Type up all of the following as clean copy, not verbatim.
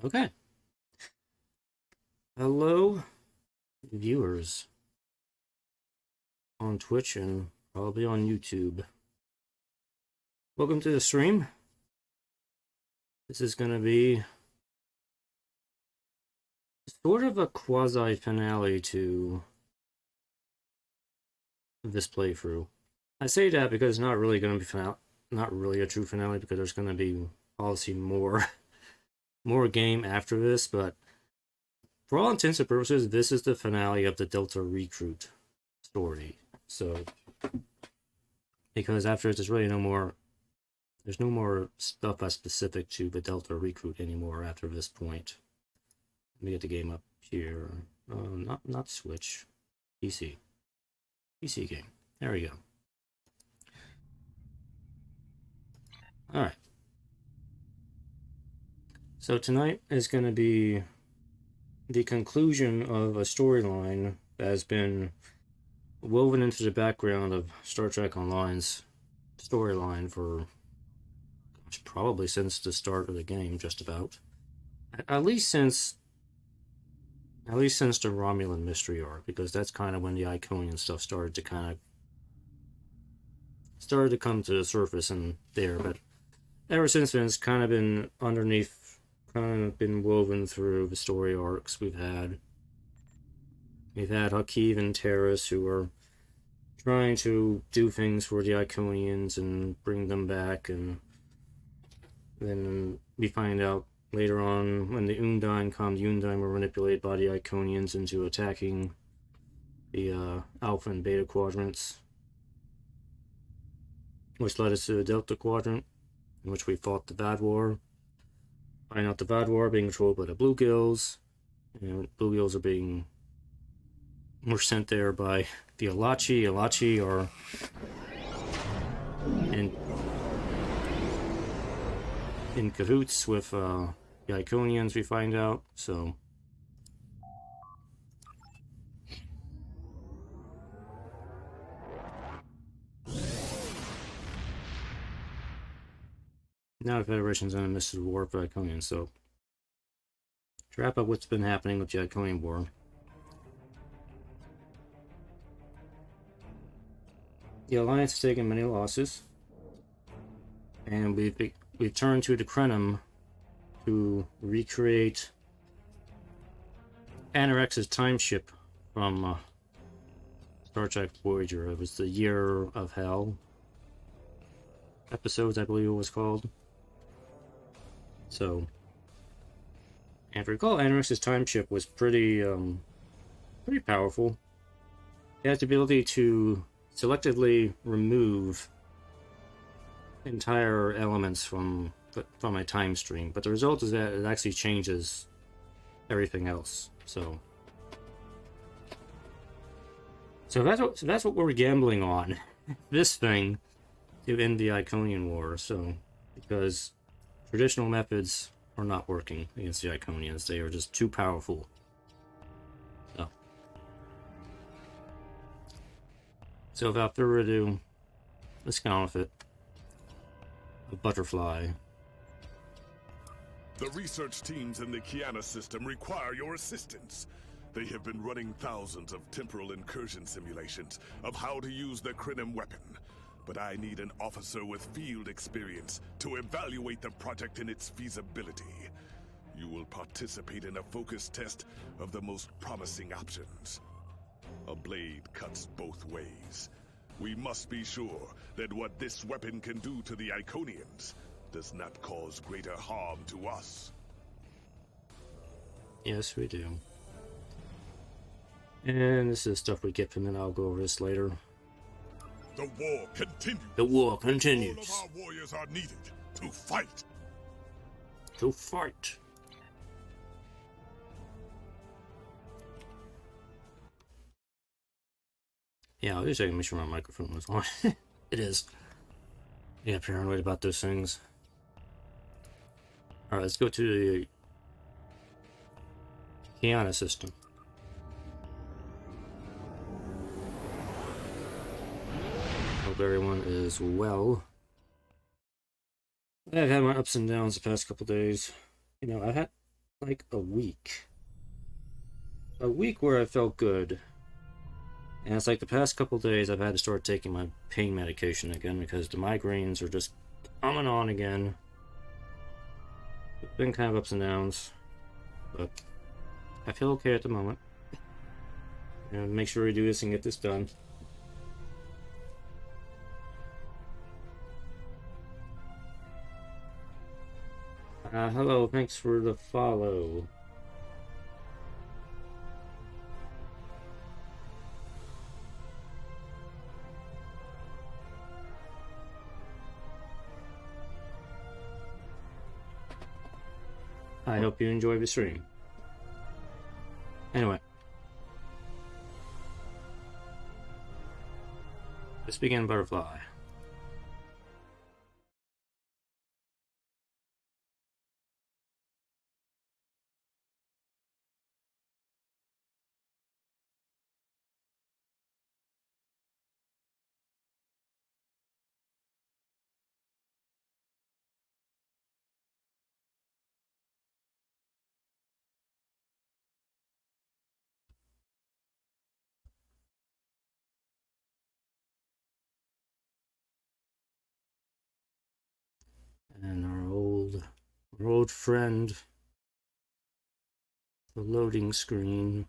Okay. Hello, viewers on Twitch and probably on YouTube. Welcome to the stream. This is going to be sort of a quasi-finale to this playthrough. I say that because it's not really going to be not really a true finale, because there's going to be obviously more game after this, but for all intents and purposes, this is the finale of the Delta Recruit story. So, because after there's really there's no more stuff that's specific to the Delta Recruit anymore after this point. Let me get the game up here. Not Switch. PC game. There we go. Alright. So tonight is going to be the conclusion of a storyline that has been woven into the background of Star Trek Online's storyline for probably since the start of the game, just about. At least since the Romulan mystery arc, because that's kind of when the Iconian stuff started to come to the surface and there. But ever since then, it's kind of been been woven through the story arcs we've had. We've had Hakeem and Terrace, who are trying to do things for the Iconians and bring them back, and then we find out later on when the Undine were manipulated by the Iconians into attacking the Alpha and Beta quadrants, which led us to the Delta Quadrant, in which we fought the Bad War. Find out the Bad War being controlled by the Bluegills, and Bluegills were sent there by the Alachi. Alachi are in cahoots with the Iconians, we find out. So now the Federation's in the midst of the war for Iconians. So to wrap up what's been happening with the Iconian War, the Alliance has taken many losses, and we've turned to the Krenim to recreate Anorex's time ship from Star Trek Voyager. It was the Year of Hell episodes, I believe it was called. So, and if you recall, Anorex's time ship was pretty powerful. It has the ability to selectively remove entire elements from a time stream, but the result is that it actually changes everything else. So that's what we're gambling on, this thing, to end the Iconian War. So, because traditional methods are not working against the Iconians, they are just too powerful. So without further ado, let's get on with it. A butterfly. The research teams in the Kiana system require your assistance. They have been running thousands of temporal incursion simulations of how to use the Krenim weapon. But I need an officer with field experience to evaluate the project in its feasibility. You will participate in a focus test of the most promising options. A blade cuts both ways. We must be sure that what this weapon can do to the Iconians does not cause greater harm to us. Yes, we do. And this is stuff we get from it. I'll go over this later. The war continues. The war continues. All of our warriors are needed to fight. To fight. Yeah, I'll just check and make sure my microphone was on. It is. Yeah, paranoid about those things. Alright, let's go to the Kiana system. Hope everyone is well. I've had my ups and downs the past couple days. You know, like a week. A week where I felt good. And it's like the past couple days I've had to start taking my pain medication again because the migraines are just coming on again. It's been kind of ups and downs, but I feel okay at the moment. And make sure we do this and get this done. Hello, thanks for the follow. I hope you enjoy the stream. Anyway. Let's begin Butterfly. And our old friend, the loading screen.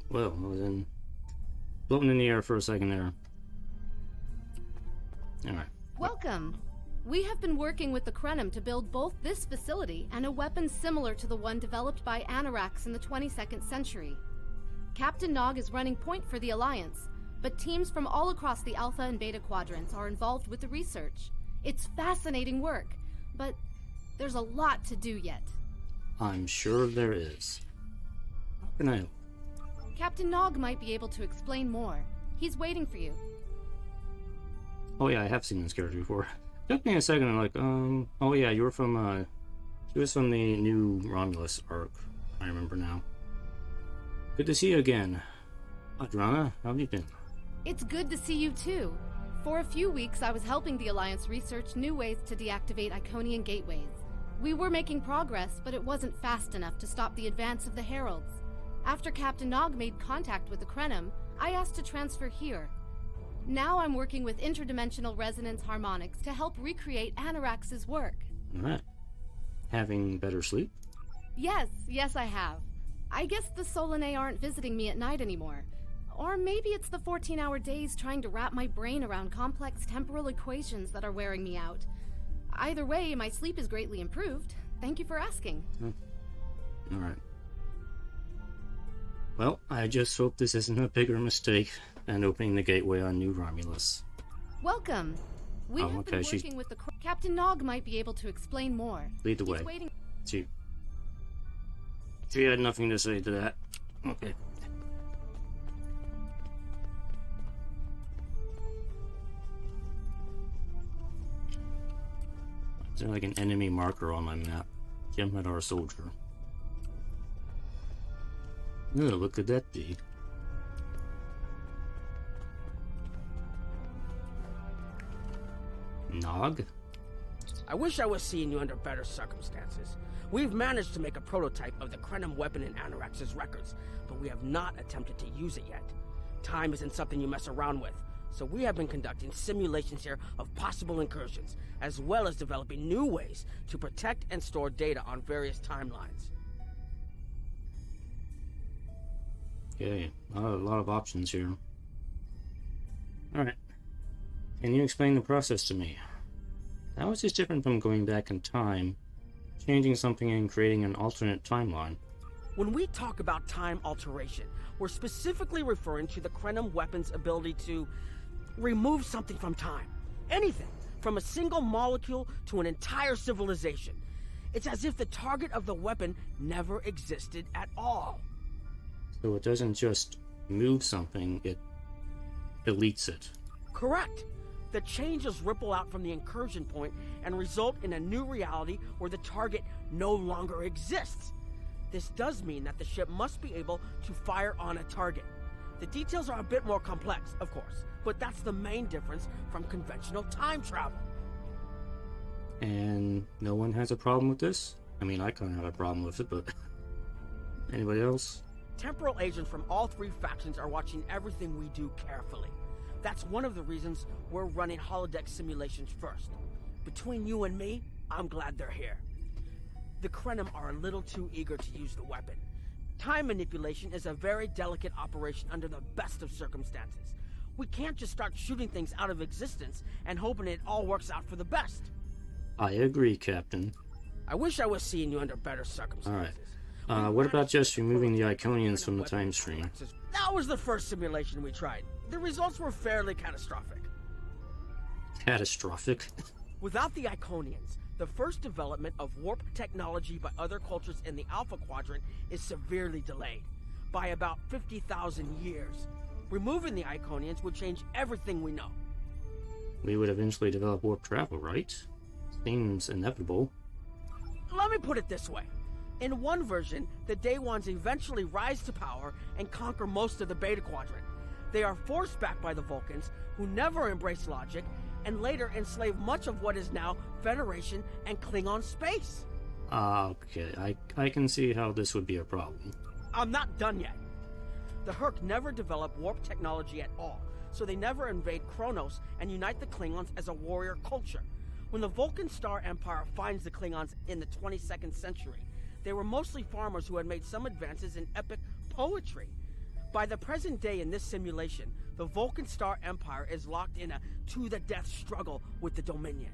Well, I was floating in the air for a second there. Alright. Welcome! We have been working with the Krenim to build both this facility and a weapon similar to the one developed by Anorax in the 22nd century. Captain Nog is running point for the Alliance, but teams from all across the Alpha and Beta quadrants are involved with the research. It's fascinating work, but there's a lot to do yet. I'm sure there is. How can I help? Captain Nog might be able to explain more. He's waiting for you. Oh yeah, I have seen this character before. Took me a second, I'm like, oh yeah, you were from, she was from the new Romulus arc. I remember now. Good to see you again. Adriana, how have you been? It's good to see you too. For a few weeks, I was helping the Alliance research new ways to deactivate Iconian gateways. We were making progress, but it wasn't fast enough to stop the advance of the Heralds. After Captain Nog made contact with the Krenim, I asked to transfer here. Now I'm working with interdimensional resonance harmonics to help recreate Anorax's work. Alright. Having better sleep? Yes I have. I guess the Solanae aren't visiting me at night anymore. Or maybe it's the 14-hour days trying to wrap my brain around complex temporal equations that are wearing me out. Either way, my sleep is greatly improved. Thank you for asking. Alright. Well, I just hope this isn't a bigger mistake than opening the gateway on New Romulus. Welcome. We have been working with the... Captain Nog might be able to explain more. Lead the way. She had nothing to say to that. Okay. Is there like an enemy marker on my map? Jem'Hadar soldier. Oh, what could that be? Nog? I wish I was seeing you under better circumstances. We've managed to make a prototype of the Krenim weapon in Anorax's records, but we have not attempted to use it yet. Time isn't something you mess around with, so we have been conducting simulations here of possible incursions, as well as developing new ways to protect and store data on various timelines. Okay, a lot of options here. Alright. Can you explain the process to me? How is this different from going back in time changing something and creating an alternate timeline. When we talk about time alteration, we're specifically referring to the Krenim weapon's ability to remove something from time. Anything, from a single molecule to an entire civilization. It's as if the target of the weapon never existed at all. So it doesn't just move something, it deletes it. Correct. The changes ripple out from the incursion point and result in a new reality where the target no longer exists. This does mean that the ship must be able to fire on a target. The details are a bit more complex, of course, but that's the main difference from conventional time travel. And no one has a problem with this? I mean, I kind of have a problem with it, but anybody else? Temporal agents from all three factions are watching everything we do carefully. That's one of the reasons we're running holodeck simulations first. Between you and me, I'm glad they're here. The Krenim are a little too eager to use the weapon. Time manipulation is a very delicate operation under the best of circumstances. We can't just start shooting things out of existence and hoping it all works out for the best. I agree, Captain. I wish I was seeing you under better circumstances. Alright. What about just removing the Iconians from the time stream? That was the first simulation we tried. The results were fairly catastrophic. Catastrophic? Without the Iconians, the first development of warp technology by other cultures in the Alpha Quadrant is severely delayed, by about 50,000 years. Removing the Iconians would change everything we know. We would eventually develop warp travel, right? Seems inevitable. Let me put it this way. In one version, the Day Ones eventually rise to power and conquer most of the Beta Quadrant. They are forced back by the Vulcans, who never embrace logic, and later enslave much of what is now Federation and Klingon space. Okay, I can see how this would be a problem. I'm not done yet. The Herc never develop warp technology at all, so they never invade Kronos and unite the Klingons as a warrior culture. When the Vulcan Star Empire finds the Klingons in the 22nd century, they were mostly farmers who had made some advances in epic poetry. By the present day in this simulation, the Vulcan Star Empire is locked in a to-the-death struggle with the Dominion.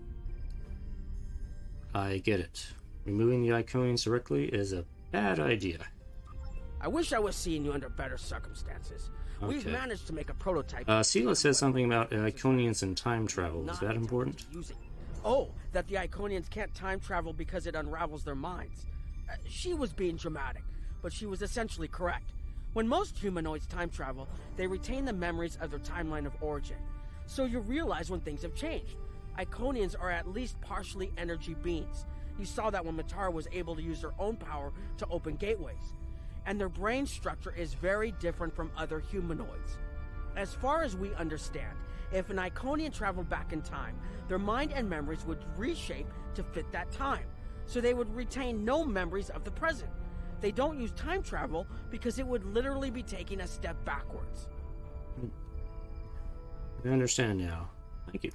I get it. Removing the Iconians directly is a bad idea. I wish I was seeing you under better circumstances. Okay. We've managed to make a prototype. Sela says something about Iconians and time travel. Is that important? Oh, that the Iconians can't time travel because it unravels their minds. She was being dramatic, but she was essentially correct. When most humanoids time travel, they retain the memories of their timeline of origin. So you realize when things have changed. Iconians are at least partially energy beings. You saw that when Matara was able to use her own power to open gateways. And their brain structure is very different from other humanoids. As far as we understand, if an Iconian traveled back in time, their mind and memories would reshape to fit that time. So they would retain no memories of the present. They don't use time travel because it would literally be taking a step backwards. I understand now. Thank you.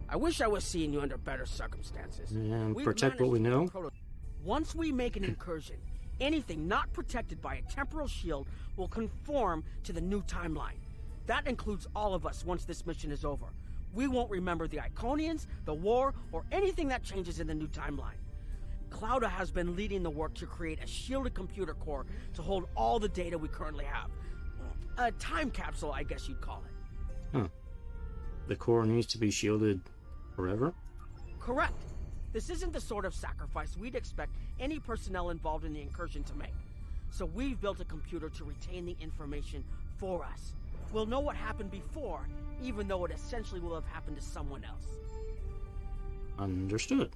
I wish I was seeing you under better circumstances. And protect what we know? Once we make an incursion, anything not protected by a temporal shield will conform to the new timeline. That includes all of us once this mission is over. We won't remember the Iconians, the war, or anything that changes in the new timeline. Clouda has been leading the work to create a shielded computer core to hold all the data we currently have. A time capsule, I guess you'd call it. Huh. The core needs to be shielded forever? Correct. This isn't the sort of sacrifice we'd expect any personnel involved in the incursion to make. So we've built a computer to retain the information for us. We'll know what happened before, even though it essentially will have happened to someone else. Understood.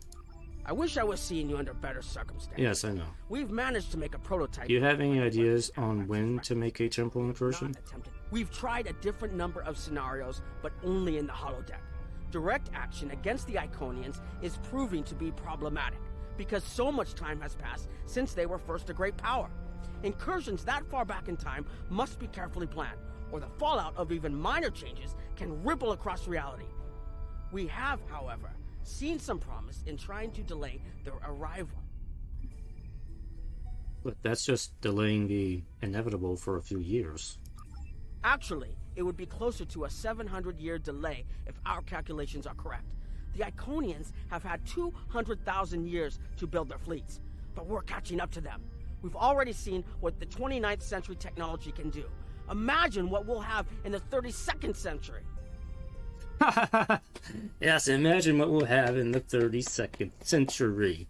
I wish I was seeing you under better circumstances. Yes, I know. We've managed to make a prototype. Do you have any ideas on when to make a temporal incursion? We've tried a different number of scenarios, but only in the holodeck. Direct action against the Iconians is proving to be problematic, because so much time has passed since they were first a great power. Incursions that far back in time must be carefully planned, or the fallout of even minor changes can ripple across reality. We have, however, seen some promise in trying to delay their arrival. But that's just delaying the inevitable for a few years. Actually, it would be closer to a 700-year delay if our calculations are correct. The Iconians have had 200,000 years to build their fleets, but we're catching up to them. We've already seen what the 29th century technology can do. Imagine what we'll have in the 32nd century. Yes, imagine what we'll have in the 32nd century.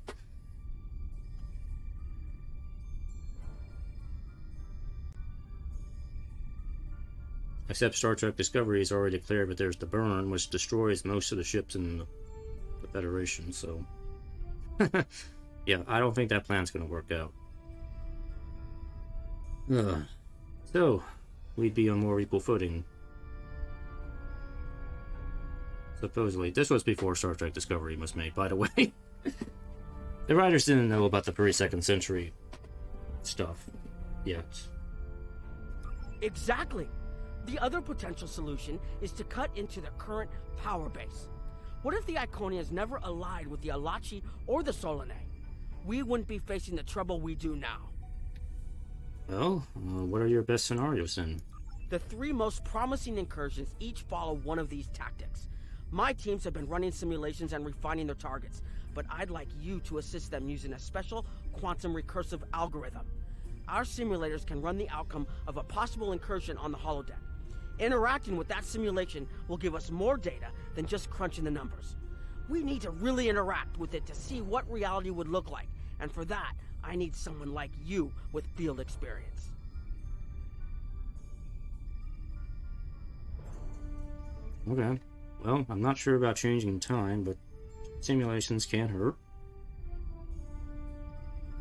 Except Star Trek Discovery is already declared, but there's the burn, which destroys most of the ships in the Federation, so... yeah, I don't think that plan's gonna work out. So, we'd be on more equal footing. Supposedly. This was before Star Trek Discovery was made, by the way. The writers didn't know about the 32nd century stuff yet. Exactly. The other potential solution is to cut into the current power base. What if the Iconians never allied with the Alachi or the Solanae? We wouldn't be facing the trouble we do now. Well, what are your best scenarios then? The three most promising incursions each follow one of these tactics. My teams have been running simulations and refining their targets, but I'd like you to assist them using a special quantum recursive algorithm. Our simulators can run the outcome of a possible incursion on the holodeck. Interacting with that simulation will give us more data than just crunching the numbers. We need to really interact with it to see what reality would look like, and for that, I need someone like you with field experience. Okay. Well, I'm not sure about changing time, but simulations can't hurt.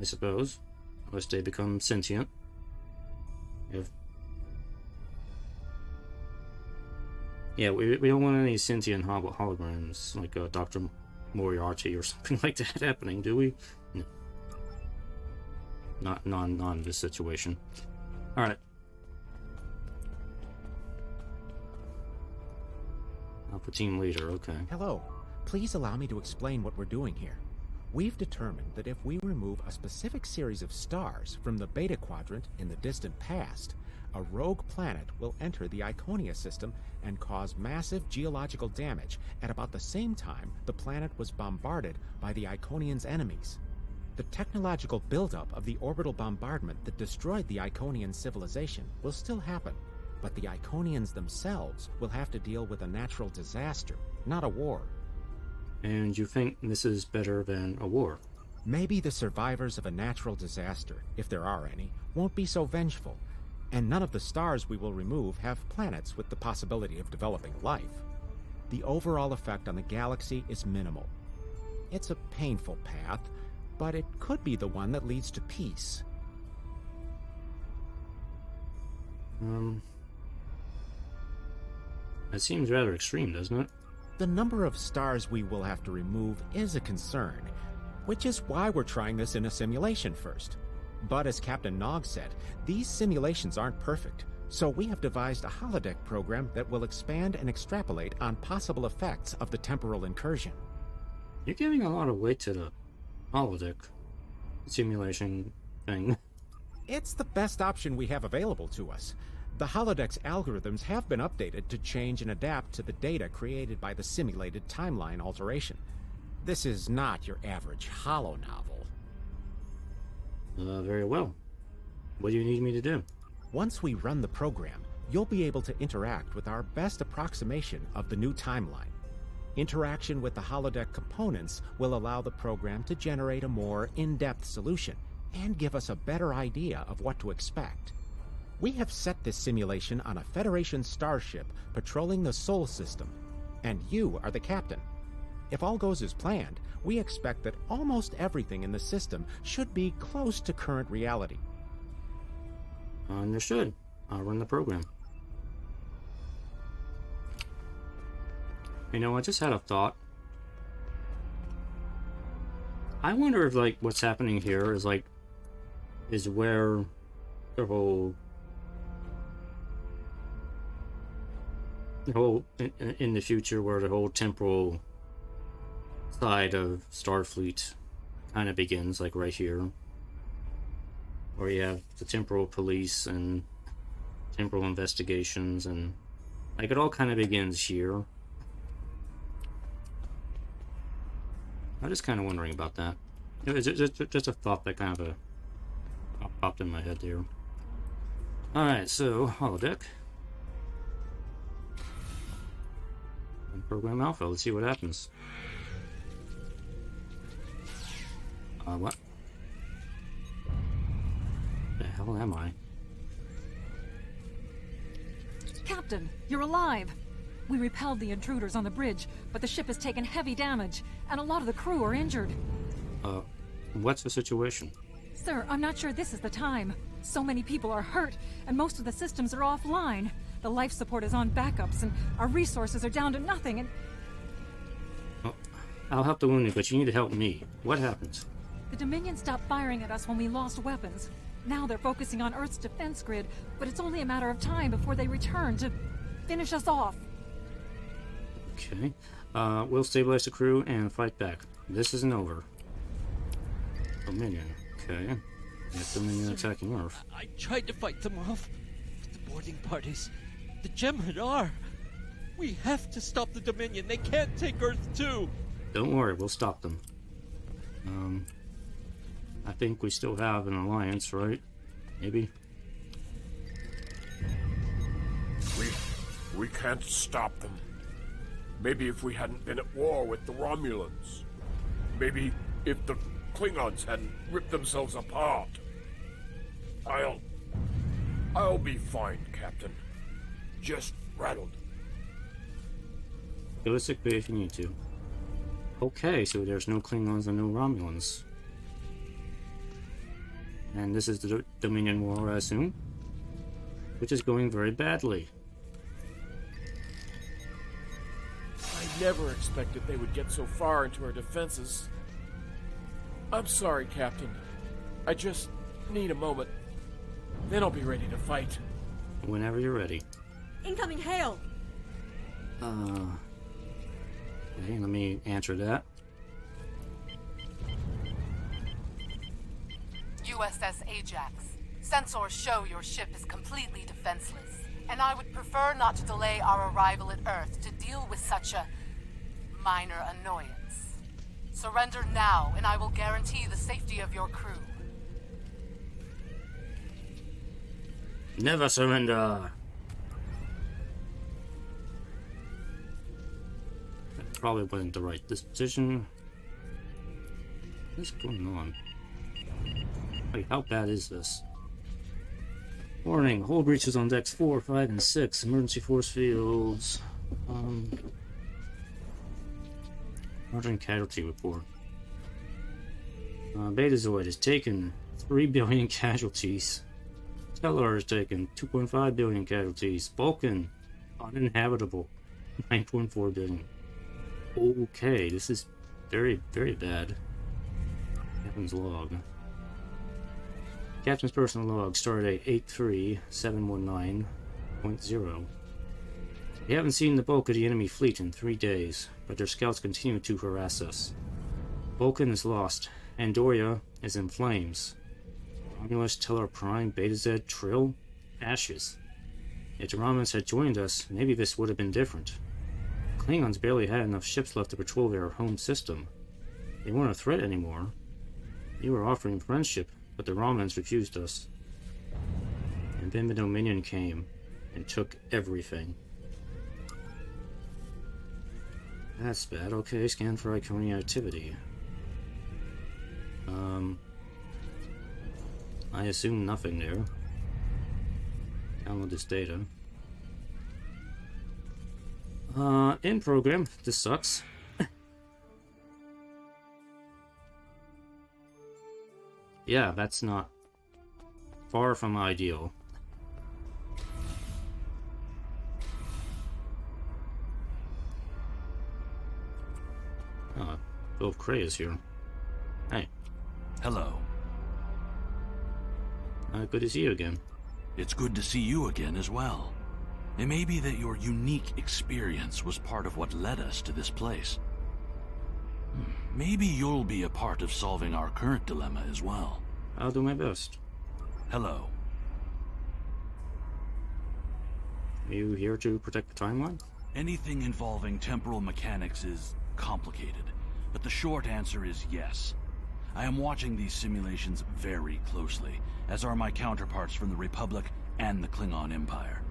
I suppose. Unless they become sentient. Yeah, we don't want any sentient holograms like Dr. Moriarty or something like that happening, do we? No. Not in this situation. Alright. Alpha Team Leader, okay. Hello. Please allow me to explain what we're doing here. We've determined that if we remove a specific series of stars from the Beta Quadrant in the distant past, a rogue planet will enter the Iconia system and cause massive geological damage at about the same time the planet was bombarded by the Iconians' enemies. The technological buildup of the orbital bombardment that destroyed the Iconian civilization will still happen, but the Iconians themselves will have to deal with a natural disaster, not a war. And you think this is better than a war? Maybe the survivors of a natural disaster, if there are any, won't be so vengeful, and none of the stars we will remove have planets with the possibility of developing life. The overall effect on the galaxy is minimal. It's a painful path, but it could be the one that leads to peace. That seems rather extreme, doesn't it? The number of stars we will have to remove is a concern, which is why we're trying this in a simulation first. But as Captain Nog said, these simulations aren't perfect, so we have devised a holodeck program that will expand and extrapolate on possible effects of the temporal incursion. You're giving a lot of weight to the holodeck simulation thing. It's the best option we have available to us. The holodeck's algorithms have been updated to change and adapt to the data created by the simulated timeline alteration. This is not your average holo novel. Very well. What do you need me to do? Once we run the program, you'll be able to interact with our best approximation of the new timeline. Interaction with the holodeck components will allow the program to generate a more in-depth solution and give us a better idea of what to expect. We have set this simulation on a Federation starship patrolling the Sol system, and you are the captain. If all goes as planned, we expect that almost everything in the system should be close to current reality. Understood. I'll run the program. You know, I just had a thought. I wonder if, like, what's happening here is, like, is where the whole in the future, where the whole temporal side of Starfleet kind of begins, like right here, where you have the temporal police and temporal investigations, and like it all kind of begins here. I'm just kind of wondering about that. It was just a thought that kind of popped in my head there. Alright, so, holodeck. And program alpha, let's see what happens. What? The hell am I? Captain, you're alive! We repelled the intruders on the bridge, but the ship has taken heavy damage, and a lot of the crew are injured. What's the situation? Sir, I'm not sure this is the time. So many people are hurt, and most of the systems are offline. The life support is on backups, and our resources are down to nothing, and... Well, I'll help the wounded, but you need to help me. What happened? The Dominion stopped firing at us when we lost weapons. Now they're focusing on Earth's defense grid, but it's only a matter of time before they return to finish us off. Okay. We'll stabilize the crew and fight back. This isn't over. Dominion. Okay. Get Dominion attacking Earth. I tried to fight them off, but the boarding parties, the Jem'Hadar. We have to stop the Dominion. They can't take Earth too. Don't worry, we'll stop them. I think we still have an alliance, right? Maybe? We can't stop them. Maybe if we hadn't been at war with the Romulans. Maybe if the Klingons hadn't ripped themselves apart. I'll be fine, Captain. Just rattled. Go to sick bay if you need to. Okay, so there's no Klingons and no Romulans. And this is the Dominion War, I assume, which is going very badly. I never expected they would get so far into our defenses. I'm sorry, Captain. I just need a moment. Then I'll be ready to fight. Whenever you're ready. Incoming hail! Okay, let me answer that. USS Ajax. Sensors show your ship is completely defenseless, and I would prefer not to delay our arrival at Earth to deal with such a minor annoyance. Surrender now, and I will guarantee the safety of your crew. Never surrender! That probably wasn't the right decision. What's going on? Wait, how bad is this? Warning, hull breaches on decks 4, 5, and 6. Emergency force fields. Margin casualty report. Betazoid has taken 3 billion casualties. Stellar has taken 2.5 billion casualties. Vulcan, uninhabitable, 9.4 billion. Okay, this is very, very bad. Captain's log. Captain's personal log started at 83719.0. We haven't seen the bulk of the enemy fleet in 3 days, but their scouts continue to harass us. Vulcan is lost. Andoria is in flames. Romulus, Teller Prime, Beta Z, Trill, ashes. If the Romulans had joined us, maybe this would have been different. Klingons barely had enough ships left to patrol their home system. They weren't a threat anymore. We were offering friendship, but the Romulans refused us. And then the Dominion came and took everything. That's bad. Okay, scan for Iconian activity. I assume nothing there. Download this data. In program. This sucks. Yeah, that's not far from ideal. Philip Cray is here. Hey. Hello. Good to see you again. It's good to see you again as well. It may be that your unique experience was part of what led us to this place. Maybe you'll be a part of solving our current dilemma as well. I'll do my best. Hello. Are you here to protect the timeline? Anything involving temporal mechanics is complicated. but the short answer is yes. I am watching these simulations very closely, as are my counterparts from the Republic and the Klingon Empire.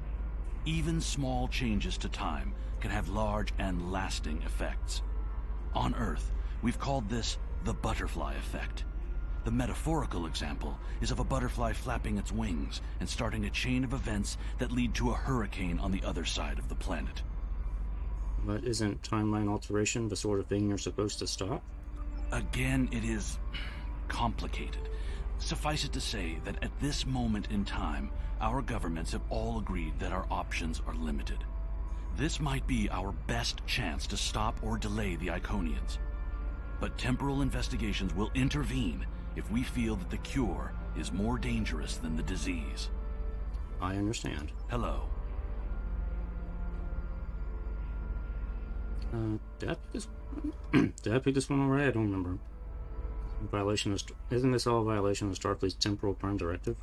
Even small changes to time can have large and lasting effects. On Earth, we've called this the butterfly effect. The metaphorical example is of a butterfly flapping its wings and starting a chain of events that lead to a hurricane on the other side of the planet. But isn't timeline alteration the sort of thing you're supposed to stop? Again, it is complicated. Suffice it to say that at this moment in time, our governments have all agreed that our options are limited. This might be our best chance to stop or delay the Iconians. But temporal investigations will intervene if we feel that the cure is more dangerous than the disease. I understand. Hello. Did I pick this? Did I pick this one already? I don't remember. Isn't this all a violation of Starfleet's temporal prime directive?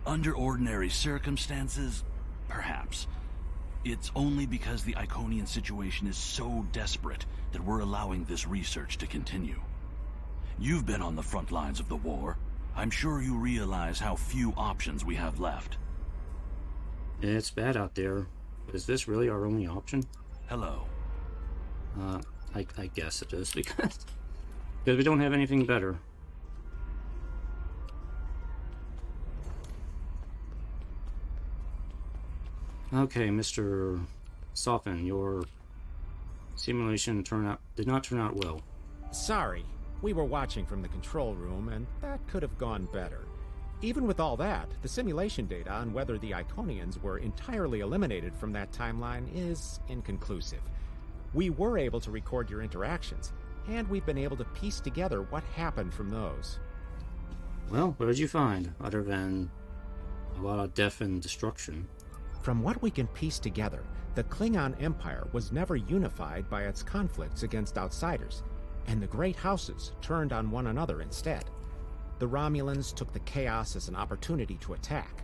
Under ordinary circumstances, perhaps. It's only because the Iconian situation is so desperate that we're allowing this research to continue. You've been on the front lines of the war. I'm sure you realize how few options we have left. It's bad out there. But is this really our only option? Hello. I guess it is, because we don't have anything better. Okay, Mr. Soften, your simulation did not turn out well. Sorry. We were watching from the control room, and that could have gone better. Even with all that, the simulation data on whether the Iconians were entirely eliminated from that timeline is inconclusive. We were able to record your interactions, and we've been able to piece together what happened from those. Well, what did you find, other than a lot of death and destruction? From what we can piece together, the Klingon Empire was never unified by its conflicts against outsiders, and the great houses turned on one another instead. The Romulans took the chaos as an opportunity to attack.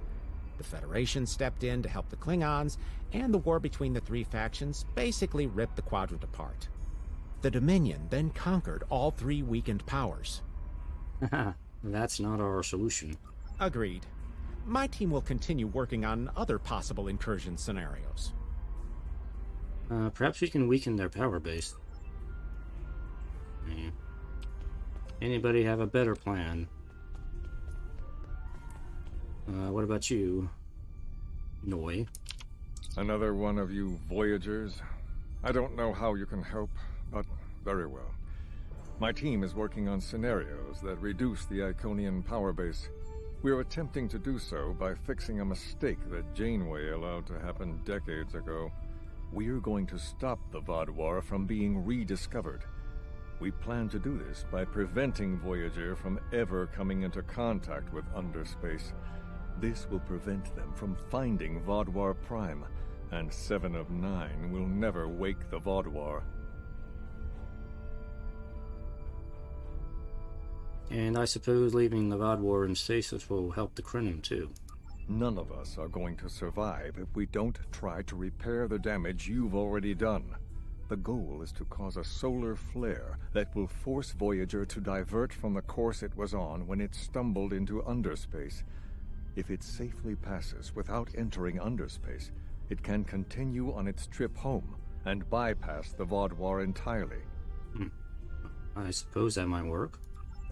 The Federation stepped in to help the Klingons, and the war between the three factions basically ripped the quadrant apart. The Dominion then conquered all three weakened powers. That's not our solution. Agreed. My team will continue working on other possible incursion scenarios. Perhaps we can weaken their power base. Anybody have a better plan? What about you, Noi? Another one of you Voyagers? I don't know how you can help, but very well. My team is working on scenarios that reduce the Iconian power base. We're attempting to do so by fixing a mistake that Janeway allowed to happen decades ago. We're going to stop the Vaadwaur from being rediscovered. We plan to do this by preventing Voyager from ever coming into contact with underspace. This will prevent them from finding Vaadwaur Prime, and 7 of 9 will never wake the Vaadwaur. And I suppose leaving the Vaadwaur in stasis will help the Krenim too. None of us are going to survive if we don't try to repair the damage you've already done. The goal is to cause a solar flare that will force Voyager to divert from the course it was on when it stumbled into underspace. If it safely passes without entering underspace, it can continue on its trip home and bypass the Vaadwaur entirely. I suppose that might work.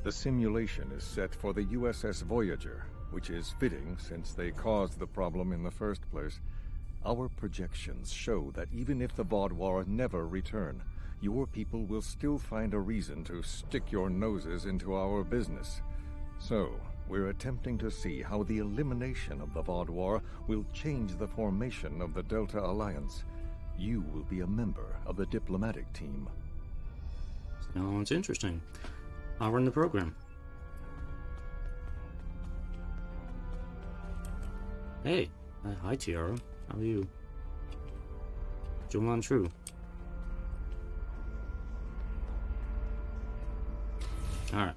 The simulation is set for the USS Voyager, which is fitting since they caused the problem in the first place. Our projections show that even if the Vaadwaur never return, your people will still find a reason to stick your noses into our business. So, we're attempting to see how the elimination of the Vaadwaur will change the formation of the Delta Alliance. You will be a member of the diplomatic team. Sounds interesting. I'll run the program. Hey, hi Tiara. How are you? Julan True. Alright.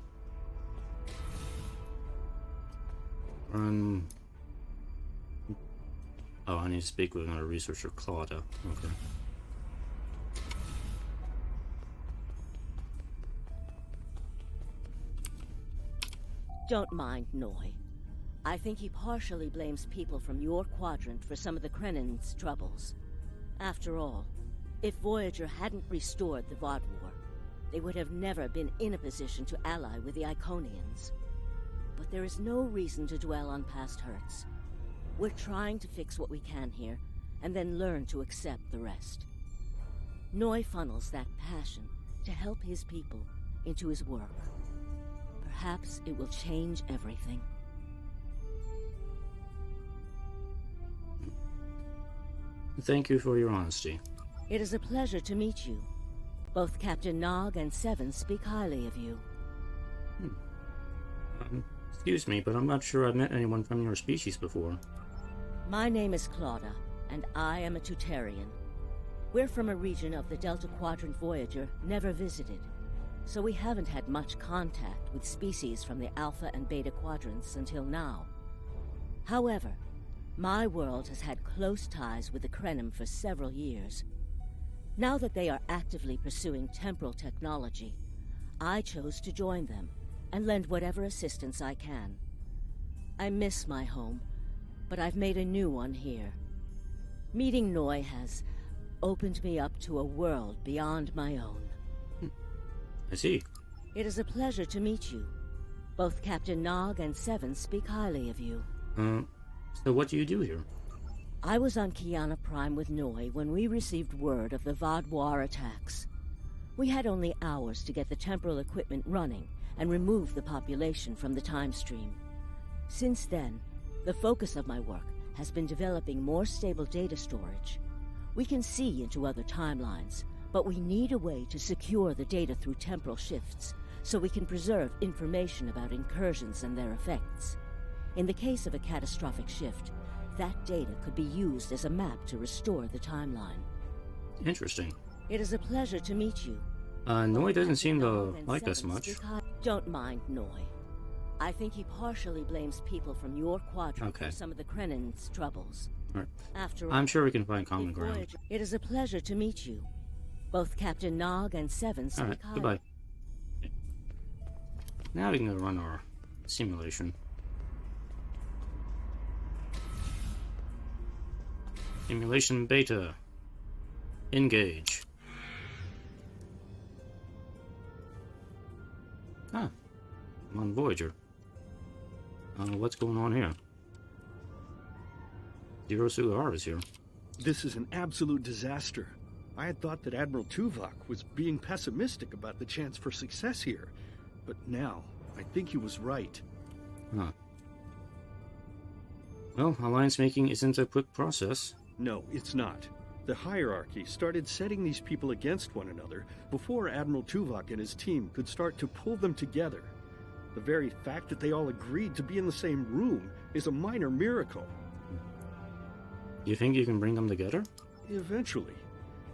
Run. Oh, I need to speak with another researcher, Claudia. Okay. Don't mind Noi. I think he partially blames people from your quadrant for some of the Krennin's troubles. After all, if Voyager hadn't restored the VOD War, they would have never been in a position to ally with the Iconians. But there is no reason to dwell on past hurts. We're trying to fix what we can here, and then learn to accept the rest. Noi funnels that passion to help his people into his work. Perhaps it will change everything. Thank you for your honesty. It is a pleasure to meet you. Both Captain Nog and Seven speak highly of you. Excuse me, but I'm not sure I've met anyone from your species before. My name is Claudia, and I am a Tutarian. We're from a region of the Delta Quadrant Voyager never visited, so we haven't had much contact with species from the Alpha and Beta Quadrants until now. However, my world has had close ties with the Krenim for several years. Now that they are actively pursuing temporal technology, I chose to join them and lend whatever assistance I can. I miss my home, but I've made a new one here. Meeting Noi has opened me up to a world beyond my own. I see. It is a pleasure to meet you. Both Captain Nog and Seven speak highly of you. So what do you do here? I was on Kiana Prime with Noi when we received word of the VOD War attacks. We had only hours to get the temporal equipment running and remove the population from the time stream. Since then, the focus of my work has been developing more stable data storage. We can see into other timelines, but we need a way to secure the data through temporal shifts, so we can preserve information about incursions and their effects. In the case of a catastrophic shift, that data could be used as a map to restore the timeline. Interesting. It is a pleasure to meet you. Noi doesn't seem to like us much. Don't mind Noi. I think he partially blames people from your quadrant for some of the Krennin's troubles. Right. After all, I'm sure we can find common ground. It is a pleasure to meet you. Both Captain Nog and Seven speak Alright, highly. goodbye. Now we can go run our simulation. Simulation beta. Engage. Ah, I'm on Voyager. What's going on here? Zero Suit R is here. This is an absolute disaster. I had thought that Admiral Tuvok was being pessimistic about the chance for success here, but now I think he was right. Huh. Well, alliance making isn't a quick process. No, it's not. The hierarchy started setting these people against one another before Admiral Tuvok and his team could start to pull them together. The very fact that they all agreed to be in the same room is a minor miracle. You think you can bring them together? Eventually.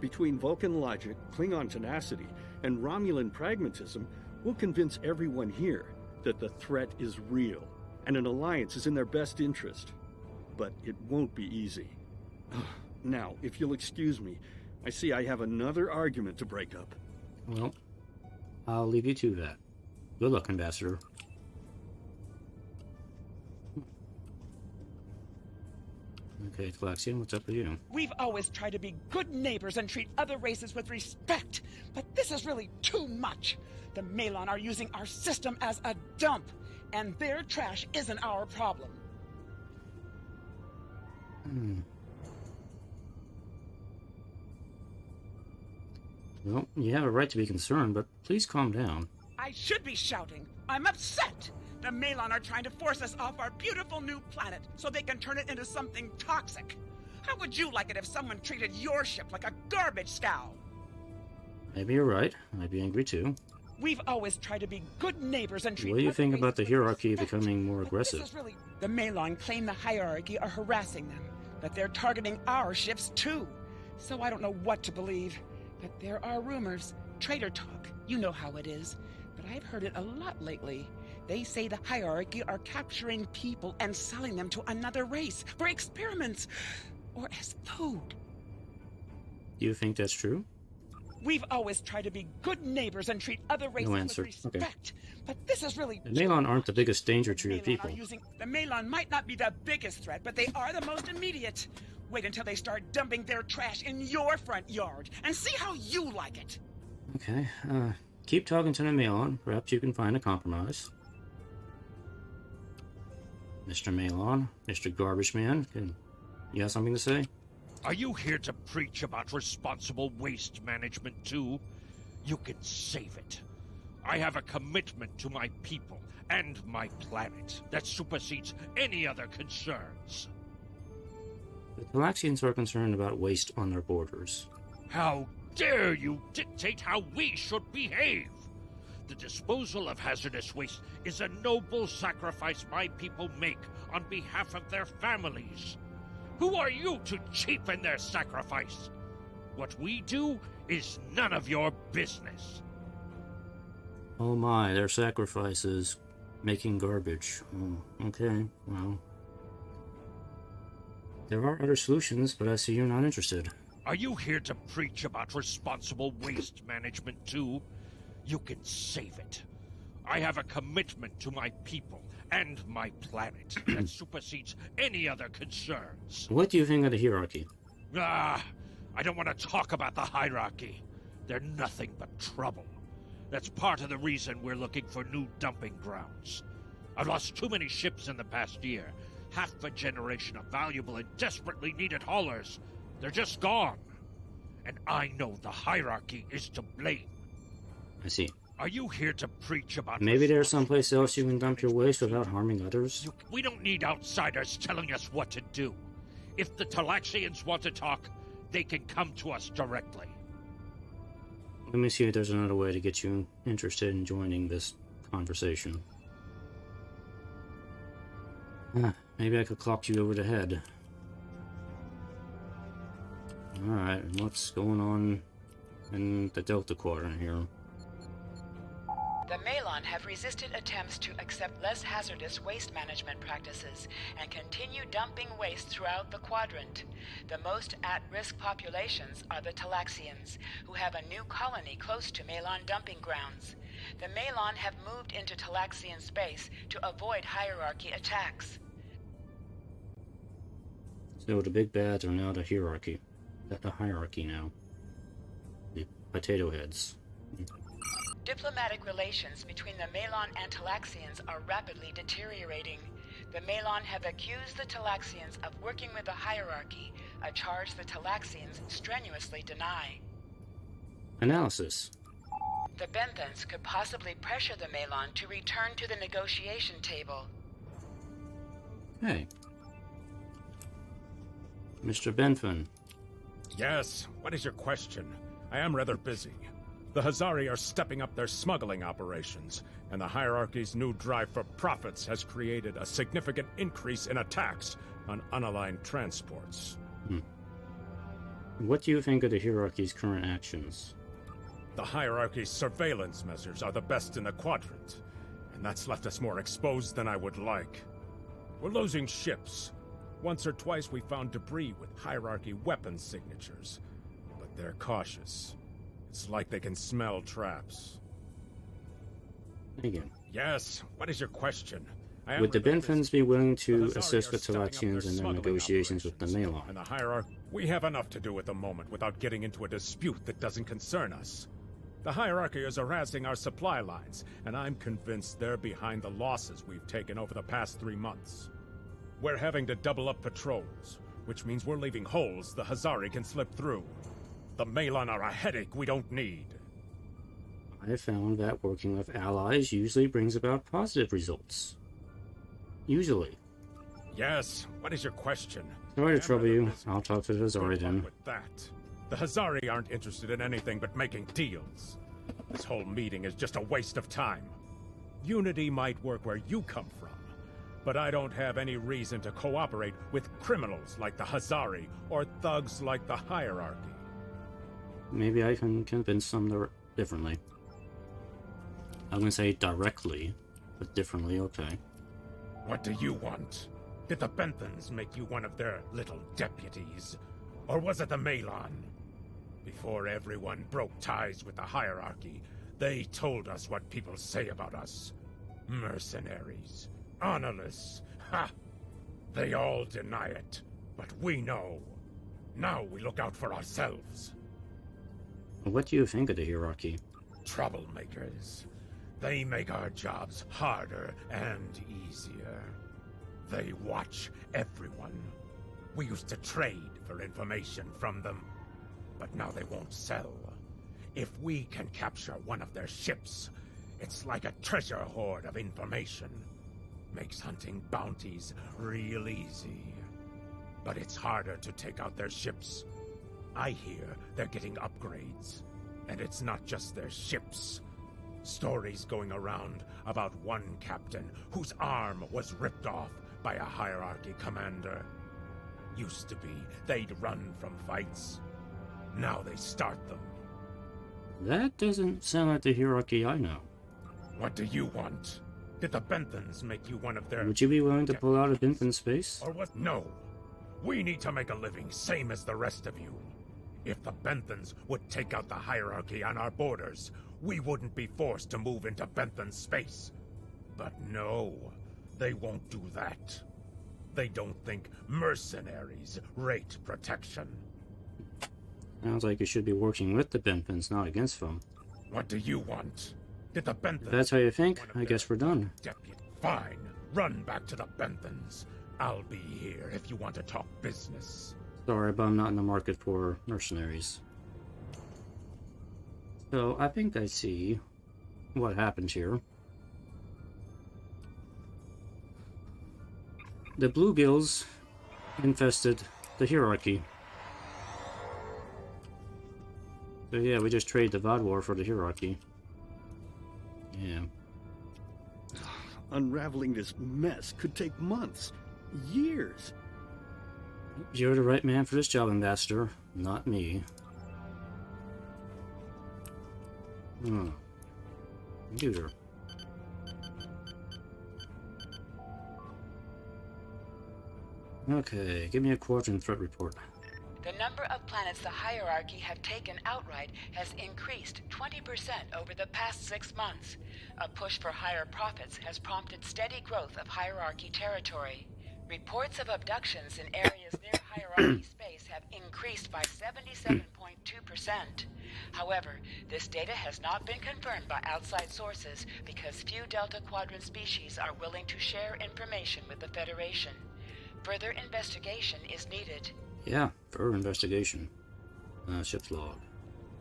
Between Vulcan logic, Klingon tenacity, and Romulan pragmatism, we'll convince everyone here that the threat is real, and an alliance is in their best interest. But it won't be easy. Now, if you'll excuse me, I see I have another argument to break up. Well, I'll leave you to that. Good luck, Ambassador. Okay, Flaxian, what's up with you? We've always tried to be good neighbors and treat other races with respect, but this is really too much. The Malon are using our system as a dump, and their trash isn't our problem. Well, you have a right to be concerned, but please calm down. I should be shouting. I'm upset. The Malon are trying to force us off our beautiful new planet so they can turn it into something toxic. How would you like it if someone treated your ship like a garbage scow? Maybe you're right. I'd be angry too. We've always tried to be good neighbors and treat What do you other think races about the with hierarchy respect, becoming more but aggressive? This is really... The Malon claim the hierarchy are harassing them, but they're targeting our ships too. So I don't know what to believe. But there are rumors, traitor talk, you know how it is. But I've heard it a lot lately. They say the hierarchy are capturing people and selling them to another race for experiments or as food. Do you think that's true? We've always tried to be good neighbors and treat other races answer. with Okay. respect. But this is really... The Malon aren't the biggest danger to your Malon people. The Malon might not be the biggest threat, but they are the most immediate. Wait until they start dumping their trash in your front yard, and see how you like it. Okay, keep talking to the Malon. Perhaps you can find a compromise. Mr. Malon, Mr. Garbage Man, you have something to say? Are you here to preach about responsible waste management too? You can save it. I have a commitment to my people and my planet that supersedes any other concerns. The Talaxians are concerned about waste on their borders. How dare you dictate how we should behave? The disposal of hazardous waste is a noble sacrifice my people make on behalf of their families. Who are you to cheapen their sacrifice? What we do is none of your business. Oh my, their sacrifice is making garbage. Oh, okay, well. There are other solutions, but I see you're not interested. Are you here to preach about responsible waste management too? You can save it. I have a commitment to my people and my planet that supersedes any other concerns. What do you think of the hierarchy? I don't want to talk about the hierarchy. They're nothing but trouble. That's part of the reason we're looking for new dumping grounds. I've lost too many ships in the past year. Half a generation of valuable and desperately needed haulers. They're just gone. And I know the hierarchy is to blame. I see. Are you here to preach about... Maybe there's someplace else you can dump your waste without harming others? We don't need outsiders telling us what to do. If the Talaxians want to talk, they can come to us directly. Let me see if there's another way to get you interested in joining this conversation. Maybe I could clock you over the head. Alright, what's going on in the Delta Quadrant here? The Malon have resisted attempts to accept less hazardous waste management practices and continue dumping waste throughout the quadrant. The most at-risk populations are the Talaxians, who have a new colony close to Malon dumping grounds. The Malon have moved into Talaxian space to avoid hierarchy attacks. So the big bads are now the hierarchy. The hierarchy now. The potato heads. Diplomatic relations between the Malon and Talaxians are rapidly deteriorating. The Malon have accused the Talaxians of working with the hierarchy, a charge the Talaxians strenuously deny. Analysis. The Benthans could possibly pressure the Malon to return to the negotiation table. Hey. Mr. Benfin. Yes, what is your question? I am rather busy. The Hazari are stepping up their smuggling operations, and the hierarchy's new drive for profits has created a significant increase in attacks on unaligned transports. What do you think of the hierarchy's current actions? The hierarchy's surveillance measures are the best in the quadrant, and that's left us more exposed than I would like. We're losing ships. Once or twice we found debris with hierarchy weapon signatures, but they're cautious. It's like they can smell traps. Again. Yes, what is your question? Would the Benfins be willing to assist the Talaxians in their negotiations with the Malon? And the hierarchy, we have enough to do at the moment without getting into a dispute that doesn't concern us. The hierarchy is harassing our supply lines, and I'm convinced they're behind the losses we've taken over the past 3 months. We're having to double up patrols, which means we're leaving holes the Hazari can slip through. The Malon are a headache we don't need. I have found that working with allies usually brings about positive results. Usually. Yes, what is your question? Sorry to trouble you. I'll talk to the Hazari then. With that. The Hazari aren't interested in anything but making deals. This whole meeting is just a waste of time. Unity might work where you come from, but I don't have any reason to cooperate with criminals like the Hazari or thugs like the hierarchy. Maybe I can convince them differently. I'm gonna say directly, but differently, okay. What do you want? Did the Benthans make you one of their little deputies? Or was it the Malon? Before everyone broke ties with the hierarchy, they told us what people say about us. Mercenaries. Honorless. Ha! They all deny it, but we know. Now we look out for ourselves. What do you think of the hierarchy? Troublemakers. They make our jobs harder and easier. They watch everyone. We used to trade for information from them, but now they won't sell. If we can capture one of their ships, it's like a treasure hoard of information. Makes hunting bounties real easy. But it's harder to take out their ships. I hear they're getting upgrades. And it's not just their ships. Stories going around about one captain whose arm was ripped off by a hierarchy commander. Used to be they'd run from fights. Now they start them. That doesn't sound like the hierarchy I know. What do you want? Did the Benthans make you one of their... Would you be willing to pull out of Benthan space? Or what? No. We need to make a living, same as the rest of you. If the Benthans would take out the hierarchy on our borders, we wouldn't be forced to move into Benthan space. But no, they won't do that. They don't think mercenaries rate protection. Sounds like you should be working with the Benthans, not against them. What do you want? Did the Benthans... If that's how you think, I guess we're done. Fine. Run back to the Benthans. I'll be here if you want to talk business. Sorry, but I'm not in the market for mercenaries. So, I think I see what happened here. The bluegills infested the hierarchy. So yeah, we just traded the Vadwar for the hierarchy. Yeah. Unraveling this mess could take months, years. You're the right man for this job, Ambassador, not me. Computer. Okay, give me a quadrant threat report. The number of planets the hierarchy have taken outright has increased 20% over the past 6 months. A push for higher profits has prompted steady growth of hierarchy territory. Reports of abductions in areas near hierarchy space have increased by 77.2%. However, this data has not been confirmed by outside sources because few Delta Quadrant species are willing to share information with the Federation. Further investigation is needed. Yeah, further investigation. Ship's log.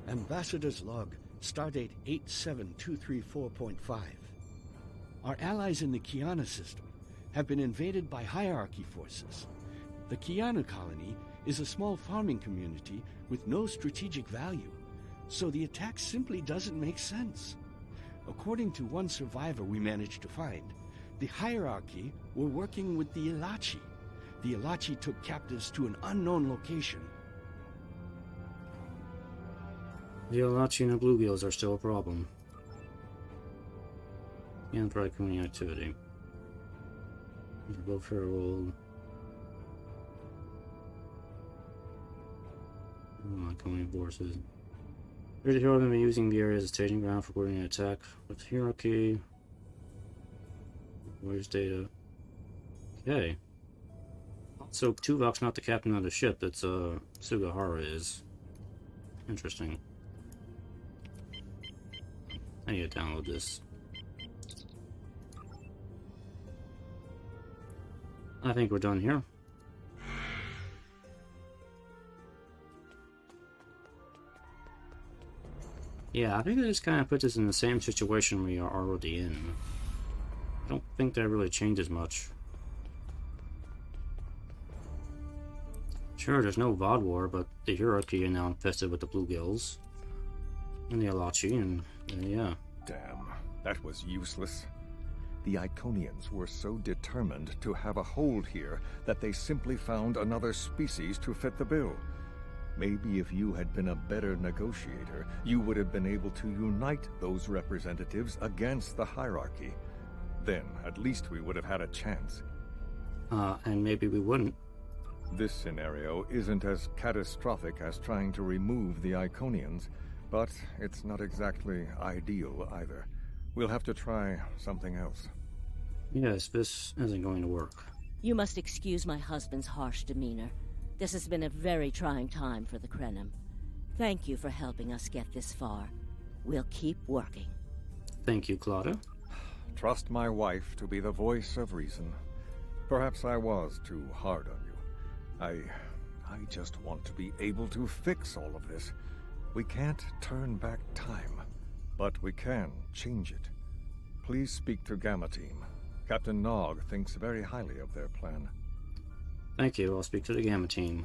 Ambassador's log, stardate 87234.5. Our allies in the Kiana system have been invaded by hierarchy forces. The Kiana colony is a small farming community with no strategic value, so the attack simply doesn't make sense. According to one survivor we managed to find, the hierarchy were working with the Ilachi. The Ilachi took captives to an unknown location. The Ilachi and the bluegills are still a problem. Anti-Iconian activity. Both herald. Iconian forces. Ready to them using the area as a staging ground for coordinated attack with hierarchy. Where's data? Okay. So Tuvok's not the captain of the ship, that's Sugahara is. Interesting. I need to download this. I think we're done here. Yeah, I think that just kind of puts us in the same situation we are already in. I don't think that really changes much. Sure, there's no Vadwar, but the hierarchy are now infested with the bluegills. And the Ilachi, and yeah. Damn, that was useless. The Iconians were so determined to have a hold here that they simply found another species to fit the bill. Maybe if you had been a better negotiator, you would have been able to unite those representatives against the hierarchy. Then, at least we would have had a chance. And maybe we wouldn't. This scenario isn't as catastrophic as trying to remove the Iconians, but it's not exactly ideal either. We'll have to try something else. Yes, this isn't going to work. You must excuse my husband's harsh demeanor. This has been a very trying time for the Krenim. Thank you for helping us get this far. We'll keep working. Thank you, Claudia. Trust my wife to be the voice of reason. Perhaps I was too hard on you. I just want to be able to fix all of this. We can't turn back time, but we can change it. Please speak to Gamma Team. Captain Nog thinks very highly of their plan. Thank you. I'll speak to the Gamma Team.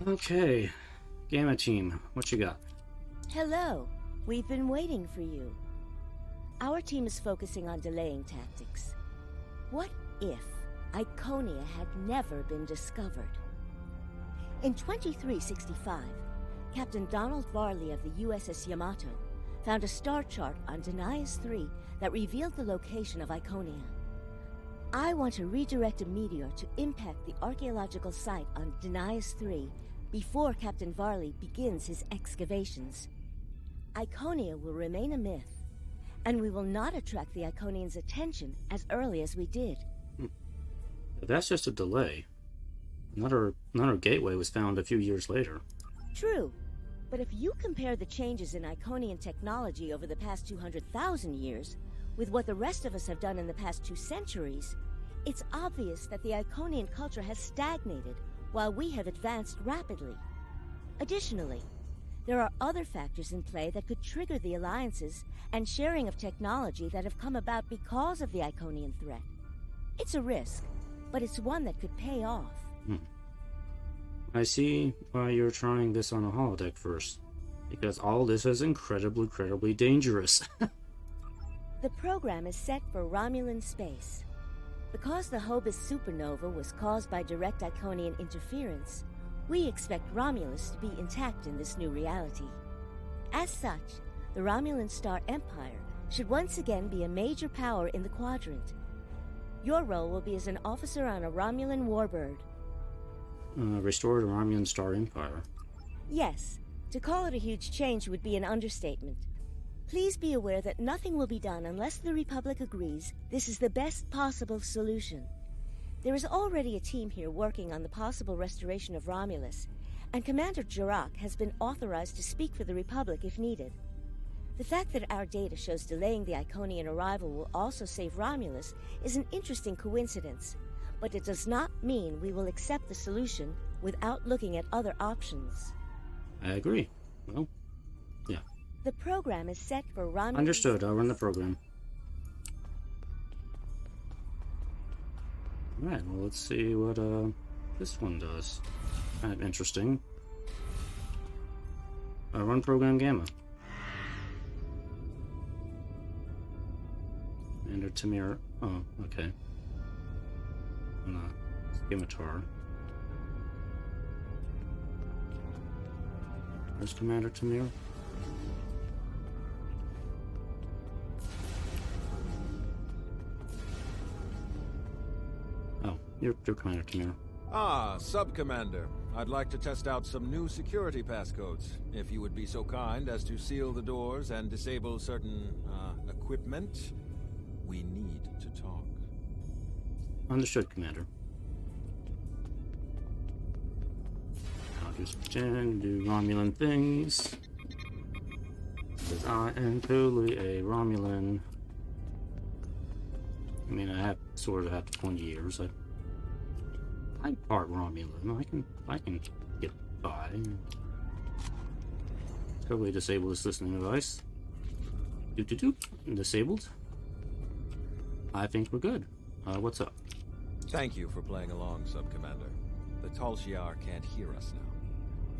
Okay. Gamma Team, what you got? Hello. We've been waiting for you. Our team is focusing on delaying tactics. What if Iconia had never been discovered? In 2365, Captain Donald Varley of the USS Yamato found a star chart on Denias 3 that revealed the location of Iconia. I want to redirect a meteor to impact the archaeological site on Denias 3 before Captain Varley begins his excavations. Iconia will remain a myth, and we will not attract the Iconians' attention as early as we did. That's just a delay. Another gateway was found a few years later. True, but if you compare the changes in Iconian technology over the past 200,000 years with what the rest of us have done in the past 2 centuries, it's obvious that the Iconian culture has stagnated while we have advanced rapidly. Additionally, there are other factors in play that could trigger the alliances and sharing of technology that have come about because of the Iconian threat. It's a risk, but it's one that could pay off. I see why you're trying this on a holodeck first. Because all this is incredibly dangerous. The program is set for Romulan space. Because the Hobus supernova was caused by direct Iconian interference, we expect Romulus to be intact in this new reality. As such, the Romulan Star Empire should once again be a major power in the quadrant. Your role will be as an officer on a Romulan warbird. Restore the Romulan Star Empire. Yes, to call it a huge change would be an understatement. Please be aware that nothing will be done unless the Republic agrees this is the best possible solution. There is already a team here working on the possible restoration of Romulus, and Commander Jirak has been authorized to speak for the Republic if needed. The fact that our data shows delaying the Iconian arrival will also save Romulus is an interesting coincidence, but it does not mean we will accept the solution without looking at other options. I agree. Well, yeah. The program is set for Romulus. Understood. I'll run the program. Alright, well, let's see what this one does. Kind of interesting. Run program Gamma. Enter Tamir. Oh, okay. Scimitar. Where's Commander Tamir? Oh, you're Commander Tamir. Ah, Sub-Commander. I'd like to test out some new security passcodes. If you would be so kind as to seal the doors and disable certain, equipment, we need to talk. Understood, Commander. I'll just pretend to do Romulan things. Because I am totally a Romulan. I mean, I have sort of had 20 years. I'm part Romulan. I can get by. Totally disable this listening device. Doop. Disabled. I think we're good. What's up? Thank you for playing along, Sub-Commander. The Tal Shiar can't hear us now.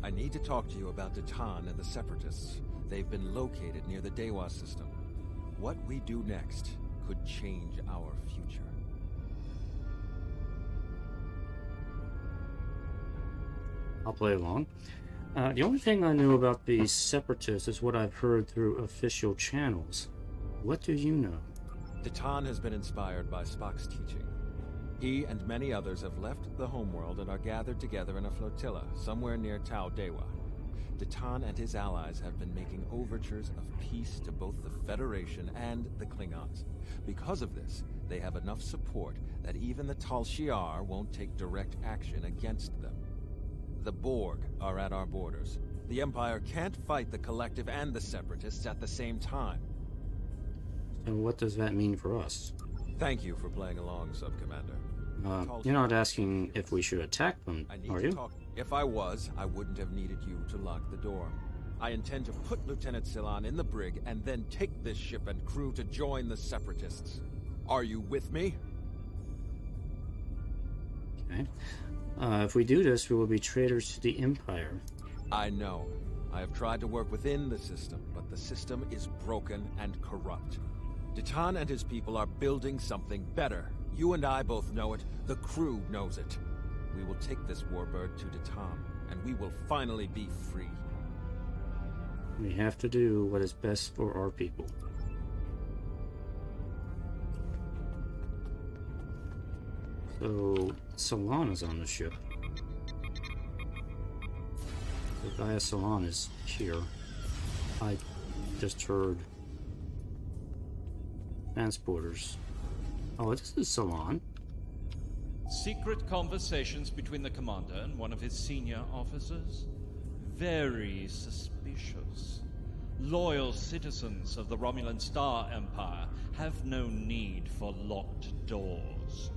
I need to talk to you about Datan and the Separatists. They've been located near the Dewa system. What we do next could change our future. I'll play along. The only thing I knew about the Separatists is what I've heard through official channels. What do you know? Datan has been inspired by Spock's teaching. He and many others have left the homeworld and are gathered together in a flotilla somewhere near Tau Dewa. Datan and his allies have been making overtures of peace to both the Federation and the Klingons. Because of this, they have enough support that even the Tal Shiar won't take direct action against them. The Borg are at our borders. The Empire can't fight the Collective and the Separatists at the same time. And what does that mean for us? Thank you for playing along, Sub-Commander. You're not asking if we should attack them, are you? If I was, I wouldn't have needed you to lock the door. I intend to put Lieutenant Silan in the brig and then take this ship and crew to join the Separatists. Are you with me? Okay. If we do this, we will be traitors to the Empire. I know. I have tried to work within the system, but the system is broken and corrupt. Datan and his people are building something better. You and I both know it. The crew knows it. We will take this warbird to Datan, and we will finally be free. We have to do what is best for our people. So, Salon is on the ship. The guy Salon is here. I just heard transporters. Oh, this is Salon. Secret conversations between the commander and one of his senior officers? Very suspicious. Loyal citizens of the Romulan Star Empire have no need for locked doors.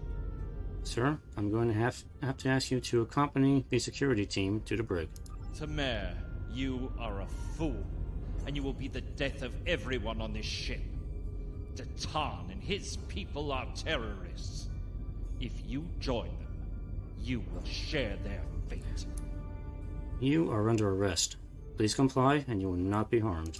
Sir, I'm going to have to ask you to accompany the security team to the brig. Tamer, you are a fool, and you will be the death of everyone on this ship. Datan and his people are terrorists. If you join them, you will share their fate. You are under arrest. Please comply, and you will not be harmed.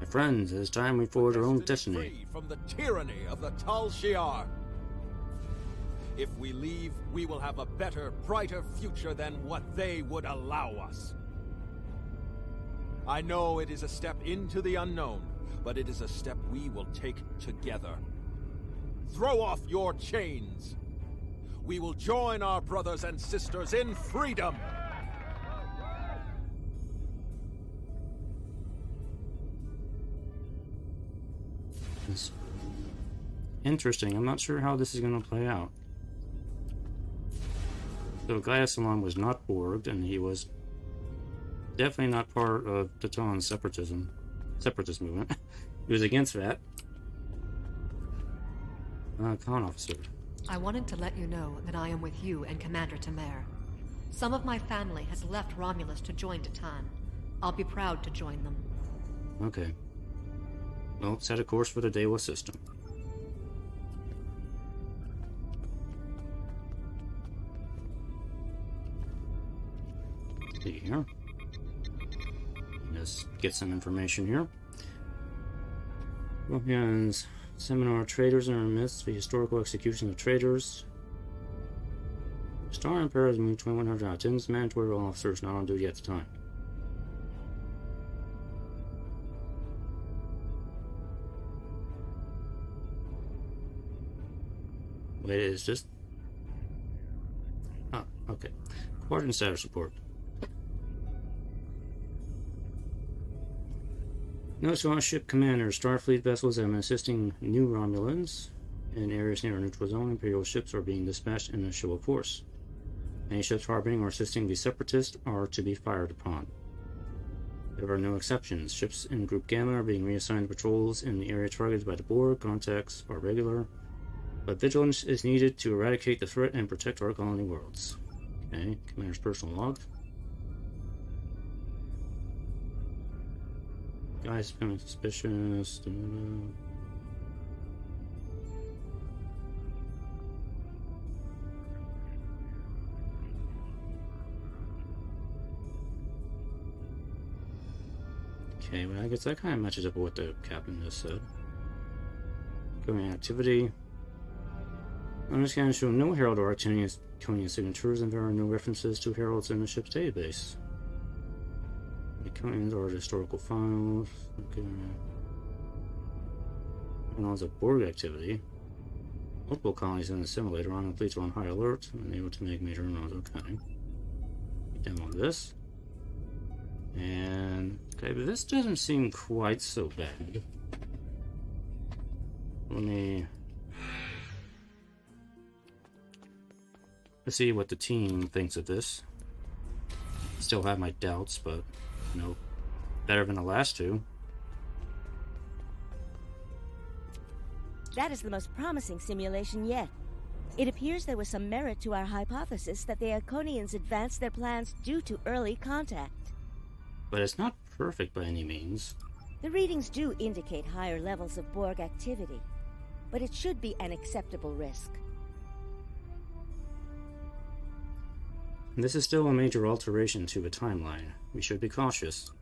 My friends, it is time we forge our own destiny. Free from the tyranny of the Tal Shiar. If we leave, we will have a better, brighter future than what they would allow us. I know it is a step into the unknown, but it is a step we will take together. Throw off your chains. We will join our brothers and sisters in freedom. It's interesting. I'm not sure how this is going to play out. So Gaia Salon was not Borged, and he was definitely not part of Datan's separatist movement. He was against that. Con officer. I wanted to let you know that I am with you and Commander Tamer. Some of my family has left Romulus to join Datan. I'll be proud to join them. Okay. Well, set a course for the Dewa system. See here. Let's get some information here. Romulan's seminar traitors in our midst, the historical execution of traitors. Star Empire has moved 2100 out. 10 mandatory officers not on duty at the time. Wait, is this? Ah, okay. Quadrant status report. Notice all ship commanders, Starfleet vessels have been assisting new Romulans in areas near a neutral zone. Imperial ships are being dispatched in a show of force. Any ships harboring or assisting the Separatists are to be fired upon. There are no exceptions. Ships in Group Gamma are being reassigned to patrols in the area targeted by the Borg. Contacts are regular, but vigilance is needed to eradicate the threat and protect our colony worlds. Okay, Commander's personal log. Guys becoming suspicious. Okay, well, I guess that kind of matches up with what the captain just said. Going activity. On this scan show no Herald or Arctonian signatures, and there are no references to Heralds in the ship's database. Iconians are historical files. Okay. And also Borg activity. Multiple colonies in the simulator. Romulan fleets are on high alert and able to make major inroads. Okay. Demo this. And okay, but this doesn't seem quite so bad. Let's see what the team thinks of this. Still have my doubts, but you know, better than the last two. That is the most promising simulation yet. It appears there was some merit to our hypothesis that the Iconians advanced their plans due to early contact. But it's not perfect by any means. The readings do indicate higher levels of Borg activity, but it should be an acceptable risk. This is still a major alteration to the timeline. We should be cautious.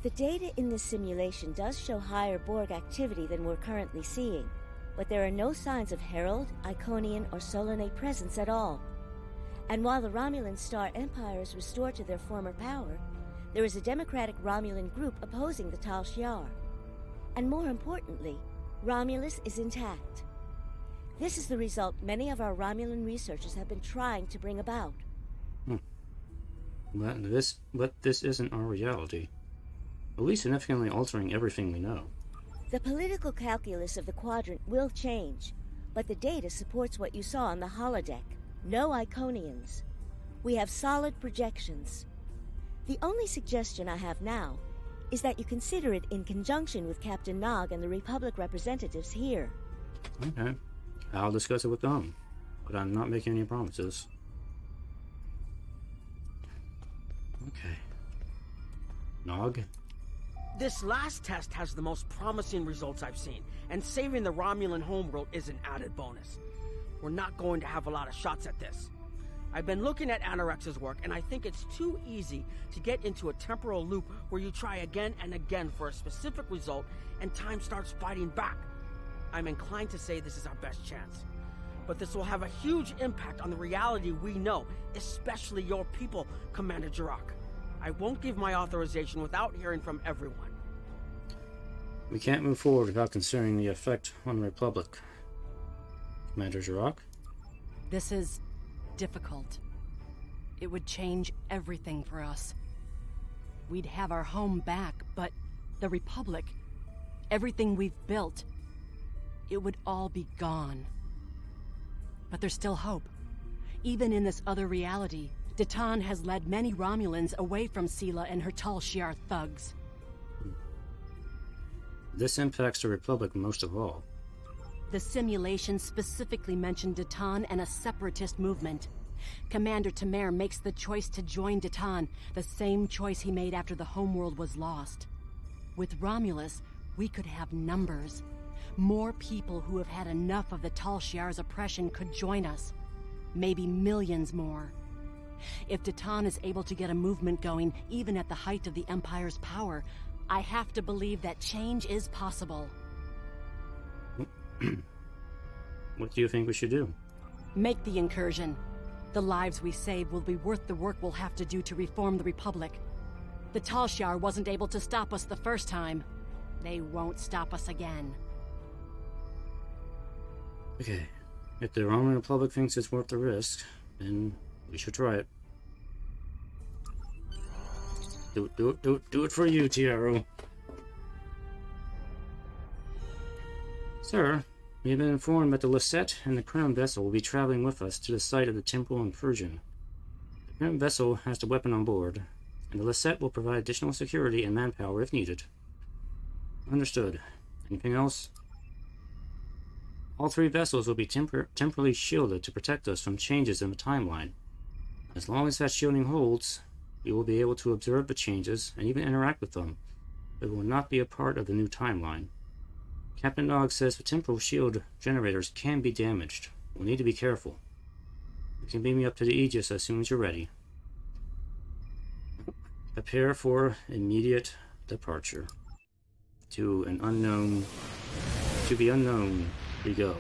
The data in this simulation does show higher Borg activity than we're currently seeing, but there are no signs of Herald, Iconian, or Solanae presence at all. And while the Romulan Star Empire is restored to their former power, there is a democratic Romulan group opposing the Tal Shiar. And more importantly, Romulus is intact. This is the result many of our Romulan researchers have been trying to bring about. But this isn't our reality. At least significantly altering everything we know. The political calculus of the Quadrant will change, but the data supports what you saw on the holodeck. No Iconians. We have solid projections. The only suggestion I have now is that you consider it in conjunction with Captain Nog and the Republic representatives here. Okay. I'll discuss it with them, but I'm not making any promises. Okay. Nog? This last test has the most promising results I've seen, and saving the Romulan homeworld is an added bonus. We're not going to have a lot of shots at this. I've been looking at Anorex's work, and I think it's too easy to get into a temporal loop where you try again and again for a specific result, and time starts fighting back. I'm inclined to say this is our best chance. But this will have a huge impact on the reality we know, especially your people, Commander Jirok. I won't give my authorization without hearing from everyone. We can't move forward without considering the effect on the Republic. Commander Jirok? This is difficult. It would change everything for us. We'd have our home back, but the Republic, everything we've built, it would all be gone. But there's still hope. Even in this other reality, Datan has led many Romulans away from Sela and her Tal Shiar thugs. This impacts the Republic most of all. The simulation specifically mentioned Datan and a separatist movement. Commander Tamer makes the choice to join Datan, the same choice he made after the homeworld was lost. With Romulus, we could have numbers. More people who have had enough of the Tal Shiar's oppression could join us. Maybe millions more. If Datan is able to get a movement going, even at the height of the Empire's power, I have to believe that change is possible. What do you think we should do? Make the incursion. The lives we save will be worth the work we'll have to do to reform the Republic. The Tal Shiar wasn't able to stop us the first time. They won't stop us again. Okay. If the Roman Republic thinks it's worth the risk, then we should try it. Do it for you, Tiaro. Sir, we have been informed that the Lisette and the Crown vessel will be traveling with us to the site of the temporal incursion. The Crown vessel has the weapon on board, and the Lisette will provide additional security and manpower if needed. Understood. Anything else? All three vessels will be temporarily shielded to protect us from changes in the timeline. As long as that shielding holds, we will be able to observe the changes and even interact with them, but will not be a part of the new timeline. Captain Nog says the temporal shield generators can be damaged. We'll need to be careful. You can beam me up to the Aegis as soon as you're ready. Prepare for immediate departure. To the unknown we go.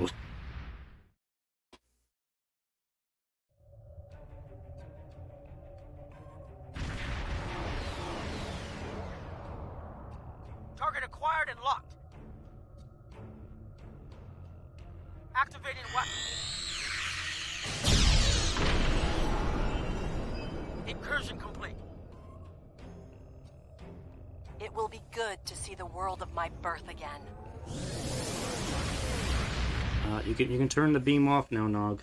Activating weapon. Incursion complete. It will be good to see the world of my birth again. You can turn the beam off now, Nog.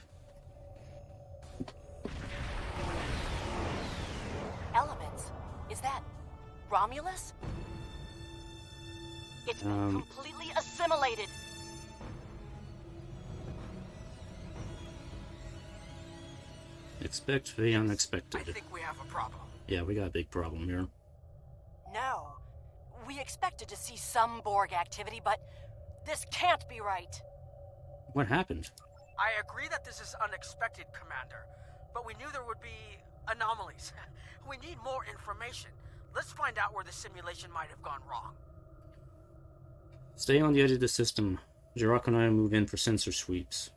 Elements? Is that Romulus? It's been completely assimilated. Expect the unexpected. I think we have a problem. Yeah, we got a big problem here. No. We expected to see some Borg activity, but this can't be right. What happened? I agree that this is unexpected, Commander, but we knew there would be anomalies. We need more information. Let's find out where the simulation might have gone wrong. Stay on the edge of the system. Jirok and I will move in for sensor sweeps.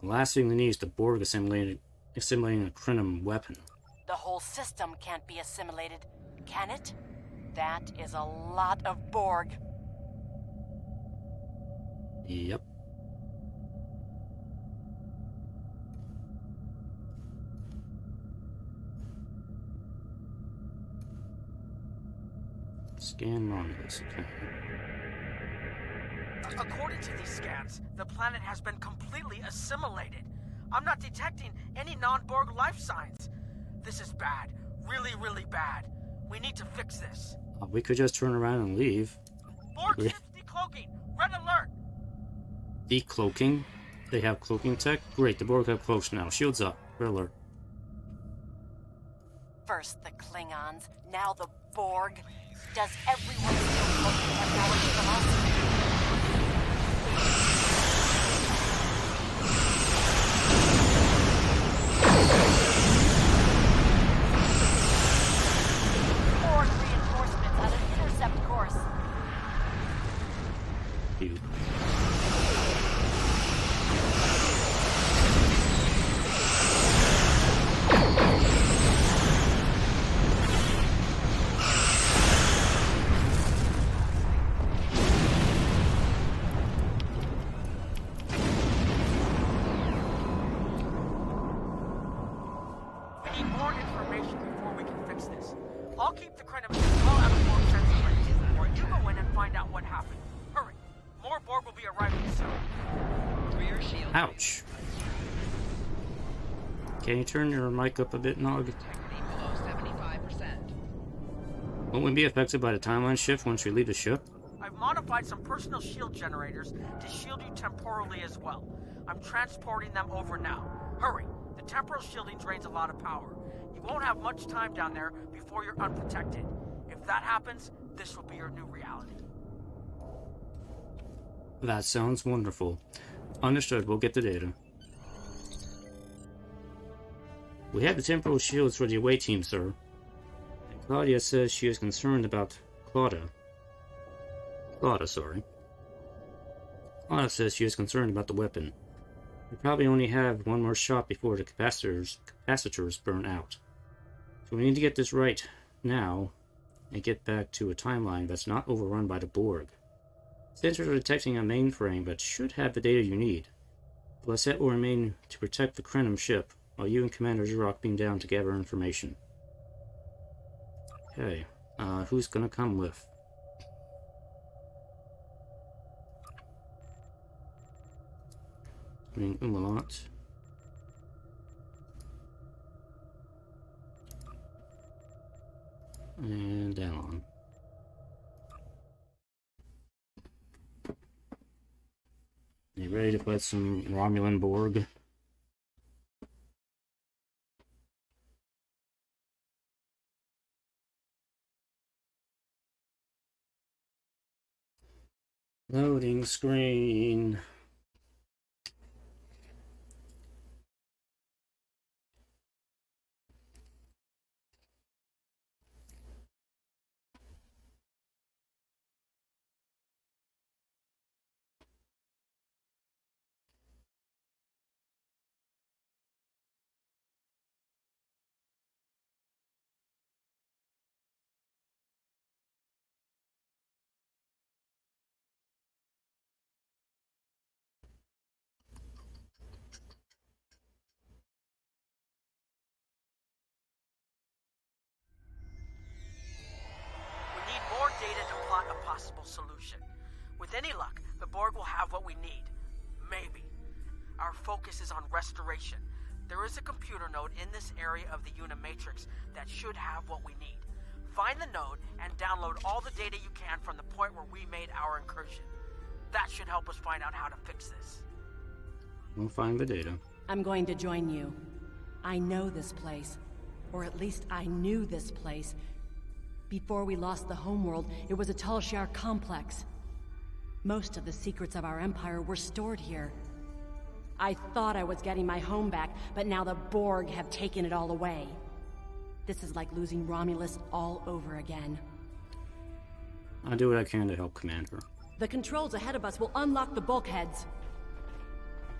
The last thing we need is the Borg assimilating a Crinum weapon. The whole system can't be assimilated, can it? That is a lot of Borg. Yep. Scan Romulus. Okay. According to these scans, the planet has been completely assimilated. I'm not detecting any non-Borg life signs. This is bad. Really, really bad. We need to fix this. We could just turn around and leave. Borg ships decloaking. Red alert. Decloaking? They have cloaking tech? Great, the Borg have cloaks now. Shields up. Red alert. First the Klingons, now the Borg. Does everyone still look at technology from us? Borg reinforcements on an intercept course. Dude. I'll keep the Crinum well out of Borg sensor range, or you go in and find out what happened. Hurry. More Borg will be arriving soon. Rear shield. Ouch. Can you turn your mic up a bit, Nog? Below 75%. Won't we be affected by the timeline shift once we leave the ship? I've modified some personal shield generators to shield you temporally as well. I'm transporting them over now. Hurry. The temporal shielding drains a lot of power. You won't have much time down there before you're unprotected. If that happens, this will be your new reality. That sounds wonderful. Understood, we'll get the data. We have the temporal shields for the away team, sir. And Claudia says she is concerned about Claudia, sorry. Claudia says she is concerned about the weapon. We probably only have one more shot before the capacitors burn out. So we need to get this right now and get back to a timeline that's not overrun by the Borg. Sensors are detecting a mainframe but should have the data you need. The Lassette will remain to protect the Crinum ship while you and Commander Jirok beam down to gather information. Okay, who's gonna come with? I mean, Umalat. And Dallon. You ready to fight some Romulan Borg? Loading screen. Maybe. Our focus is on restoration. There is a computer node in this area of the Unimatrix that should have what we need. Find the node and download all the data you can from the point where we made our incursion. That should help us find out how to fix this. We'll find the data. I'm going to join you. I know this place. Or at least I knew this place. Before we lost the homeworld, it was a Talshar complex. Most of the secrets of our empire were stored here. I thought I was getting my home back, but now the Borg have taken it all away. This is like losing Romulus all over again. I'll do what I can to help Commander. The controls ahead of us will unlock the bulkheads.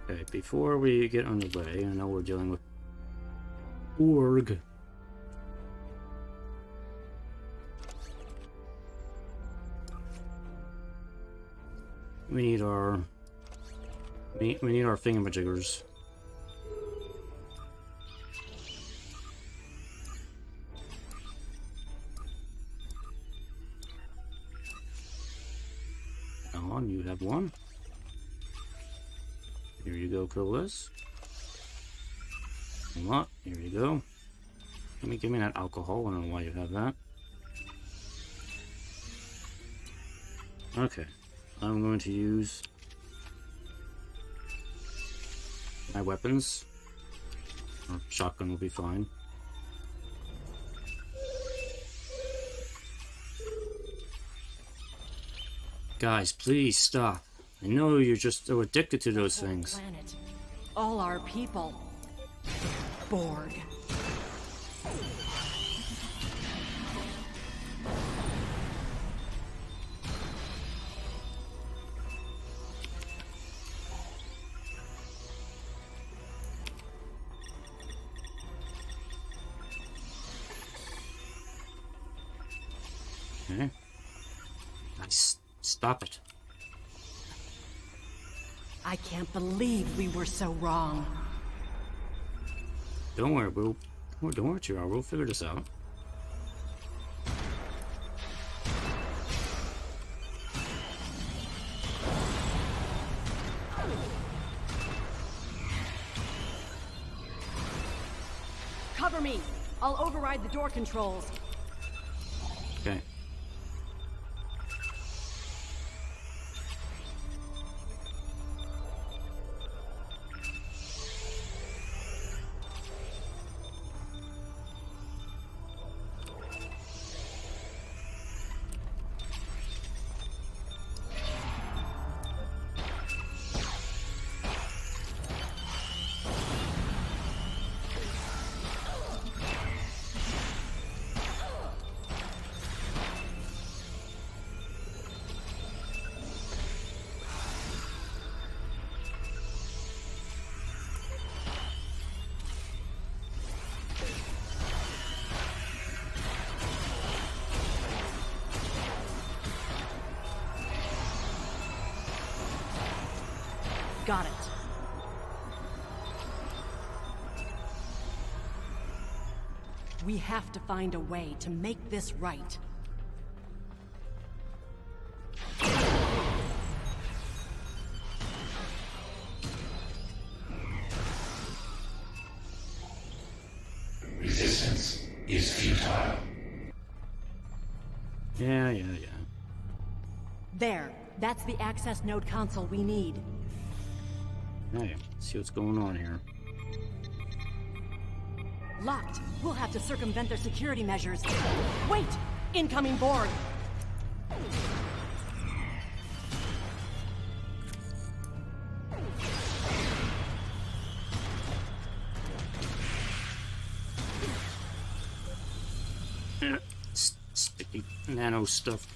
Okay, before we get underway, I know we're dealing with Borg. We need our thingamajiggers. On, you have one. Here you go, Colas. Come on, here you go. Give me that alcohol. I don't know why you have that. Okay, I'm going to use my weapons. Or shotgun will be fine. Guys, please stop. I know you're just so addicted to those things. Planet. All our people. Borg. Okay. Nice. Stop it. I can't believe we were so wrong. Don't worry, don't worry, Chirag. We'll figure this out. Cover me. I'll override the door controls. Okay. Got it. We have to find a way to make this right. Resistance is futile. Yeah. There. That's the access node console we need. Hey, see what's going on here. Locked. We'll have to circumvent their security measures. Wait! Incoming Borg! Sticky nano stuff.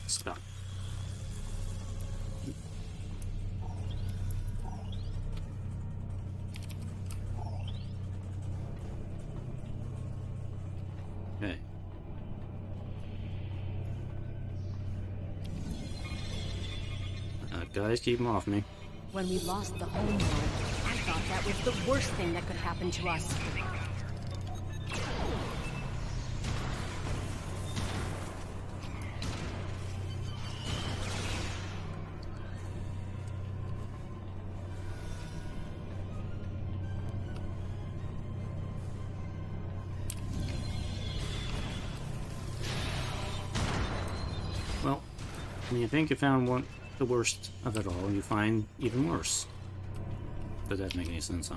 Stop. Okay. Guys, keep them off me. When we lost the homeworld, I thought that was the worst thing that could happen to us. I mean, you think you found the worst of it all, you find even worse. Does that make any sense? I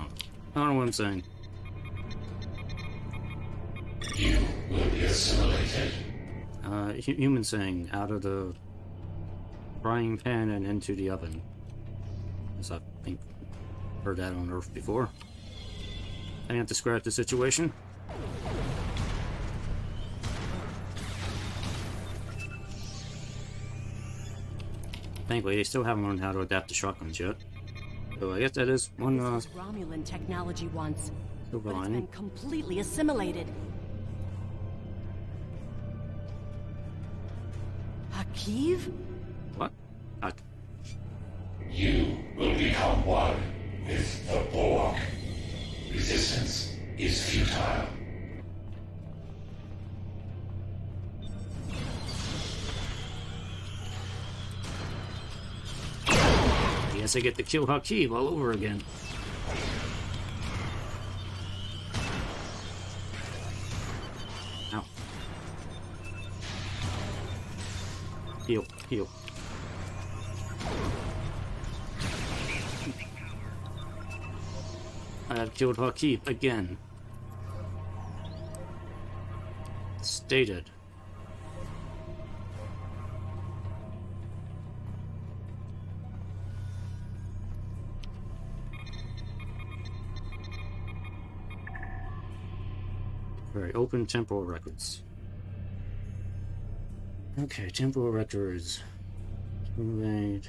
don't know what I'm saying. You will be assimilated. Human saying, out of the frying pan and into the oven. As I think heard that on Earth before. I have to describe the situation. Thankfully, they still haven't learned how to adapt to shotguns yet. So I guess that is one, This was Romulan technology once, silver but it's lining. been completely assimilated. Hakiv? What? You will become one with the Borg. Resistance is futile. I guess I get to kill Hakiv all over again. Ow. Heal, heal. I have killed Hakiv again. Stated. Very open temporal records. Okay, temporal records. Wait.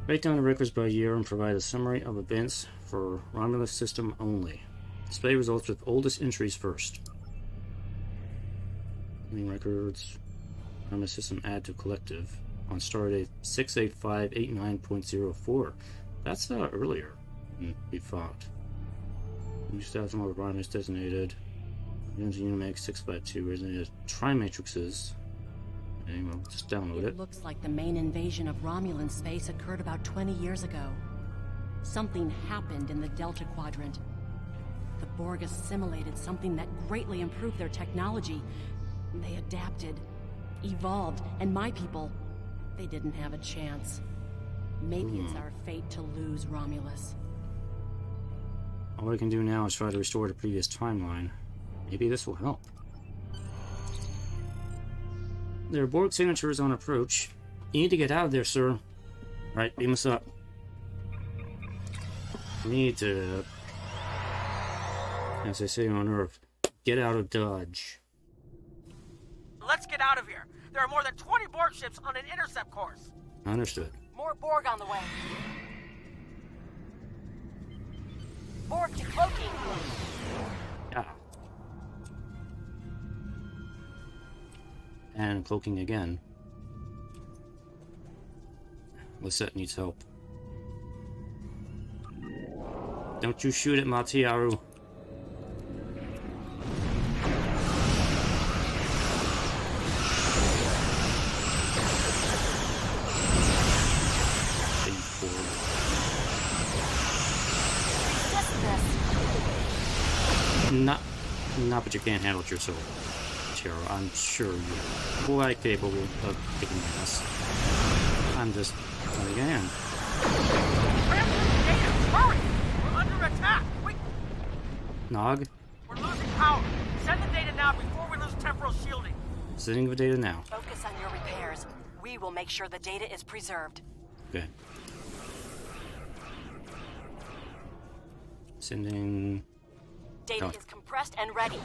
Write down the records by year and provide a summary of events for Romulus system only. Display results with oldest entries first. Main records. Romulus system add to collective on stardate 68589.04. That's earlier than we thought. New status mode Romulus designated. Unimake 652 resonated trimatrixes. Okay, well, just download it. Looks like the main invasion of Romulan space occurred about 20 years ago. Something happened in the Delta Quadrant. The Borg assimilated something that greatly improved their technology. They adapted, evolved, and my people, they didn't have a chance. Maybe it's our fate to lose Romulus. All I can do now is try to restore the previous timeline. Maybe this will help. There are Borg signatures on approach. You need to get out of there, sir. Right, beam us up. You need to, as they say on Earth, get out of Dodge. Let's get out of here. There are more than 20 Borg ships on an intercept course. Understood. More Borg on the way. Borg decloaking. Yeah. And cloaking again. Lisette needs help. Don't you shoot at Matiaru. Not but you can't handle it yourself, Tara. I'm sure you're quite capable of kicking ass. I'm just letting it in. Hurry! We're under attack! Nog? We're losing power. Send the data now before we lose temporal shielding. Sending the data now. Focus on your repairs. We will make sure the data is preserved. Okay. Sending... Data is compressed and ready.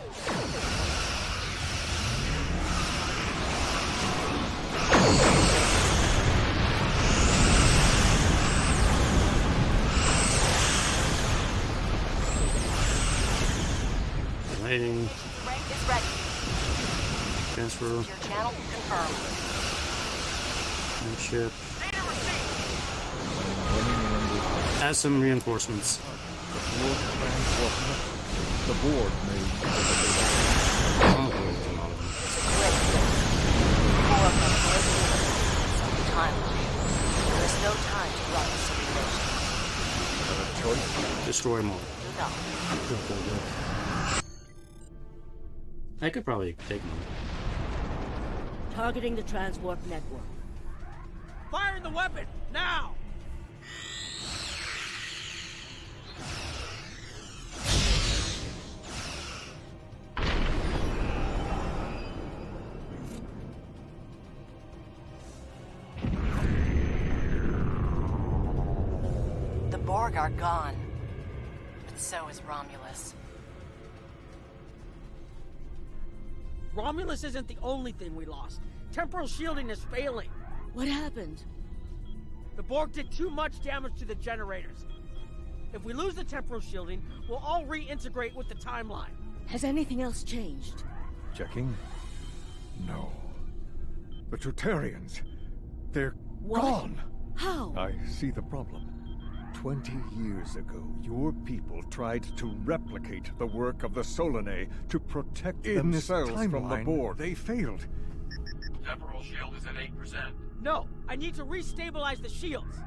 Waiting. Rank is ready. Transfer. Your channel confirmed. Ship. Add some reinforcements. The board may... There's no time to run a simulation. Destroy more. No. I could probably take them. Targeting the transwarp network. Fire the weapon, now! The Borg are gone. But so is Romulus. Romulus isn't the only thing we lost. Temporal shielding is failing. What happened? The Borg did too much damage to the generators. If we lose the temporal shielding, we'll all reintegrate with the timeline. Has anything else changed? Checking? No. The Tutarians. They're What? gone! How? I see the problem. 20 years ago, your people tried to replicate the work of the Solanae to protect themselves from the Borg. They failed. Temporal shield is at 8%. No, I need to restabilize the shields.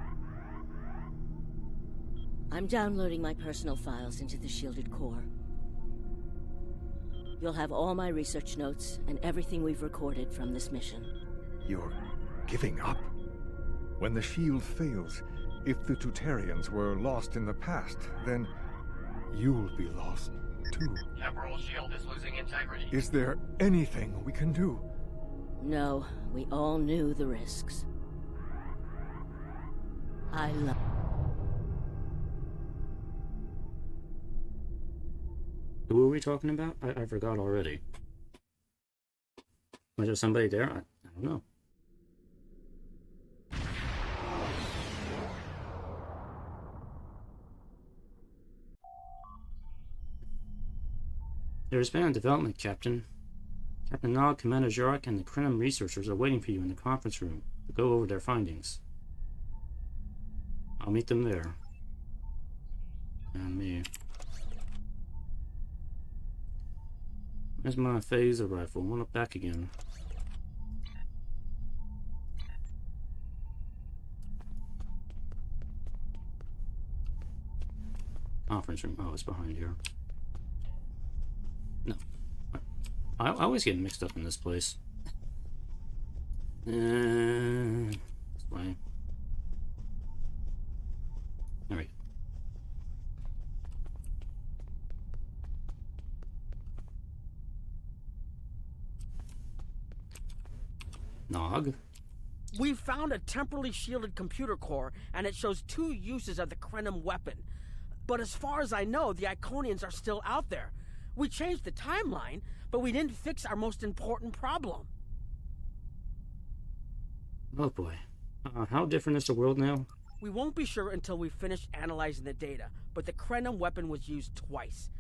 I'm downloading my personal files into the shielded core. You'll have all my research notes and everything we've recorded from this mission. You're giving up? When the shield fails, if the Tutarians were lost in the past, then you'll be lost too. Temporal shield is losing integrity. Is there anything we can do? No, we all knew the risks. I love... Who were we talking about? I forgot already. Was there somebody there? I don't know. There has been a development, Captain. Captain Nog, Commander Jarek, and the Krenim researchers are waiting for you in the conference room to go over their findings. I'll meet them there. And me. Where's my phaser rifle? I want it back again. Conference room. Oh, it's behind here. No. I always get mixed up in this place. This way. There we go. Nog? We found a temporally shielded computer core, and it shows 2 uses of the Krenim weapon. But as far as I know, the Iconians are still out there. We changed the timeline, but we didn't fix our most important problem. Oh boy. How different is the world now? We won't be sure until we finish analyzing the data, but the Krenim weapon was used twice.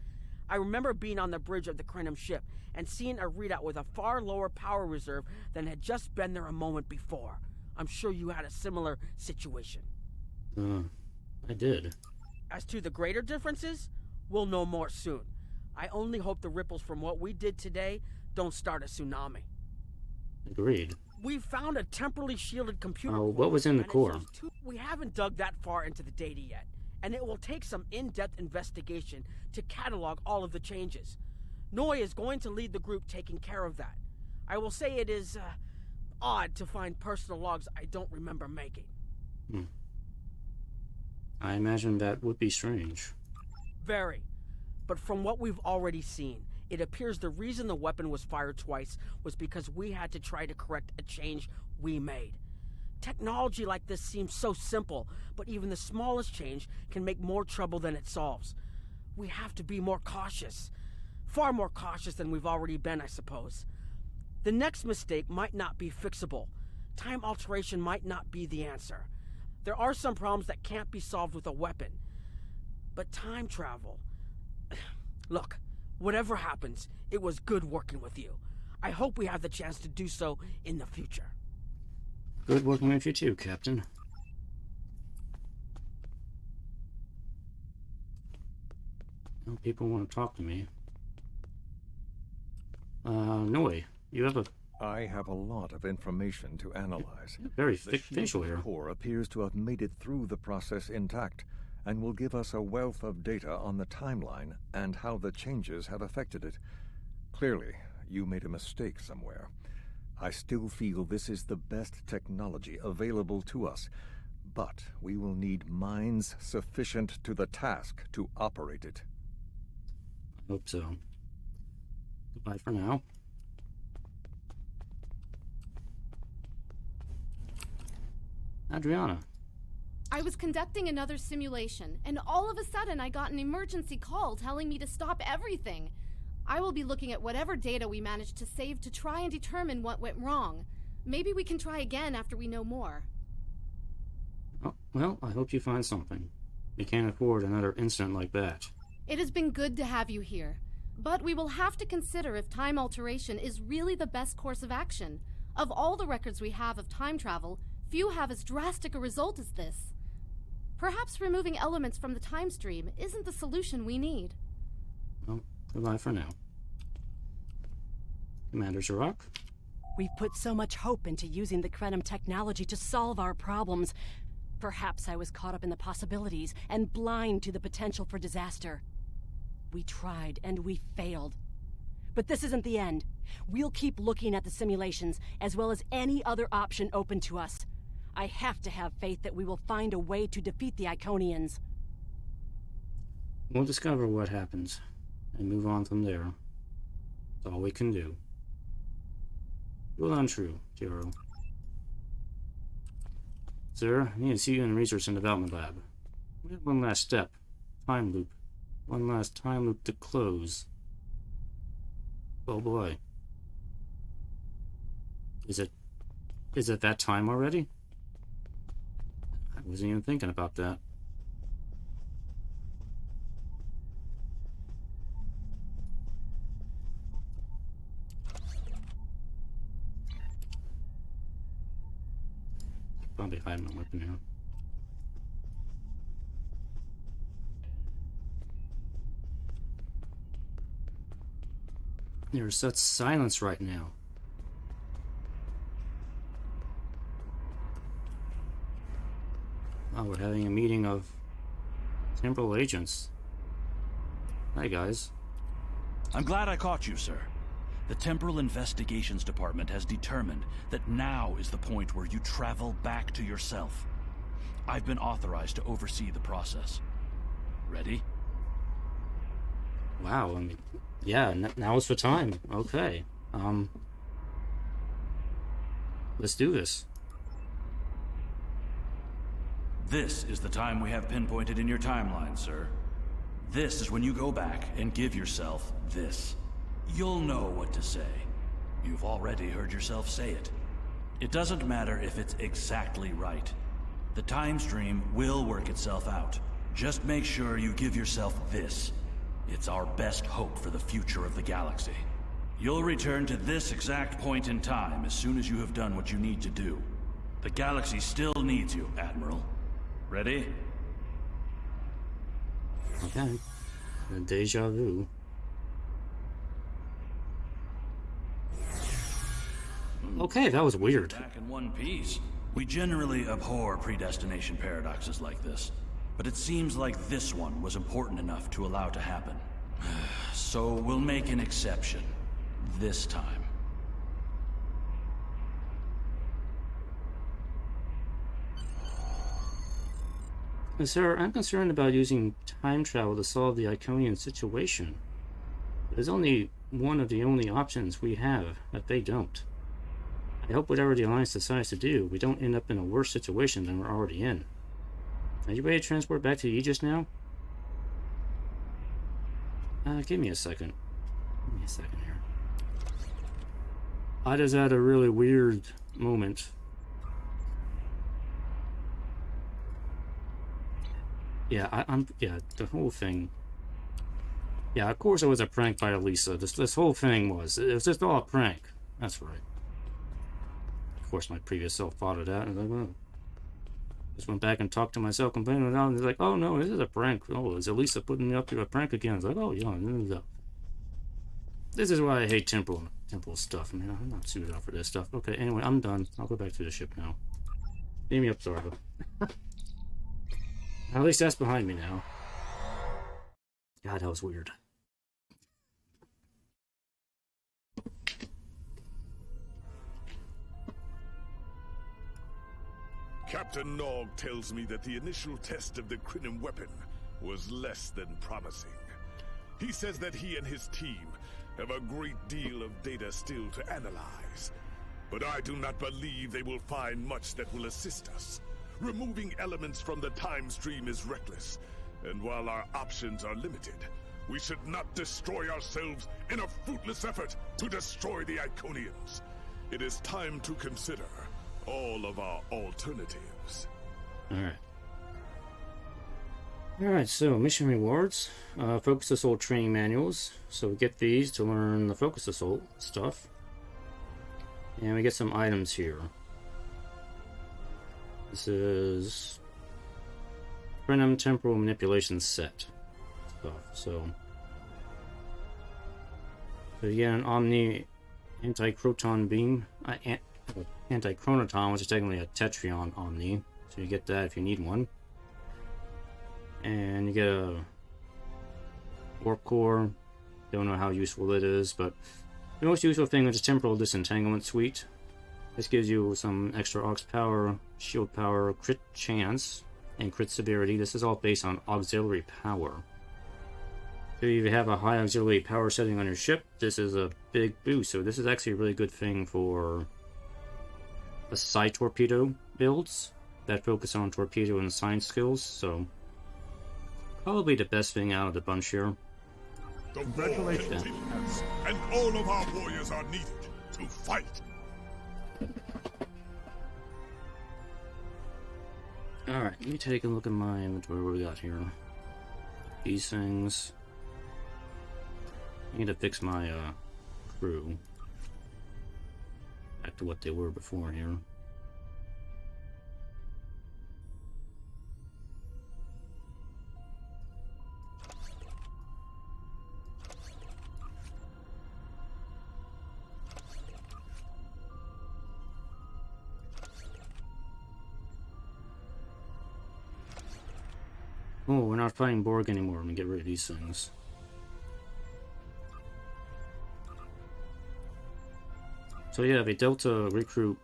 I remember being on the bridge of the Krenim ship and seeing a readout with a far lower power reserve than had just been there a moment before. I'm sure you had a similar situation. I did. As to the greater differences, we'll know more soon. I only hope the ripples from what we did today don't start a tsunami. Agreed. We found a temporally shielded computer core. What was in the core? We haven't dug that far into the data yet, and it will take some in-depth investigation to catalog all of the changes. Noi is going to lead the group taking care of that. I will say it is, odd to find personal logs I don't remember making. I imagine that would be strange. Very. But from what we've already seen, it appears the reason the weapon was fired twice was because we had to try to correct a change we made. Technology like this seems so simple, but even the smallest change can make more trouble than it solves. We have to be more cautious. Far more cautious than we've already been, I suppose. The next mistake might not be fixable. Time alteration might not be the answer. There are some problems that can't be solved with a weapon. But time travel... Look, whatever happens, it was good working with you. I hope we have the chance to do so in the future. Good working with you too, Captain. Well, people want to talk to me. Noi, you have a... I have a lot of information to analyze. Very the facial here. core appears to have made it through the process intact, and will give us a wealth of data on the timeline and how the changes have affected it. Clearly, you made a mistake somewhere. I still feel this is the best technology available to us, but we will need minds sufficient to the task to operate it. I hope so. Goodbye for now. Adriana. I was conducting another simulation, and all of a sudden I got an emergency call telling me to stop everything. I will be looking at whatever data we managed to save to try and determine what went wrong. Maybe we can try again after we know more. Oh, well, I hope you find something. We can't afford another incident like that. It has been good to have you here, but we will have to consider if time alteration is really the best course of action. Of all the records we have of time travel, few have as drastic a result as this. Perhaps removing elements from the time stream isn't the solution we need. Well, goodbye for now. Commander Sherrock? We've put so much hope into using the Krenim technology to solve our problems. Perhaps I was caught up in the possibilities and blind to the potential for disaster. We tried and we failed. But this isn't the end. We'll keep looking at the simulations as well as any other option open to us. I have to have faith that we will find a way to defeat the Iconians. We'll discover what happens and move on from there. That's all we can do. Well done, true, Tiro. Sir, I need to see you in the Research and Development Lab. We have one last step. Time loop. One last time loop to close. Oh boy. Is it that time already? I wasn't even thinking about that. Probably hiding a weapon here. There's such silence right now. Oh, we're having a meeting of temporal agents. Hi, guys. I'm glad I caught you, sir. The Temporal Investigations Department has determined that now is the point where you travel back to yourself. I've been authorized to oversee the process. Ready? Wow, I mean, yeah, now is the time. Okay. Let's do this. This is the time we have pinpointed in your timeline, sir. This is when you go back and give yourself this. You'll know what to say. You've already heard yourself say it. It doesn't matter if it's exactly right. The time stream will work itself out. Just make sure you give yourself this. It's our best hope for the future of the galaxy. You'll return to this exact point in time as soon as you have done what you need to do. The galaxy still needs you, Admiral. Ready? Okay. A deja vu. Okay, that was weird. Back in one piece. We generally abhor predestination paradoxes like this, but it seems like this one was important enough to allow to happen. So we'll make an exception. This time. Sir, I'm concerned about using time travel to solve the Iconian situation. There's only one of the only options we have that they don't. I hope whatever the Alliance decides to do, we don't end up in a worse situation than we're already in. Are you ready to transport back to Aegis now? Give me a second. Give me a second here. I just had a really weird moment. Yeah, yeah, the whole thing. Yeah, of course it was a prank by Elisa. This whole thing was. It was just all a prank. That's right. Of course, my previous self thought of that, and I was like, well. Just went back and talked to myself, complaining about it, and he's like, oh no, this is a prank. Oh, is Elisa putting me up to a prank again? I was like, oh yeah, this is why I hate temporal stuff. I mean, I'm not suited up for this stuff. Okay, anyway, I'm done. I'll go back to the ship now. Beam me up, Zarva. At least that's behind me now. God, that was weird. Dr. Nog tells me that the initial test of the Crinum weapon was less than promising. He says that he and his team have a great deal of data still to analyze. But I do not believe they will find much that will assist us. Removing elements from the time stream is reckless, and while our options are limited, we should not destroy ourselves in a fruitless effort to destroy the Iconians. It is time to consider all of our alternatives. Alright, so mission rewards. Focus Assault training manuals. So we get these to learn the Focus Assault stuff. And we get some items here. This is Crinum Temporal Manipulation Set stuff. So you get an Omni Anti-Chroton Beam, Anti-Chronoton, which is technically a Tetrion Omni. So you get that if you need one. And you get a Warp Core. Don't know how useful it is, but the most useful thing is Temporal Disentanglement Suite. This gives you some extra Aux power, shield power, crit chance, and crit severity. This is all based on auxiliary power. So if you have a high auxiliary power setting on your ship, this is a big boost. So this is actually a really good thing for the Psi Torpedo builds that focus on torpedo and science skills. So probably the best thing out of the bunch here. Congratulations. And all of our warriors are needed to fight. Alright, let me take a look at my inventory. What we got here? These things. I need to fix my crew back to what they were before here. Oh, we're not fighting Borg anymore. I'm gonna get rid of these things. So yeah, the Delta recruit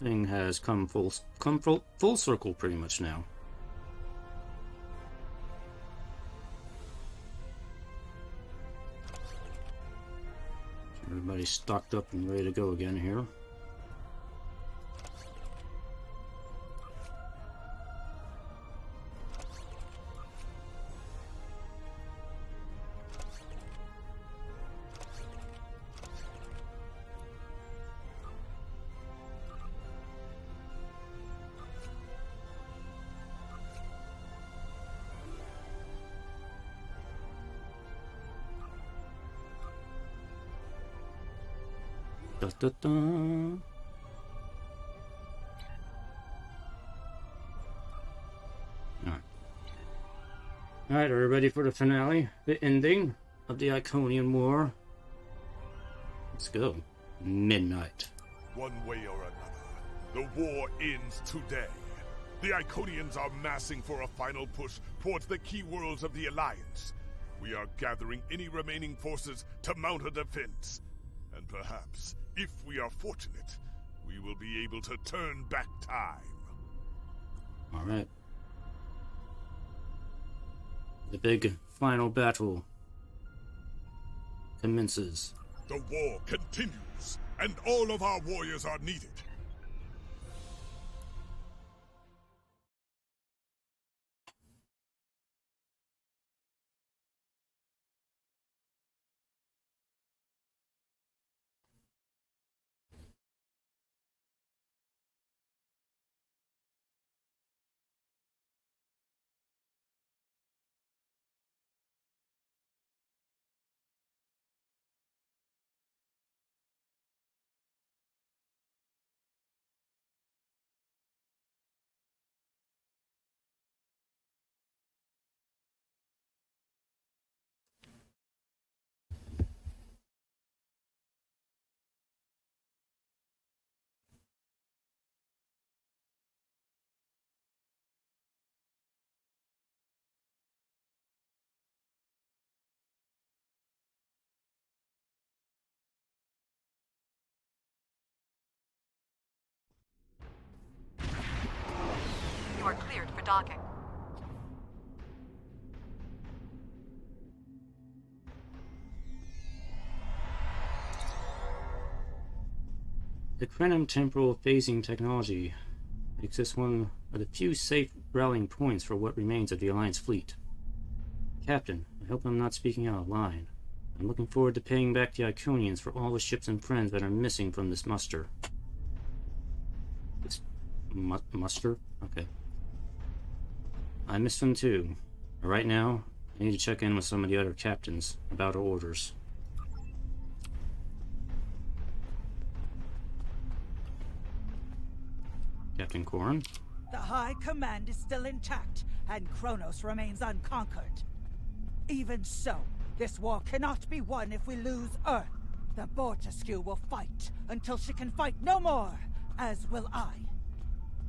thing has come full circle pretty much now. Everybody's stocked up and ready to go again here. Da, da, da. Alright, are we ready for the finale? The ending of the Iconian War? Let's go. Midnight. One way or another, the war ends today. The Iconians are massing for a final push towards the key worlds of the Alliance. We are gathering any remaining forces to mount a defense. And perhaps, if we are fortunate, we will be able to turn back time. Alright. The big final battle commences. The war continues, and all of our warriors are needed. docking. The Krenim temporal phasing technology makes this one of the few safe rallying points for what remains of the Alliance fleet. Captain, I hope I'm not speaking out of line. I'm looking forward to paying back the Iconians for all the ships and friends that are missing from this muster. This muster? Okay. I missed them too. But right now, I need to check in with some of the other captains about our orders. Captain Corrin? The High Command is still intact, and Kronos remains unconquered. Even so, this war cannot be won if we lose Earth. The Bortesque will fight until she can fight no more, as will I.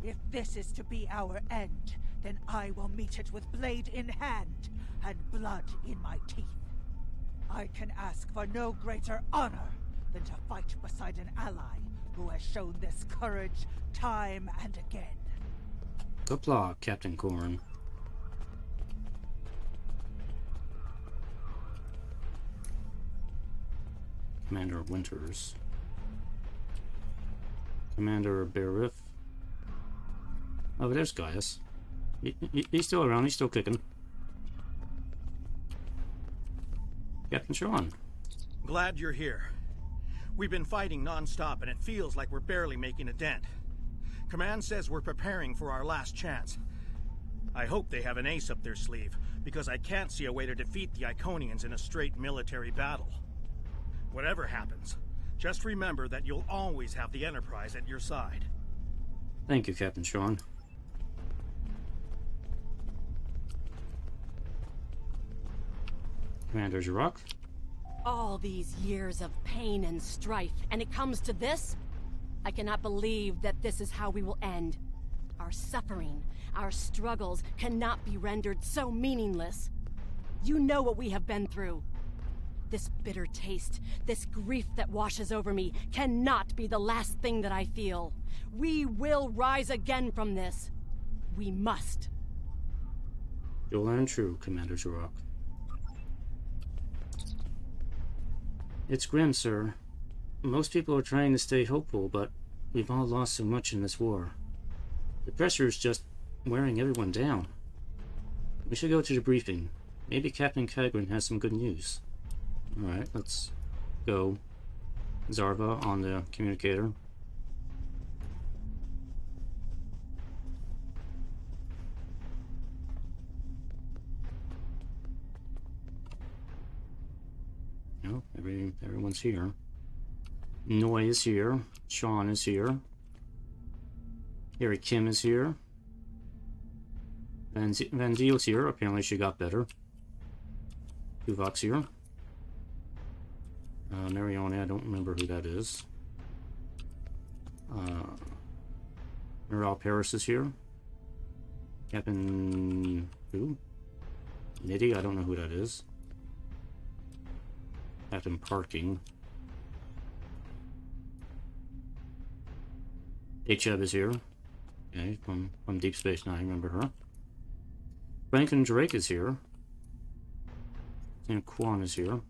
If this is to be our end, then I will meet it with blade in hand and blood in my teeth. I can ask for no greater honor than to fight beside an ally who has shown this courage time and again. Good luck, Captain Corrin. Commander Winters. Commander Berith. Oh, there's Gaius. He's still around, he's still kicking. Captain Sean. Glad you're here. We've been fighting non-stop and it feels like we're barely making a dent. Command says we're preparing for our last chance. I hope they have an ace up their sleeve, because I can't see a way to defeat the Iconians in a straight military battle. Whatever happens, just remember that you'll always have the Enterprise at your side. Thank you, Captain Sean. Commander Jirok. All these years of pain and strife, and it comes to this? I cannot believe that this is how we will end. Our suffering, our struggles cannot be rendered so meaningless. You know what we have been through. This bitter taste, this grief that washes over me, cannot be the last thing that I feel. We will rise again from this. We must. You'll learn true, Commander Jirok. It's grim, sir. Most people are trying to stay hopeful, but we've all lost so much in this war. The pressure is just wearing everyone down. We should go to the briefing. Maybe Captain Kagrin has some good news. Alright, let's go. Zarva on the communicator. No, everyone's here. Noi is here. Sean is here. Harry Kim is here. Van Ziel's here. Apparently she got better. Tuvok's here. Marione, I don't remember who that is. Miral Paris is here. Captain... who? Nitty, I don't know who that is. Captain Parking. H-Eb is here. Okay, from Deep Space Nine, remember her. Franklin Drake is here. And Quan is here.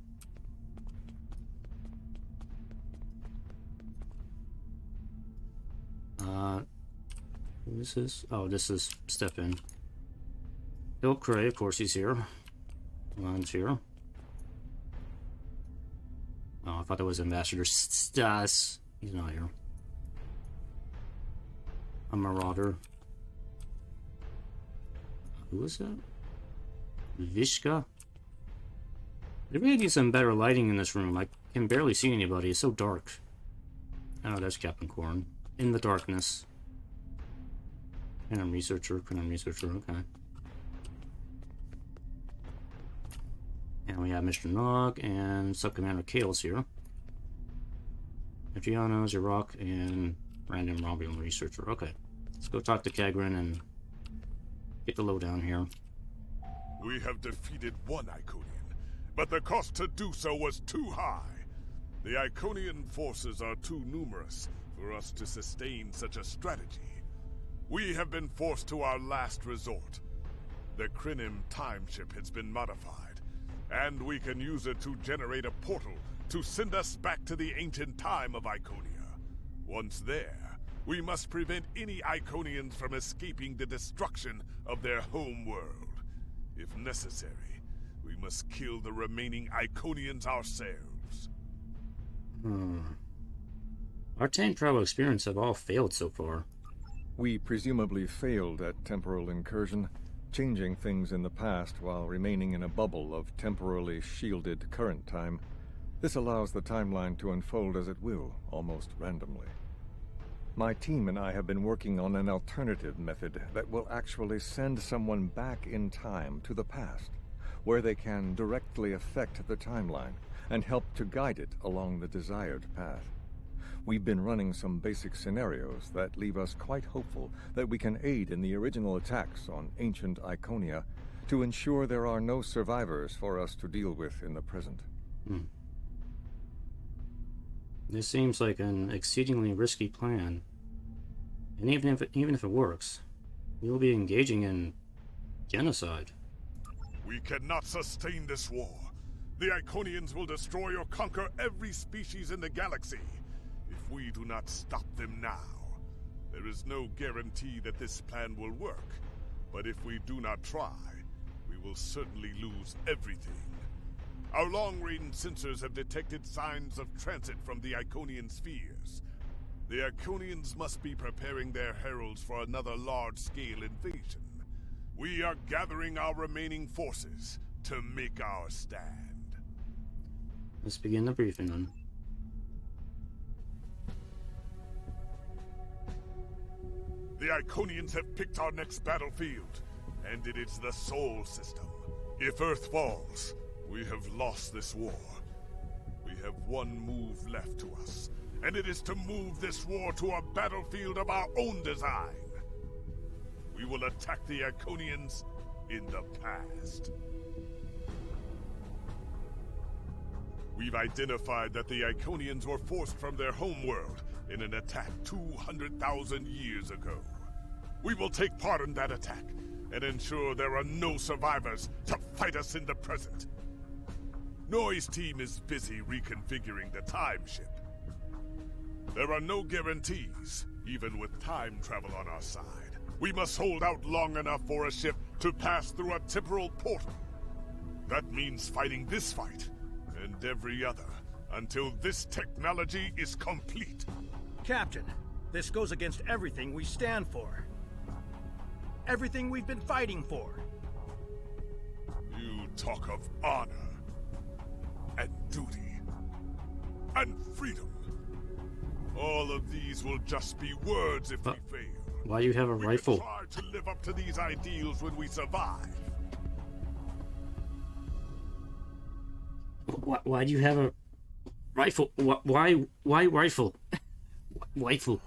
Who is this? Oh, this is Stefan. Bill Cray, of course he's here. Lon's here. Oh, I thought that was Ambassador Stas. He's not here. A Marauder. Who is that? Vishka? There really needs some better lighting in this room. I can barely see anybody. It's so dark. Oh, that's Captain Corrin. In the darkness. Quantum Researcher, okay. And we have Mr. Nog and Subcommander Kale's here. Adriano, Jirok, and Random Romulan Researcher. Okay. Let's go talk to Kagrin and get the lowdown here. We have defeated one Iconian, but the cost to do so was too high. The Iconian forces are too numerous for us to sustain such a strategy. We have been forced to our last resort. The Crinim time ship has been modified, and we can use it to generate a portal to send us back to the ancient time of Iconia. Once there, we must prevent any Iconians from escaping the destruction of their home world. If necessary, we must kill the remaining Iconians ourselves. Our time travel experience have all failed so far. We presumably failed at temporal incursion, changing things in the past while remaining in a bubble of temporally shielded current time. This allows the timeline to unfold as it will, almost randomly. My team and I have been working on an alternative method that will actually send someone back in time to the past, where they can directly affect the timeline and help to guide it along the desired path. We've been running some basic scenarios that leave us quite hopeful that we can aid in the original attacks on ancient Iconia to ensure there are no survivors for us to deal with in the present. This seems like an exceedingly risky plan. And even if it works, we will be engaging in genocide. We cannot sustain this war. The Iconians will destroy or conquer every species in the galaxy. If we do not stop them now, there is no guarantee that this plan will work. But if we do not try, we will certainly lose everything. Our long-range sensors have detected signs of transit from the Iconian spheres. The Iconians must be preparing their heralds for another large-scale invasion. We are gathering our remaining forces to make our stand. Let's begin the briefing then. The Iconians have picked our next battlefield, and it is the Sol System. If Earth falls, we have lost this war. We have one move left to us, and it is to move this war to a battlefield of our own design. We will attack the Iconians in the past. We've identified that the Iconians were forced from their homeworld in an attack 200,000 years ago. We will take part in that attack and ensure there are no survivors to fight us in the present. Noi's team is busy reconfiguring the time ship. There are no guarantees, even with time travel on our side. We must hold out long enough for a ship to pass through a temporal portal. That means fighting this fight and every other until this technology is complete. Captain, this goes against everything we stand for. Everything we've been fighting for. You talk of honor, and duty, and freedom. All of these will just be words if we fail. Why do you have a rifle? We try to live up to these ideals when we survive. Why do you have a rifle? Why rifle? Rifle.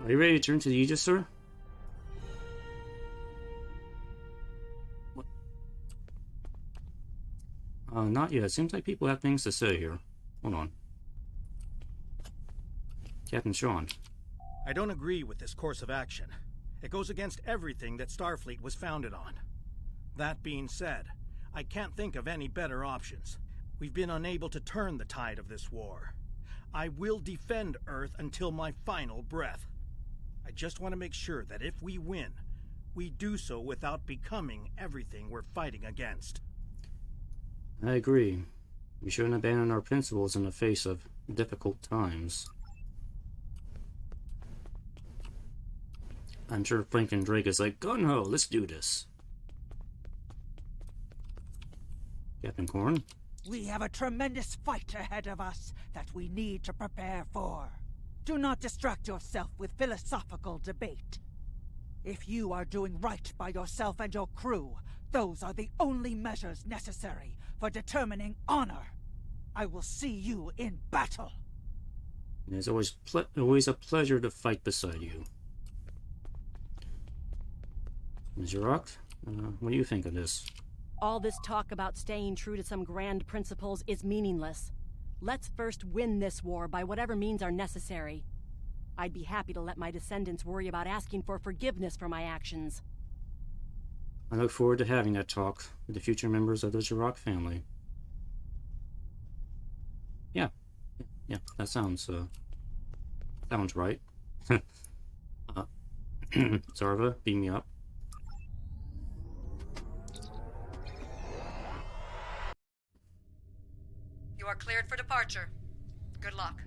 Are you ready to turn to the Aegis, sir? Not yet. It seems like people have things to say here. Hold on. Captain Sean. I don't agree with this course of action. It goes against everything that Starfleet was founded on. That being said, I can't think of any better options. We've been unable to turn the tide of this war. I will defend Earth until my final breath. I just want to make sure that if we win, we do so without becoming everything we're fighting against. I agree. We shouldn't abandon our principles in the face of difficult times. I'm sure Frank and Drake is like, gun-ho, let's do this. Captain Korn? We have a tremendous fight ahead of us that we need to prepare for. Do not distract yourself with philosophical debate. If you are doing right by yourself and your crew, those are the only measures necessary for determining honor. I will see you in battle. It's always a pleasure to fight beside you. Ms. Rock, what do you think of this? All this talk about staying true to some grand principles is meaningless. Let's first win this war by whatever means are necessary. I'd be happy to let my descendants worry about asking for forgiveness for my actions. I look forward to having that talk with the future members of the Jirok family. Yeah, that sounds right. Zarva, beat me up. You are cleared for departure. Good luck.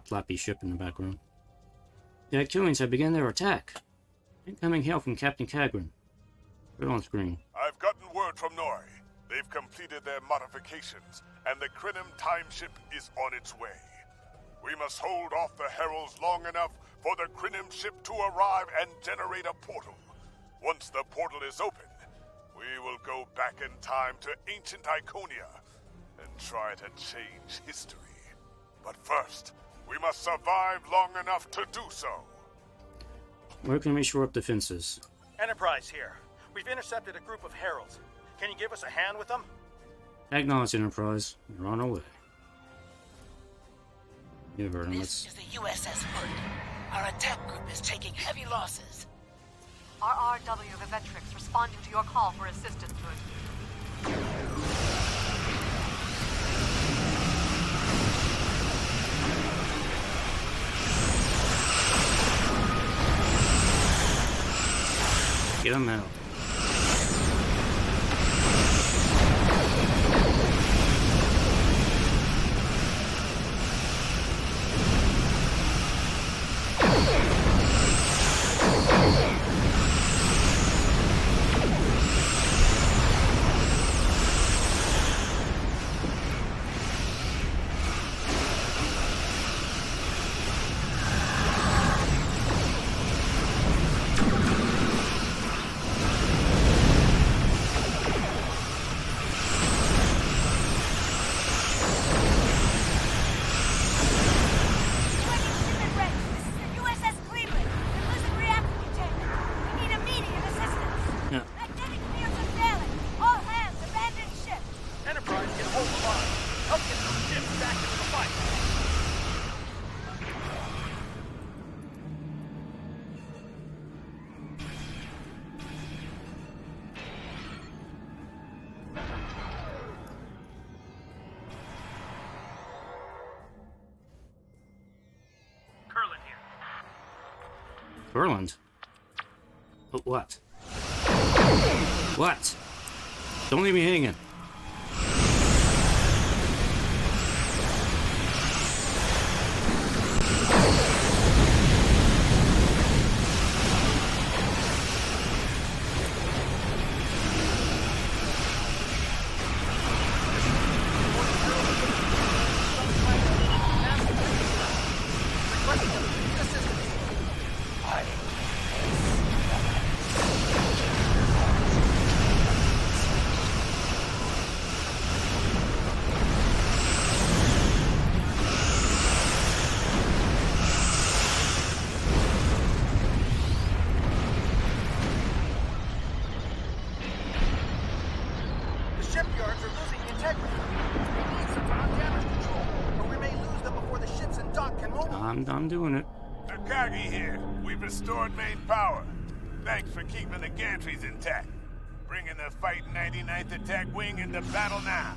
Flappy ship in the background. The Iconians have begun their attack. Incoming hail from Captain Kagrin. Right on screen. I've gotten word from Nori. They've completed their modifications, and the Krinim time ship is on its way. We must hold off the heralds long enough for the Krinim ship to arrive and generate a portal. Once the portal is open, we will go back in time to ancient Iconia and try to change history. But first, we must survive long enough to do so. Where can we shore up defenses? Enterprise here. We've intercepted a group of heralds. Can you give us a hand with them? Acknowledge, Enterprise. We're on our way. You heard him. This is the USS Hood. Our attack group is taking heavy losses. RRW Vivetrix responding to your call for assistance, Hood. Get him out. Berland? But what? What? Don't leave me hanging. I'm doing it. Takagi here. We've restored main power. Thanks for keeping the gantries intact. Bringing the Fight 99th Attack Wing into battle now.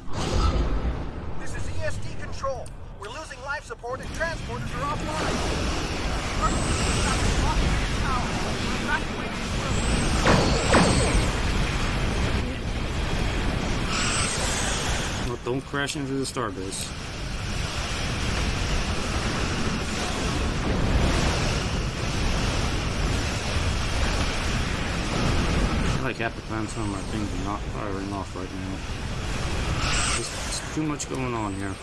This is ESD Control. We're losing life support and transporters are offline. Well, don't crash into the starbase. I like half the time some of my things are not firing off right now. There's too much going on here.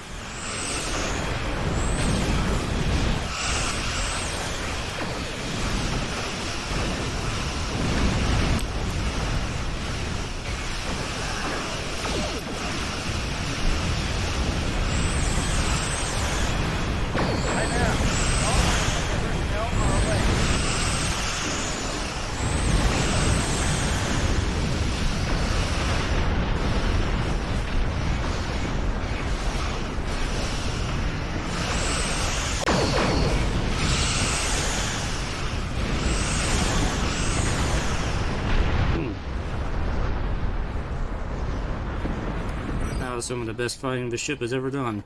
some of the best fighting the ship has ever done.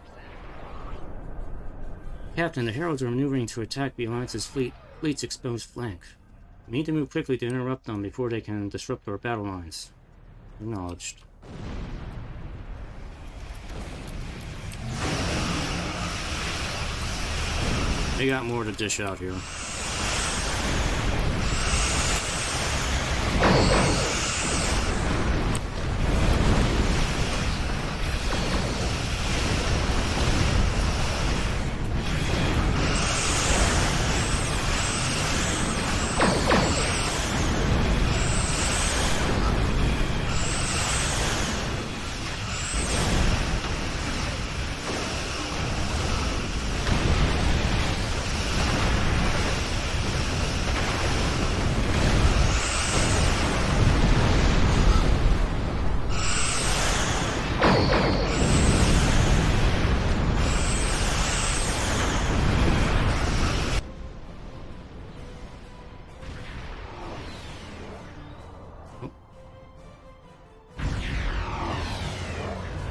Captain, the Heralds are maneuvering to attack the Alliance's fleet's exposed flank. We need to move quickly to interrupt them before they can disrupt our battle lines. Acknowledged. They got more to dish out here.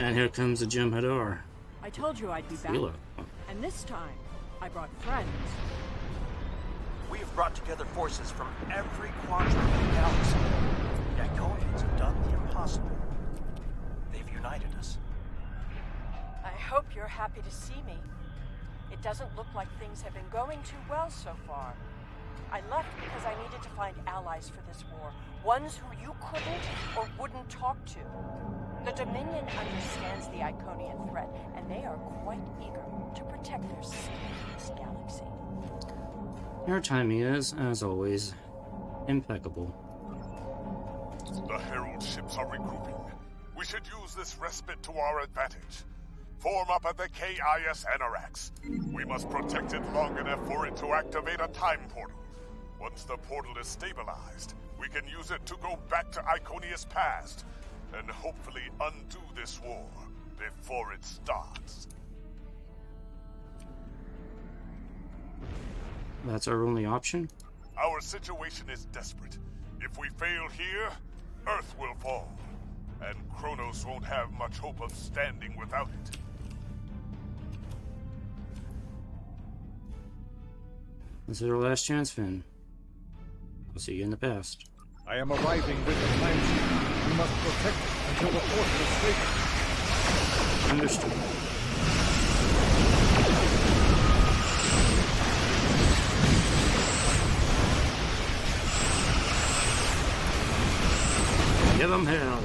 And here comes the Jem'Hadar. I told you I'd be back. And this time, I brought friends. We have brought together forces from every quadrant of the galaxy. The Iconians have done the impossible. They've united us. I hope you're happy to see me. It doesn't look like things have been going too well so far. I left because I needed to find allies for this war. Ones who you couldn't or wouldn't talk to. The Dominion understands the Iconian threat, and they are quite eager to protect their sacred galaxy. Your timing is, as always, impeccable. The Herald ships are regrouping. We should use this respite to our advantage. Form up at the KIS Anarax. We must protect it long enough for it to activate a time portal. Once the portal is stabilized, we can use it to go back to Iconia's past, and hopefully undo this war before it starts. That's our only option? Our situation is desperate. If we fail here, Earth will fall, and Kronos won't have much hope of standing without it. This is our last chance, Finn. I'll see you in the past. I am arriving with the time. We must protect it until the portal is stable. Understood. Give them hell.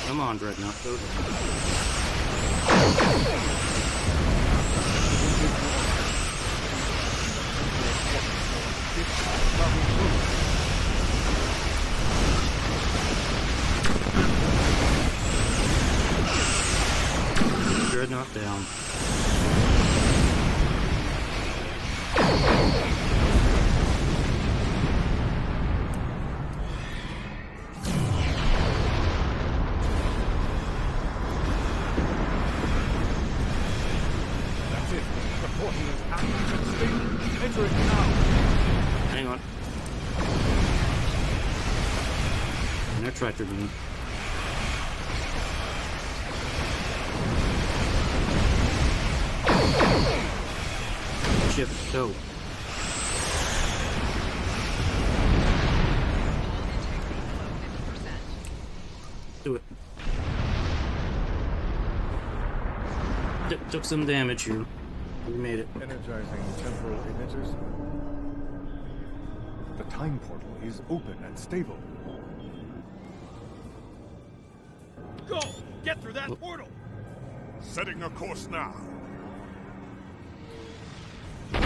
Come on, Dreadnought, go down. Dreadnought down. Hang on. And they're tractor beam. Ship, go. Do it. Took some damage here. We made it. Energizing temporal emitters. The time portal is open and stable. Go! Get through that portal! Setting a course now. The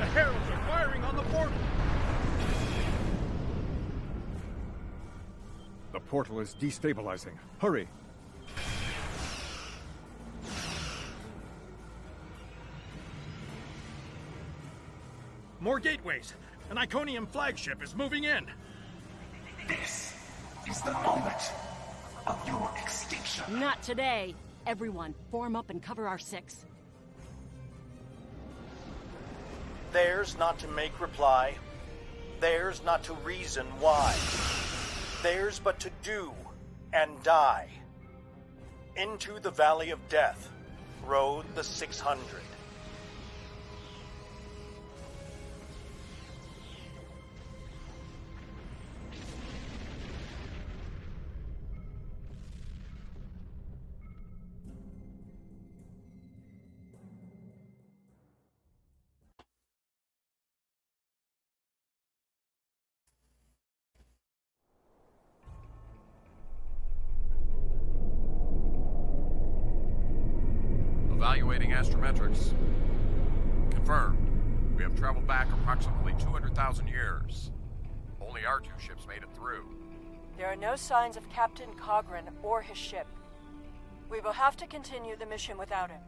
Heralds are firing on the portal! The portal is destabilizing. Hurry! More gateways! An Iconian flagship is moving in! This is the moment of your extinction. Not today. Everyone, form up and cover our six. Theirs not to make reply. Theirs not to reason why. Theirs but to do and die. Into the Valley of Death rode the 600. Evaluating astrometrics. Confirmed. We have traveled back approximately 200,000 years. Only our two ships made it through. There are no signs of Captain Cogran or his ship. We will have to continue the mission without him.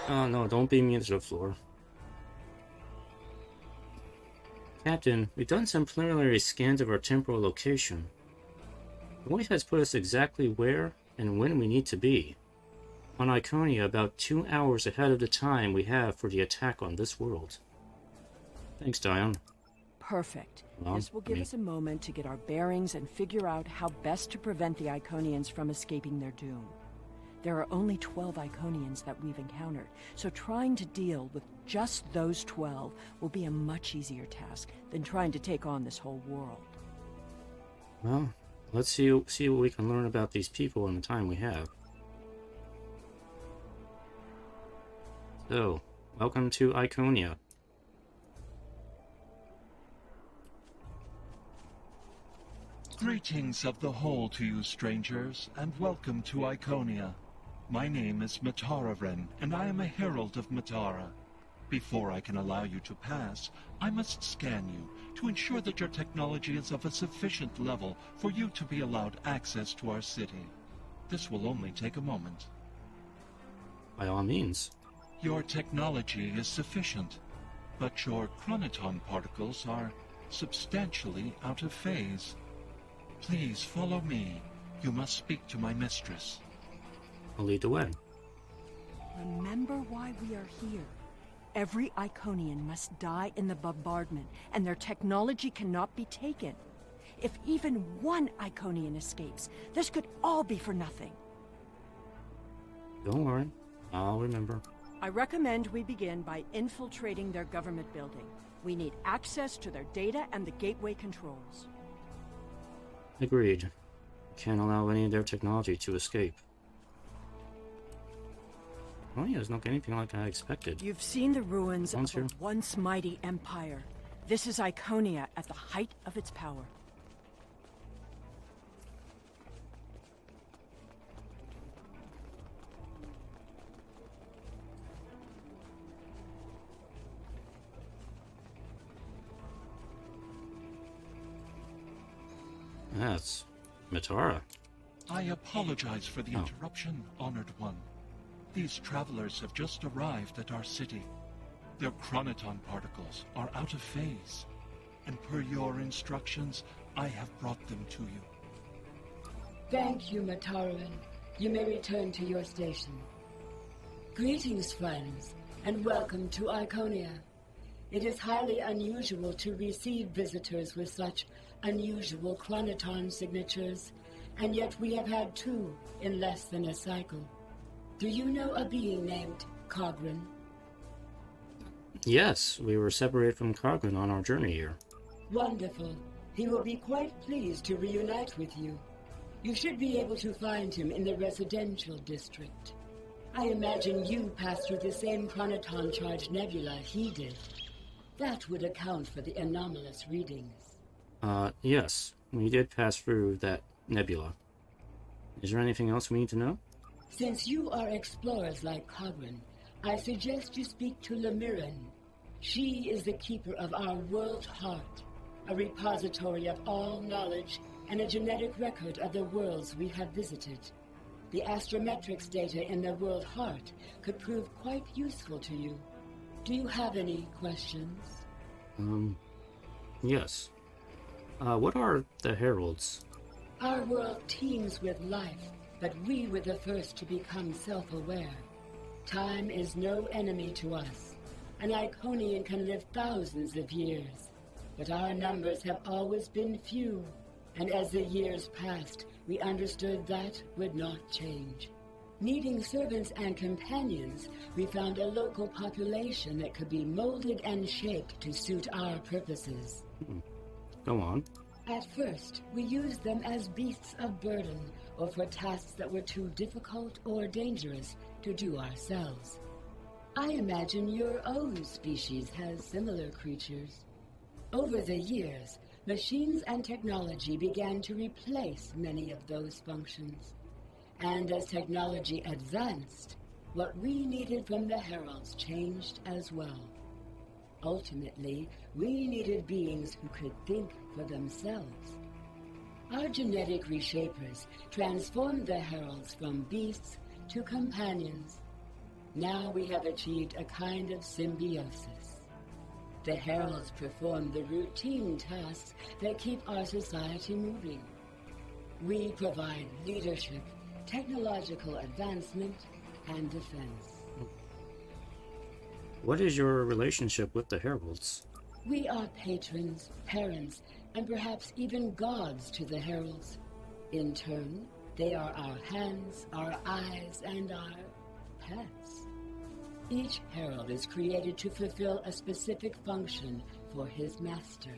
Oh no, don't beam me into the floor. Captain, we've done some preliminary scans of our temporal location. The voice has put us exactly where and when we need to be. On Iconia, about 2 hours ahead of the time we have for the attack on this world. Thanks, Dion. Perfect. Well, This will give us a moment to get our bearings and figure out how best to prevent the Iconians from escaping their doom. There are only 12 Iconians that we've encountered, so trying to deal with just those 12 will be a much easier task than trying to take on this whole world. Well, let's see what we can learn about these people in the time we have. So, welcome to Iconia. Greetings of the whole to you, strangers, and welcome to Iconia. My name is Matara-Ren, and I am a herald of Matara. Before I can allow you to pass, I must scan you to ensure that your technology is of a sufficient level for you to be allowed access to our city. This will only take a moment. By all means. Your technology is sufficient, but your chronoton particles are substantially out of phase. Please follow me. You must speak to my mistress. I'll lead the way. Remember why we are here. Every Iconian must die in the bombardment, and their technology cannot be taken. If even one Iconian escapes, this could all be for nothing. Don't worry. I'll remember. I recommend we begin by infiltrating their government building. We need access to their data and the gateway controls. Agreed. Can't allow any of their technology to escape. Oh yeah, it's not anything like I expected. You've seen the ruins of Here. a once mighty empire. This is Iconia at the height of its power. That's Matara. I apologize for the interruption, Honored One. These travelers have just arrived at our city. Their chronoton particles are out of phase, and per your instructions, I have brought them to you. Thank you, Mataran. You may return to your station. Greetings, friends, and welcome to Iconia. It is highly unusual to receive visitors with such unusual chronoton signatures, and yet we have had 2 in less than a cycle. Do you know a being named Cogran? Yes, we were separated from Cogran on our journey here. Wonderful. He will be quite pleased to reunite with you. You should be able to find him in the residential district. I imagine you passed through the same chronoton-charged nebula he did. That would account for the anomalous readings. Yes. We did pass through that nebula. Is there anything else we need to know? Since you are explorers like Cogran, I suggest you speak to Lemiren. She is the keeper of our world heart, a repository of all knowledge and a genetic record of the worlds we have visited. The astrometrics data in the world heart could prove quite useful to you. Do you have any questions? Yes. What are the Heralds? Our world teems with life, but we were the first to become self-aware. Time is no enemy to us. An Iconian can live thousands of years, but our numbers have always been few, and as the years passed, we understood that would not change. Needing servants and companions, we found a local population that could be molded and shaped to suit our purposes. Go on. At first, we used them as beasts of burden, or for tasks that were too difficult or dangerous to do ourselves. I imagine your own species has similar creatures. Over the years, machines and technology began to replace many of those functions. And as technology advanced, what we needed from the Heralds changed as well. Ultimately, we needed beings who could think for themselves. Our genetic reshapers transformed the Heralds from beasts to companions. Now we have achieved a kind of symbiosis. The Heralds perform the routine tasks that keep our society moving. We provide leadership, technological advancement, and defense. What is your relationship with the Heralds? We are patrons, parents, and perhaps even gods to the Heralds. In turn, they are our hands, our eyes, and our pets. Each Herald is created to fulfill a specific function for his master.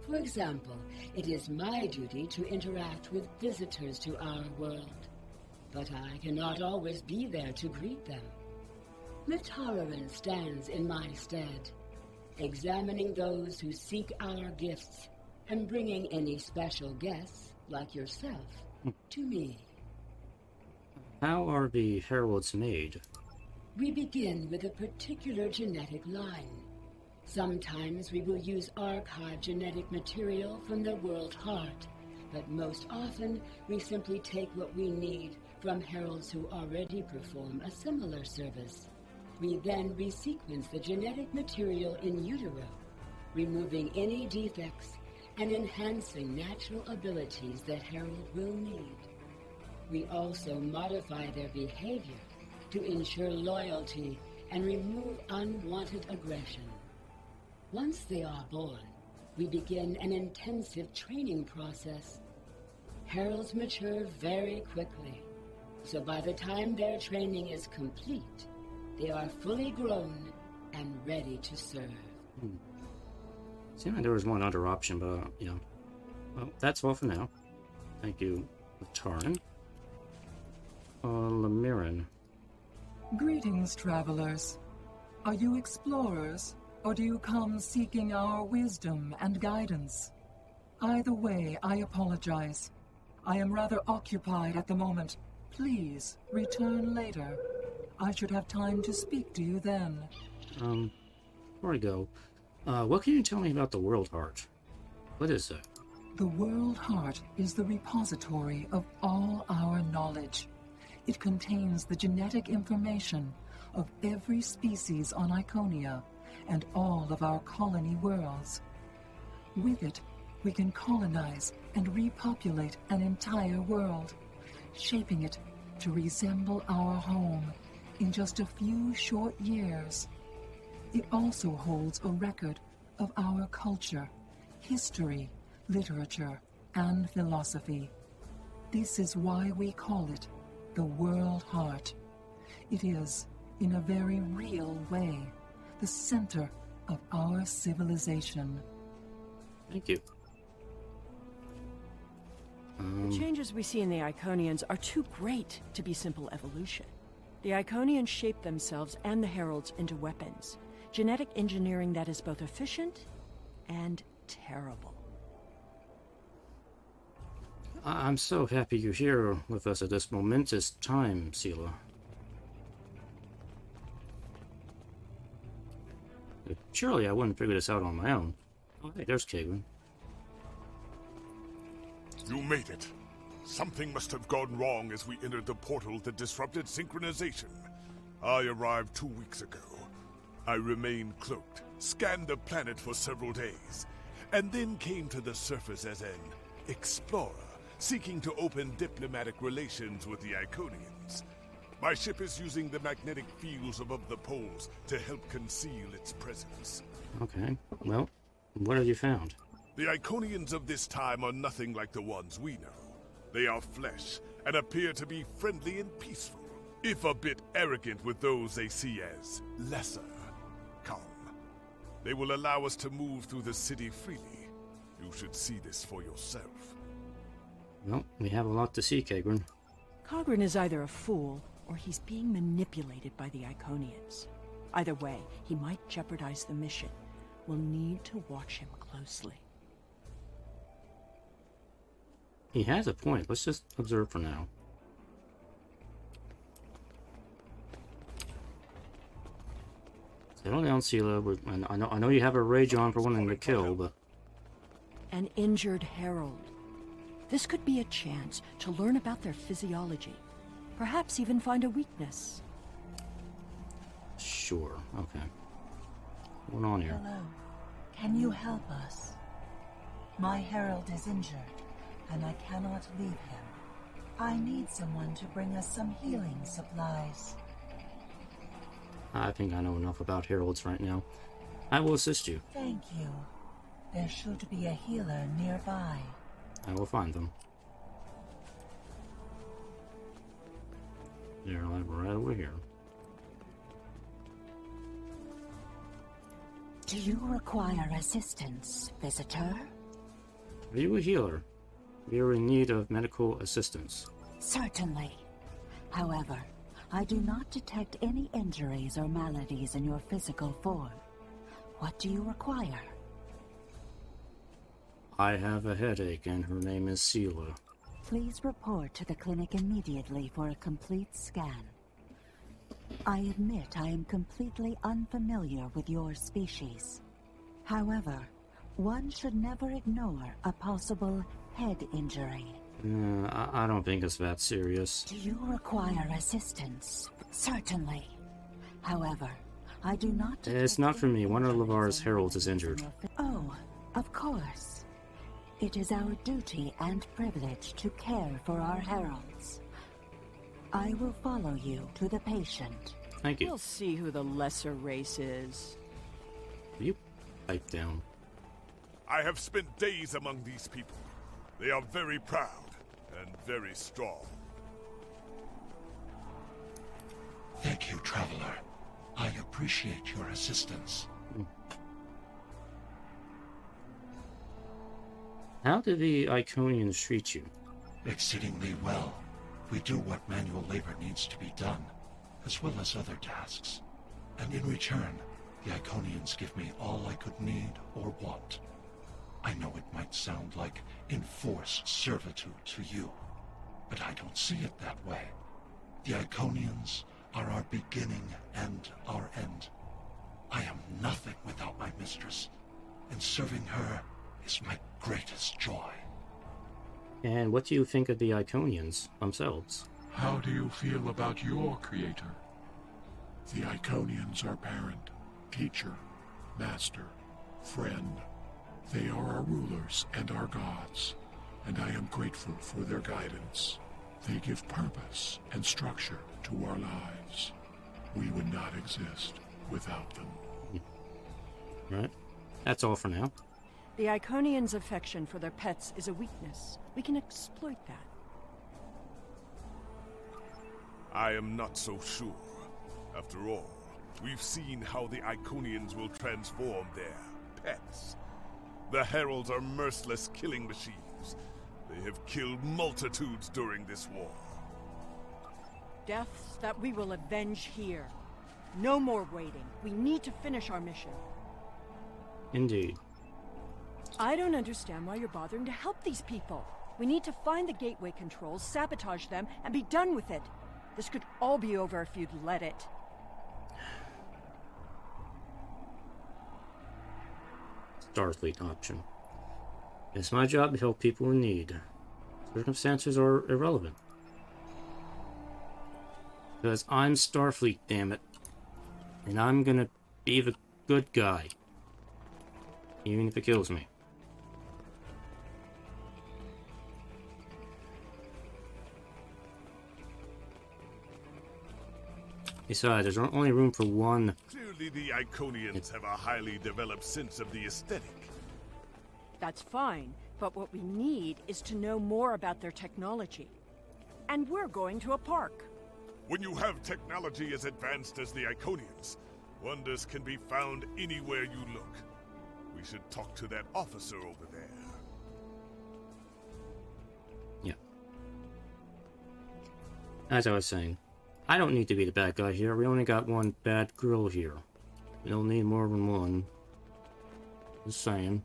For example, it is my duty to interact with visitors to our world, but I cannot always be there to greet them. Mataran stands in my stead, examining those who seek our gifts and bringing any special guests, like yourself, to me. How are the Heralds made? We begin with a particular genetic line. Sometimes we will use archived genetic material from the world heart, but most often we simply take what we need from Heralds who already perform a similar service. We then resequence the genetic material in utero, removing any defects and enhancing natural abilities that Herald will need. We also modify their behavior to ensure loyalty and remove unwanted aggression. Once they are born, we begin an intensive training process. Heralds mature very quickly, so by the time their training is complete, they are fully grown and ready to serve. Seemed like there was one other option, but, well, that's all for now. Thank you, Taran. Lemiren. Greetings, travelers. Are you explorers, or do you come seeking our wisdom and guidance? Either way, I apologize. I am rather occupied at the moment. Please, return later. I should have time to speak to you then. Before I go, what can you tell me about the World Heart? What is it? The World Heart is the repository of all our knowledge. It contains the genetic information of every species on Iconia and all of our colony worlds. With it, we can colonize and repopulate an entire world, shaping it to resemble our home in just a few short years. It also holds a record of our culture, history, literature, and philosophy. This is why we call it the World Heart. It is, in a very real way, the center of our civilization. Thank you. The changes we see in the Iconians are too great to be simple evolution. The Iconians shape themselves and the Heralds into weapons. Genetic engineering that is both efficient and terrible. I'm so happy you're here with us at this momentous time, Sela. Surely I wouldn't figure this out on my own. Oh, hey, there's Kagan. You made it. Something must have gone wrong as we entered the portal that disrupted synchronization. I arrived 2 weeks ago. I remained cloaked, scanned the planet for several days, and then came to the surface as an explorer, seeking to open diplomatic relations with the Iconians. My ship is using the magnetic fields above the poles to help conceal its presence. Okay, well, what have you found? The Iconians of this time are nothing like the ones we know. They are flesh, and appear to be friendly and peaceful, if a bit arrogant with those they see as lesser. Come. They will allow us to move through the city freely. You should see this for yourself. Well, we have a lot to see, Kagrin. Cogrin is either a fool, or he's being manipulated by the Iconians. Either way, he might jeopardize the mission. We'll need to watch him closely. He has a point. Let's just observe for now. Settle down, Sela. I know you have a rage on for wanting to kill, but... An injured herald. This could be a chance to learn about their physiology. Perhaps even find a weakness. Sure, okay. What's going on here? Hello. Can you help us? My herald is injured, and I cannot leave him. I need someone to bring us some healing supplies. I think I know enough about heralds right now. I will assist you. Thank you. There should be a healer nearby. I will find them. They're like right over here. Do you require assistance, visitor? Are you a healer? We are in need of medical assistance. Certainly. However, I do not detect any injuries or maladies in your physical form. What do you require? I have a headache, and her name is Sela. Please report to the clinic immediately for a complete scan. I admit I am completely unfamiliar with your species. However, one should never ignore a possible head injury. I don't think it's that serious. Do you require assistance? Certainly. However, I do not... It's not for me. One of Lavar's heralds is injured. Oh, of course. It is our duty and privilege to care for our heralds. I will follow you to the patient. Thank you. We'll see who the lesser race is. Will you pipe down? I have spent days among these people. They are very proud and very strong. Thank you, Traveler. I appreciate your assistance. How do the Iconians treat you? Exceedingly well. We do what manual labor needs to be done, as well as other tasks. And in return, the Iconians give me all I could need or want. I know it might sound like enforced servitude to you, but I don't see it that way. The Iconians are our beginning and our end. I am nothing without my mistress, and serving her is my greatest joy. And what do you think of the Iconians themselves? How do you feel about your creator? The Iconians are parent, teacher, master, friend. They are our rulers and our gods, and I am grateful for their guidance. They give purpose and structure to our lives. We would not exist without them. Right. That's all for now. The Iconians' affection for their pets is a weakness. We can exploit that. I am not so sure. After all, we've seen how the Iconians will transform their pets. The heralds are merciless killing machines. They have killed multitudes during this war. Deaths that we will avenge here. No more waiting. We need to finish our mission. Indeed. I don't understand why you're bothering to help these people. We need to find the gateway controls, sabotage them, and be done with it. This could all be over if you'd let it. Starfleet option. It's my job to help people in need. Circumstances are irrelevant. Because I'm Starfleet, damn it. And I'm gonna be the good guy. Even if it kills me. Besides, there's only room for one. Clearly the Iconians have a highly developed sense of the aesthetic. That's fine, but what we need is to know more about their technology. And we're going to a park. When you have technology as advanced as the Iconians, wonders can be found anywhere you look. We should talk to that officer over there. Yeah. As I was saying, I don't need to be the bad guy here. We only got one bad girl here. We don't need more than one. Just saying.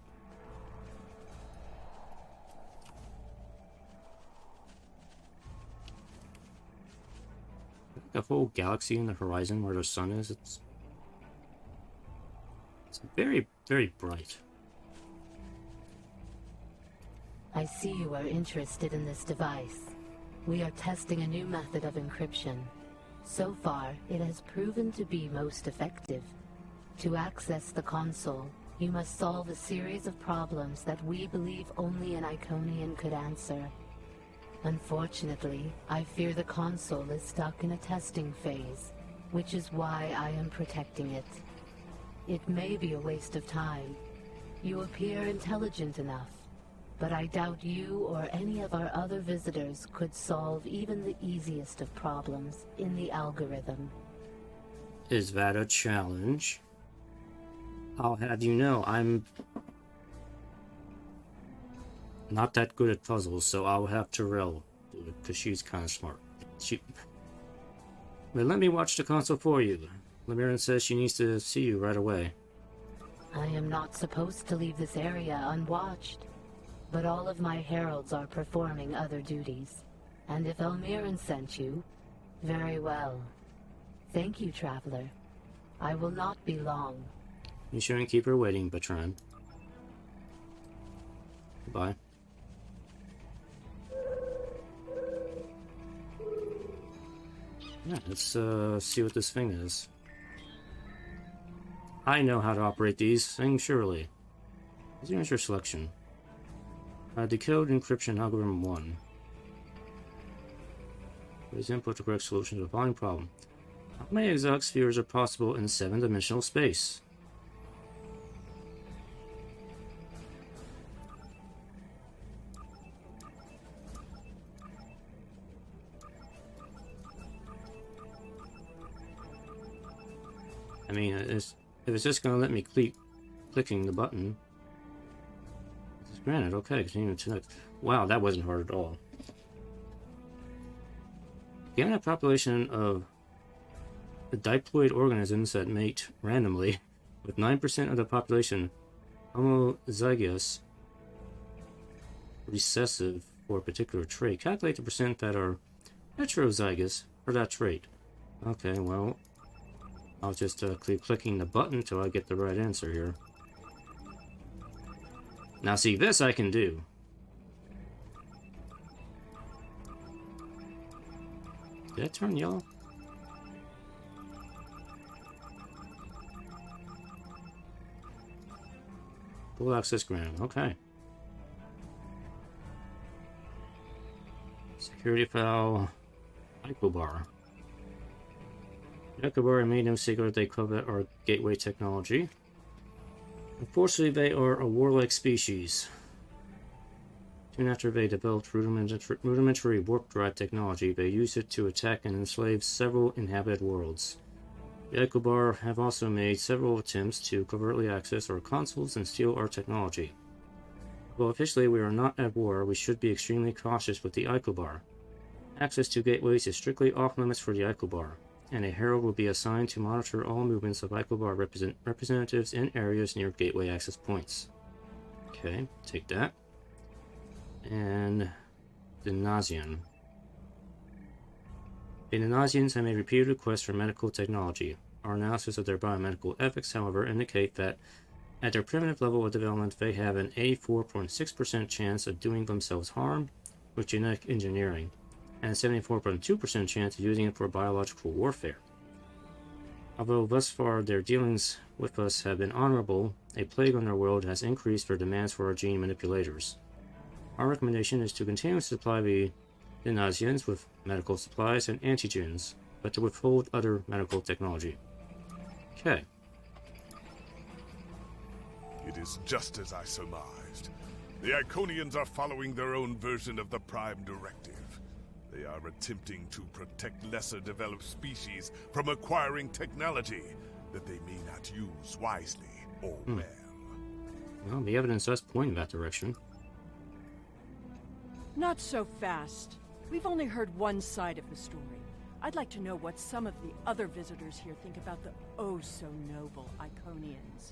The whole galaxy in the horizon where the sun is, it's very, very bright. I see you are interested in this device. We are testing a new method of encryption. So far, it has proven to be most effective. To access the console, you must solve a series of problems that we believe only an Iconian could answer. Unfortunately, I fear the console is stuck in a testing phase, which is why I am protecting it. It may be a waste of time. You appear intelligent enough, but I doubt you or any of our other visitors could solve even the easiest of problems in the algorithm. Is that a challenge? I'll have you know, I'm not that good at puzzles, so I'll have Terrell do it, because she's kind of smart. But let me watch the console for you. Lemiran says she needs to see you right away. I am not supposed to leave this area unwatched, but all of my heralds are performing other duties. And if Elmiran sent you, very well. Thank you, Traveler. I will not be long. You shouldn't keep her waiting, Bertrand. Goodbye. Yeah, let's see what this thing is. I know how to operate these things, surely. Here's your selection. Decode encryption algorithm 1. Please input the correct solution to the following problem. How many exotic spheres are possible in 7-dimensional space? I mean, if it's just going to let me clicking the button. Granted, okay, continue to next. Wow, that wasn't hard at all. Given a population of diploid organisms that mate randomly, with 9% of the population homozygous recessive for a particular trait, calculate the percent that are heterozygous for that trait. Okay, well, I'll just keep clicking the button till I get the right answer here. Now see, this I can do. Did I turn yellow? Full access granted, okay. Security file, Icobar. Icobar made no secret they covet our gateway technology. Unfortunately, they are a warlike species. Soon after they developed rudimentary warp drive technology, they used it to attack and enslave several inhabited worlds. The Icobar have also made several attempts to covertly access our consoles and steal our technology. Well, officially we are not at war, we should be extremely cautious with the Icobar. Access to gateways is strictly off-limits for the Icobar, and a herald will be assigned to monitor all movements of Icobar representatives in areas near gateway access points. Okay, take that. And the Nazian. The Nazians have made repeated requests for medical technology. Our analysis of their biomedical ethics, however, indicate that at their primitive level of development, they have an 84.6% chance of doing themselves harm with genetic engineering, and a 74.2% chance of using it for biological warfare. Although thus far their dealings with us have been honorable, a plague on our world has increased their demands for our gene manipulators. Our recommendation is to continue to supply the Nazians with medical supplies and antigens, but to withhold other medical technology. Okay. It is just as I surmised. The Iconians are following their own version of the Prime Directive. They are attempting to protect lesser developed species from acquiring technology that they may not use wisely or well. Well, the evidence does point in that direction. Not so fast. We've only heard one side of the story. I'd like to know what some of the other visitors here think about the oh-so-noble Iconians.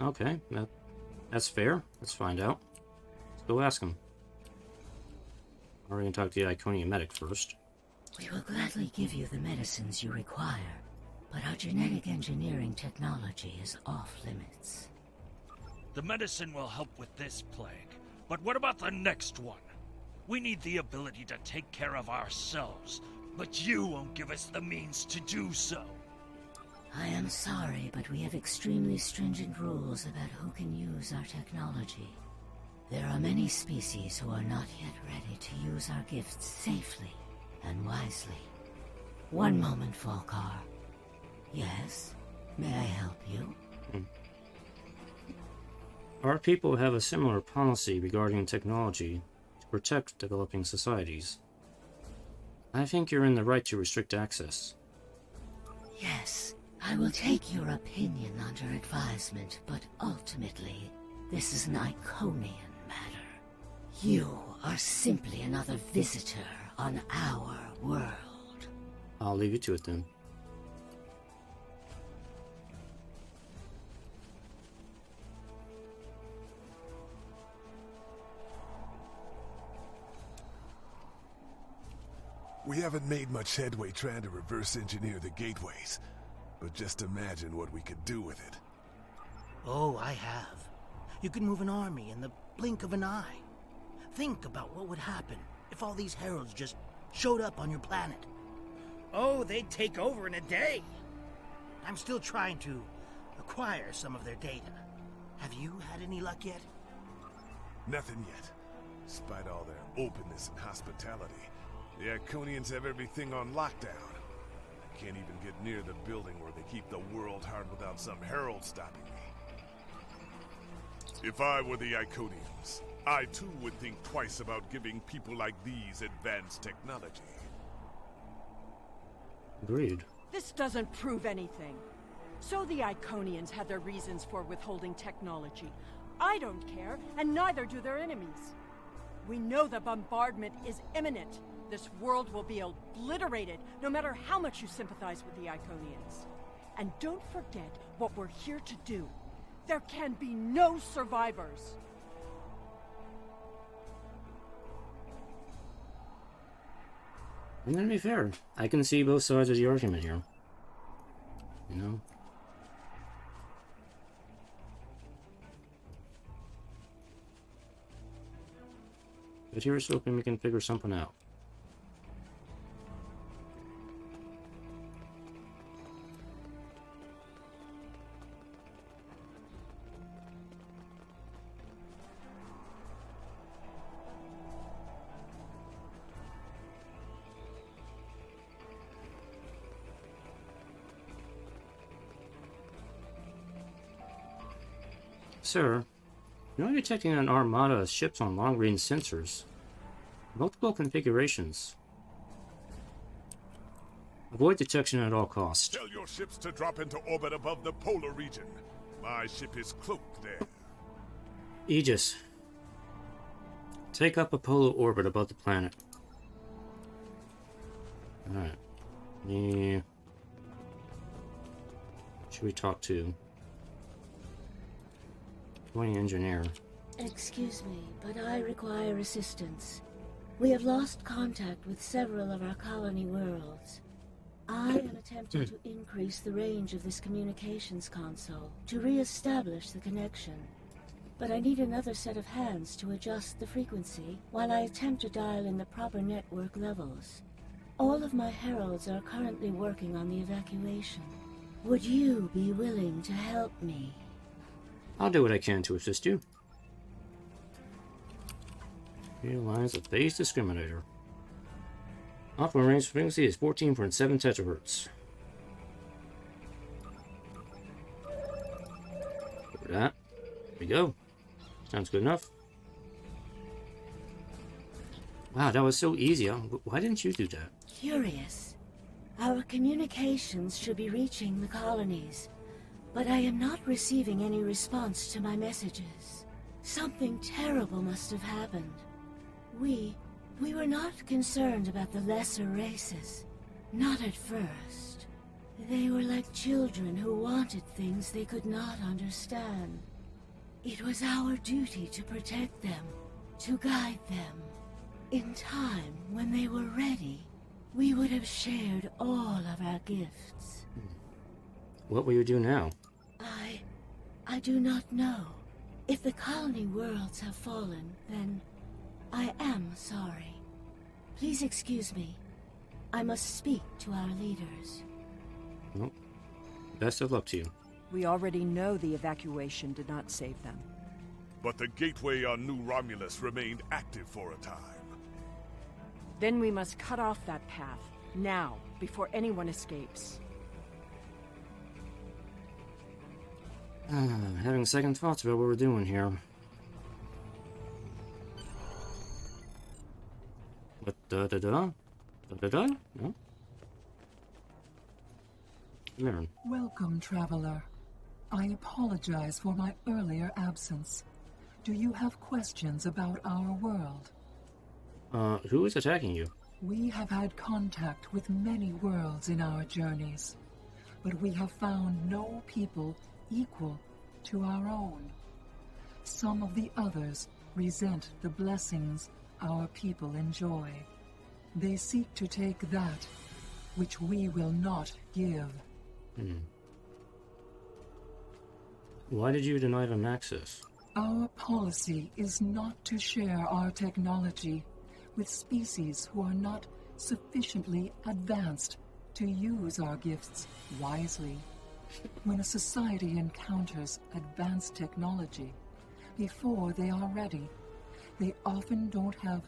Okay, that's fair. Let's find out. Let's go ask him. We're going to talk to the Iconian medic first. We will gladly give you the medicines you require, but our genetic engineering technology is off-limits. The medicine will help with this plague, but what about the next one? We need the ability to take care of ourselves, but you won't give us the means to do so. I am sorry, but we have extremely stringent rules about who can use our technology. There are many species who are not yet ready to use our gifts safely and wisely. One moment, Volkar. Yes? May I help you? Our people have a similar policy regarding technology to protect developing societies. I think you're in the right to restrict access. Yes, I will take your opinion under advisement, but ultimately, this is an Iconian matter. You are simply another visitor on our world. I'll leave you to it then. We haven't made much headway trying to reverse engineer the gateways, but just imagine what we could do with it. Oh, I have. You can move an army in the blink of an eye. Think about what would happen if all these heralds just showed up on your planet. Oh, they'd take over in a day. I'm still trying to acquire some of their data. Have you had any luck yet? Nothing yet. Despite all their openness and hospitality, the Iconians have everything on lockdown. I can't even get near the building where they keep the world hard without some herald stopping me. If I were the Iconians, I too would think twice about giving people like these advanced technology. Agreed. This doesn't prove anything. So the Iconians had their reasons for withholding technology. I don't care, and neither do their enemies. We know the bombardment is imminent. This world will be obliterated, no matter how much you sympathize with the Iconians. And don't forget what we're here to do. There can be no survivors. I'm gonna be fair. I can see both sides of the argument here. You know? But here's hoping we can figure something out. Sir, you're detecting an armada of ships on long-range sensors. Multiple configurations. Avoid detection at all costs. Tell your ships to drop into orbit above the polar region. My ship is cloaked there. Aegis. Take up a polar orbit above the planet. Alright. Yeah. Should we talk to? Point engineer. Excuse me, but I require assistance. We have lost contact with several of our colony worlds. I am attempting to increase the range of this communications console to re-establish the connection. But I need another set of hands to adjust the frequency while I attempt to dial in the proper network levels. All of my heralds are currently working on the evacuation. Would you be willing to help me? I'll do what I can to assist you. Realize a phase discriminator. Optimal range frequency is 14.7 terahertz. For that, there we go. Sounds good enough. Wow, that was so easy. Why didn't you do that? Curious. Our communications should be reaching the colonies, but I am not receiving any response to my messages. Something terrible must have happened. We were not concerned about the lesser races. Not at first. They were like children who wanted things they could not understand. It was our duty to protect them, to guide them. In time, when they were ready, we would have shared all of our gifts. What will you do now? I do not know. If the colony worlds have fallen, then I am sorry. Please excuse me. I must speak to our leaders. Well, best of luck to you. We already know the evacuation did not save them. But the gateway on New Romulus remained active for a time. Then we must cut off that path, now, before anyone escapes. Having second thoughts about what we're doing here. What, da-da-da? Da-da-da? No? Maven. Welcome, traveler. I apologize for my earlier absence. Do you have questions about our world? Who is attacking you? We have had contact with many worlds in our journeys, but we have found no people equal to our own. Some of the others resent the blessings our people enjoy. They seek to take that which we will not give. Why did you deny them access? Our policy is not to share our technology with species who are not sufficiently advanced to use our gifts wisely. When a society encounters advanced technology, before they are ready, they often don't have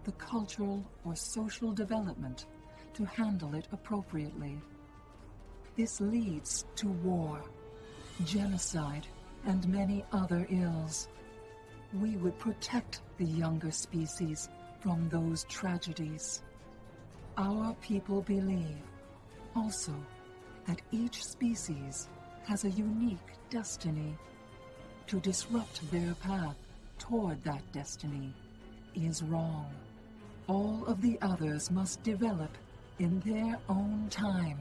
the cultural or social development to handle it appropriately. This leads to war, genocide, and many other ills. We would protect the younger species from those tragedies. Our people believe, also, that each species has a unique destiny. To disrupt their path toward that destiny is wrong. All of the others must develop in their own time.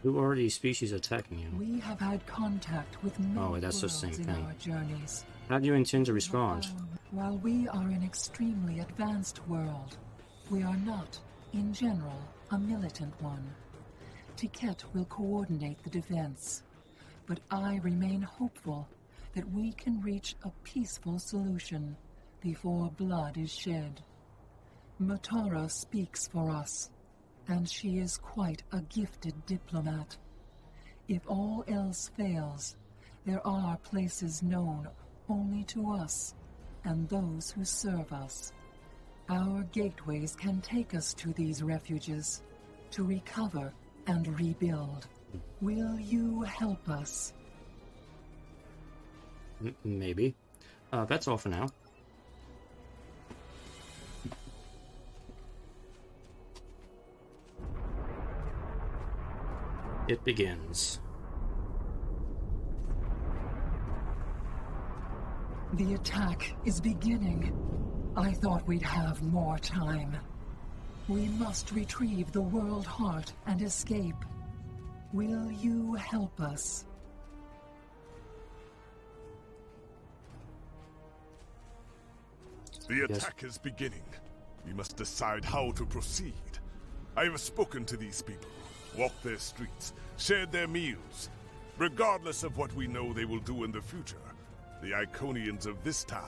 Who are these species attacking you? We have had contact with many that's the same worlds in thing. our journeys. How do you intend to respond? While we are an extremely advanced world, we are not, in general, a militant one. Tiket will coordinate the defense, but I remain hopeful that we can reach a peaceful solution before blood is shed. Matara speaks for us, and she is quite a gifted diplomat. If all else fails, there are places known only to us and those who serve us. Our gateways can take us to these refuges to recover and rebuild. Will you help us? Maybe. That's all for now. It begins. The attack is beginning. I thought we'd have more time. We must retrieve the World Heart and escape. Will you help us? The attack is beginning. We must decide how to proceed. I have spoken to these people, walked their streets, shared their meals. Regardless of what we know they will do in the future, the Iconians of this time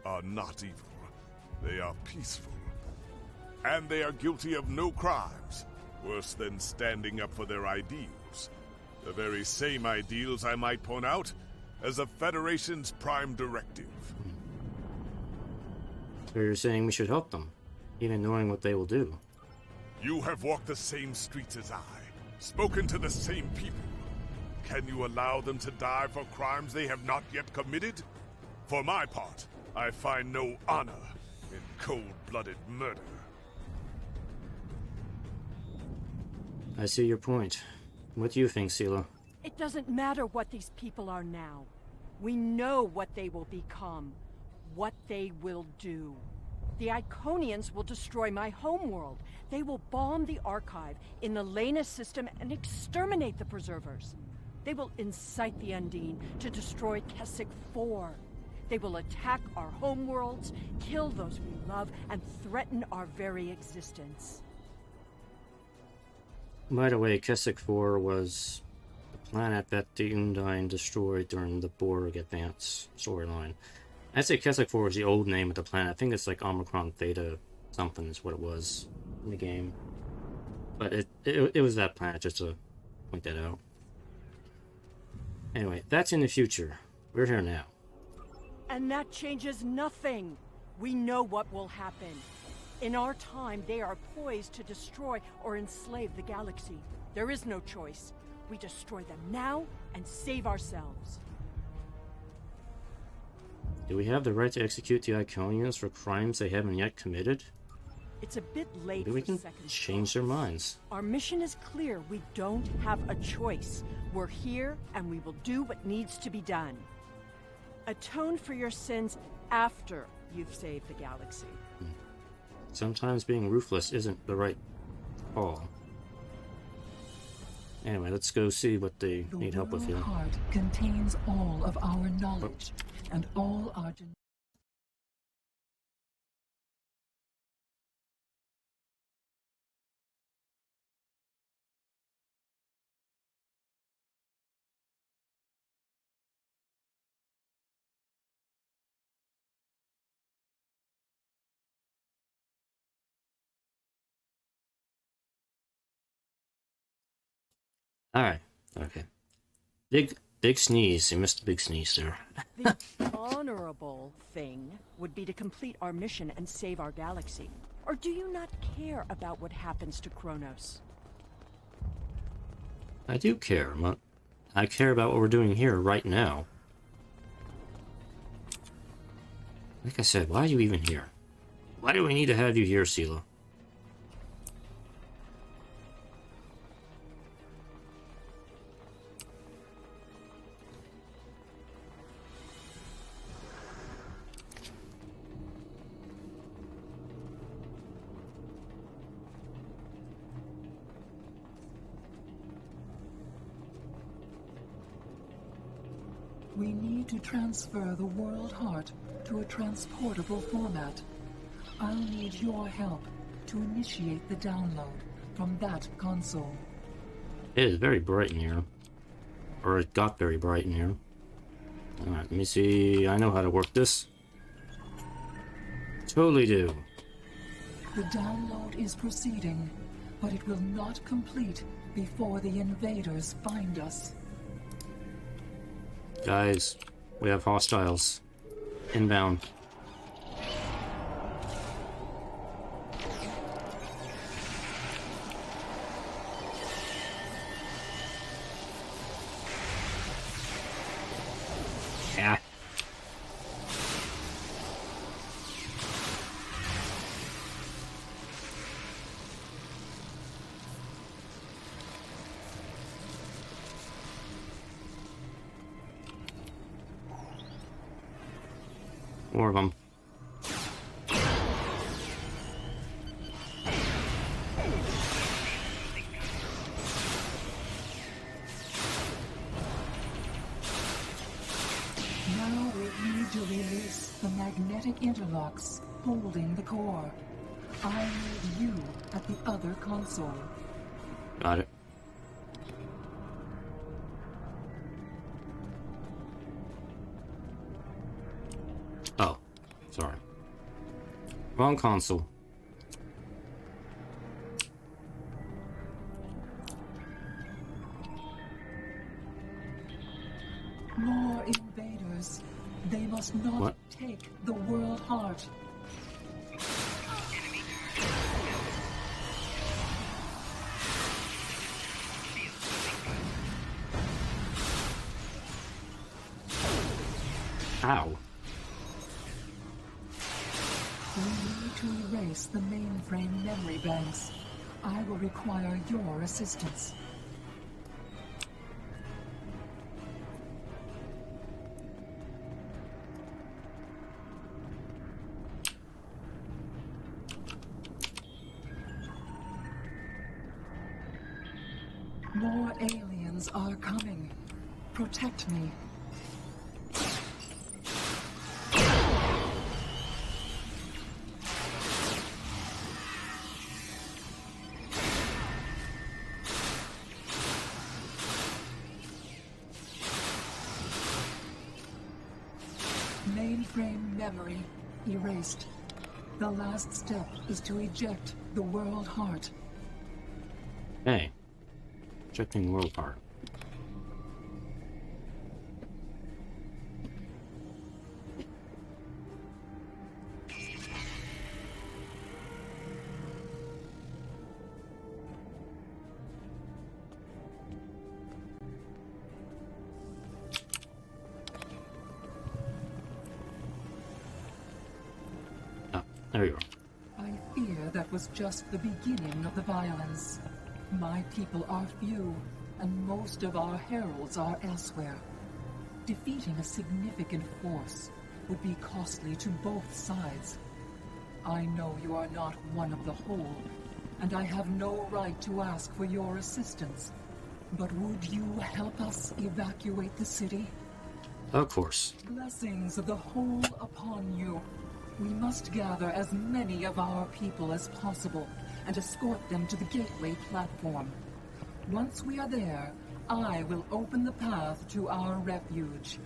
are not evil. They are peaceful. And they are guilty of no crimes, worse than standing up for their ideals. The very same ideals, I might point out, as the Federation's prime directive. So you're saying we should help them, even knowing what they will do. You have walked the same streets as I, spoken to the same people. Can you allow them to die for crimes they have not yet committed? For my part, I find no honor in cold-blooded murder. I see your point. What do you think, Sela? It doesn't matter what these people are now. We know what they will become, what they will do. The Iconians will destroy my homeworld. They will bomb the Archive in the Lena system and exterminate the Preservers. They will incite the Undine to destroy Keswick 4. They will attack our homeworlds, kill those we love, and threaten our very existence. By the way, Keswick 4 was the planet that the Undine destroyed during the Borg Advance storyline. I'd say Keswick 4 is the old name of the planet. I think it's like Omicron Theta something is what it was in the game. But it was that planet, just to point that out. Anyway, that's in the future. We're here now. And that changes nothing. We know what will happen. In our time, they are poised to destroy or enslave the galaxy. There is no choice. We destroy them now and save ourselves. Do we have the right to execute the Iconians for crimes they haven't yet committed? It's a bit late. Maybe we can change their minds. Our mission is clear. We don't have a choice. We're here, and we will do what needs to be done. Atone for your sins after you've saved the galaxy. Sometimes being ruthless isn't the right call. Anyway, let's go see what they need help with here. The heart contains all of our knowledge and all our... Alright, okay. Big sneeze. You missed a big sneeze there. The honorable thing would be to complete our mission and save our galaxy. Or do you not care about what happens to Kronos? I do care. I care about what we're doing here right now. Like I said, why are you even here? Why do we need to have you here, Sela? We need to transfer the World Heart to a transportable format. I'll need your help to initiate the download from that console. It is very bright in here. Or it got very bright in here. Alright, let me see. I know how to work this. Totally do. The download is proceeding, but it will not complete before the invaders find us. Guys, we have hostiles. Inbound. Yeah. More of them. Now we need to release the magnetic interlocks holding the core. I need you at the other console. Got it. Oh, sorry. Wrong console. More invaders. They must not take the world heart. Ow. We need to erase the mainframe memory banks. I will require your assistance. More aliens are coming. Protect me. Mainframe memory erased. The last step is to eject the world heart. Hey. Ejecting world heart. There you are. I fear that was just the beginning of the violence. My people are few, and most of our heralds are elsewhere. Defeating a significant force would be costly to both sides. I know you are not one of the whole, and I have no right to ask for your assistance. But would you help us evacuate the city? Of course. Blessings of the whole upon you. We must gather as many of our people as possible and escort them to the gateway platform. Once we are there, I will open the path to our refuge.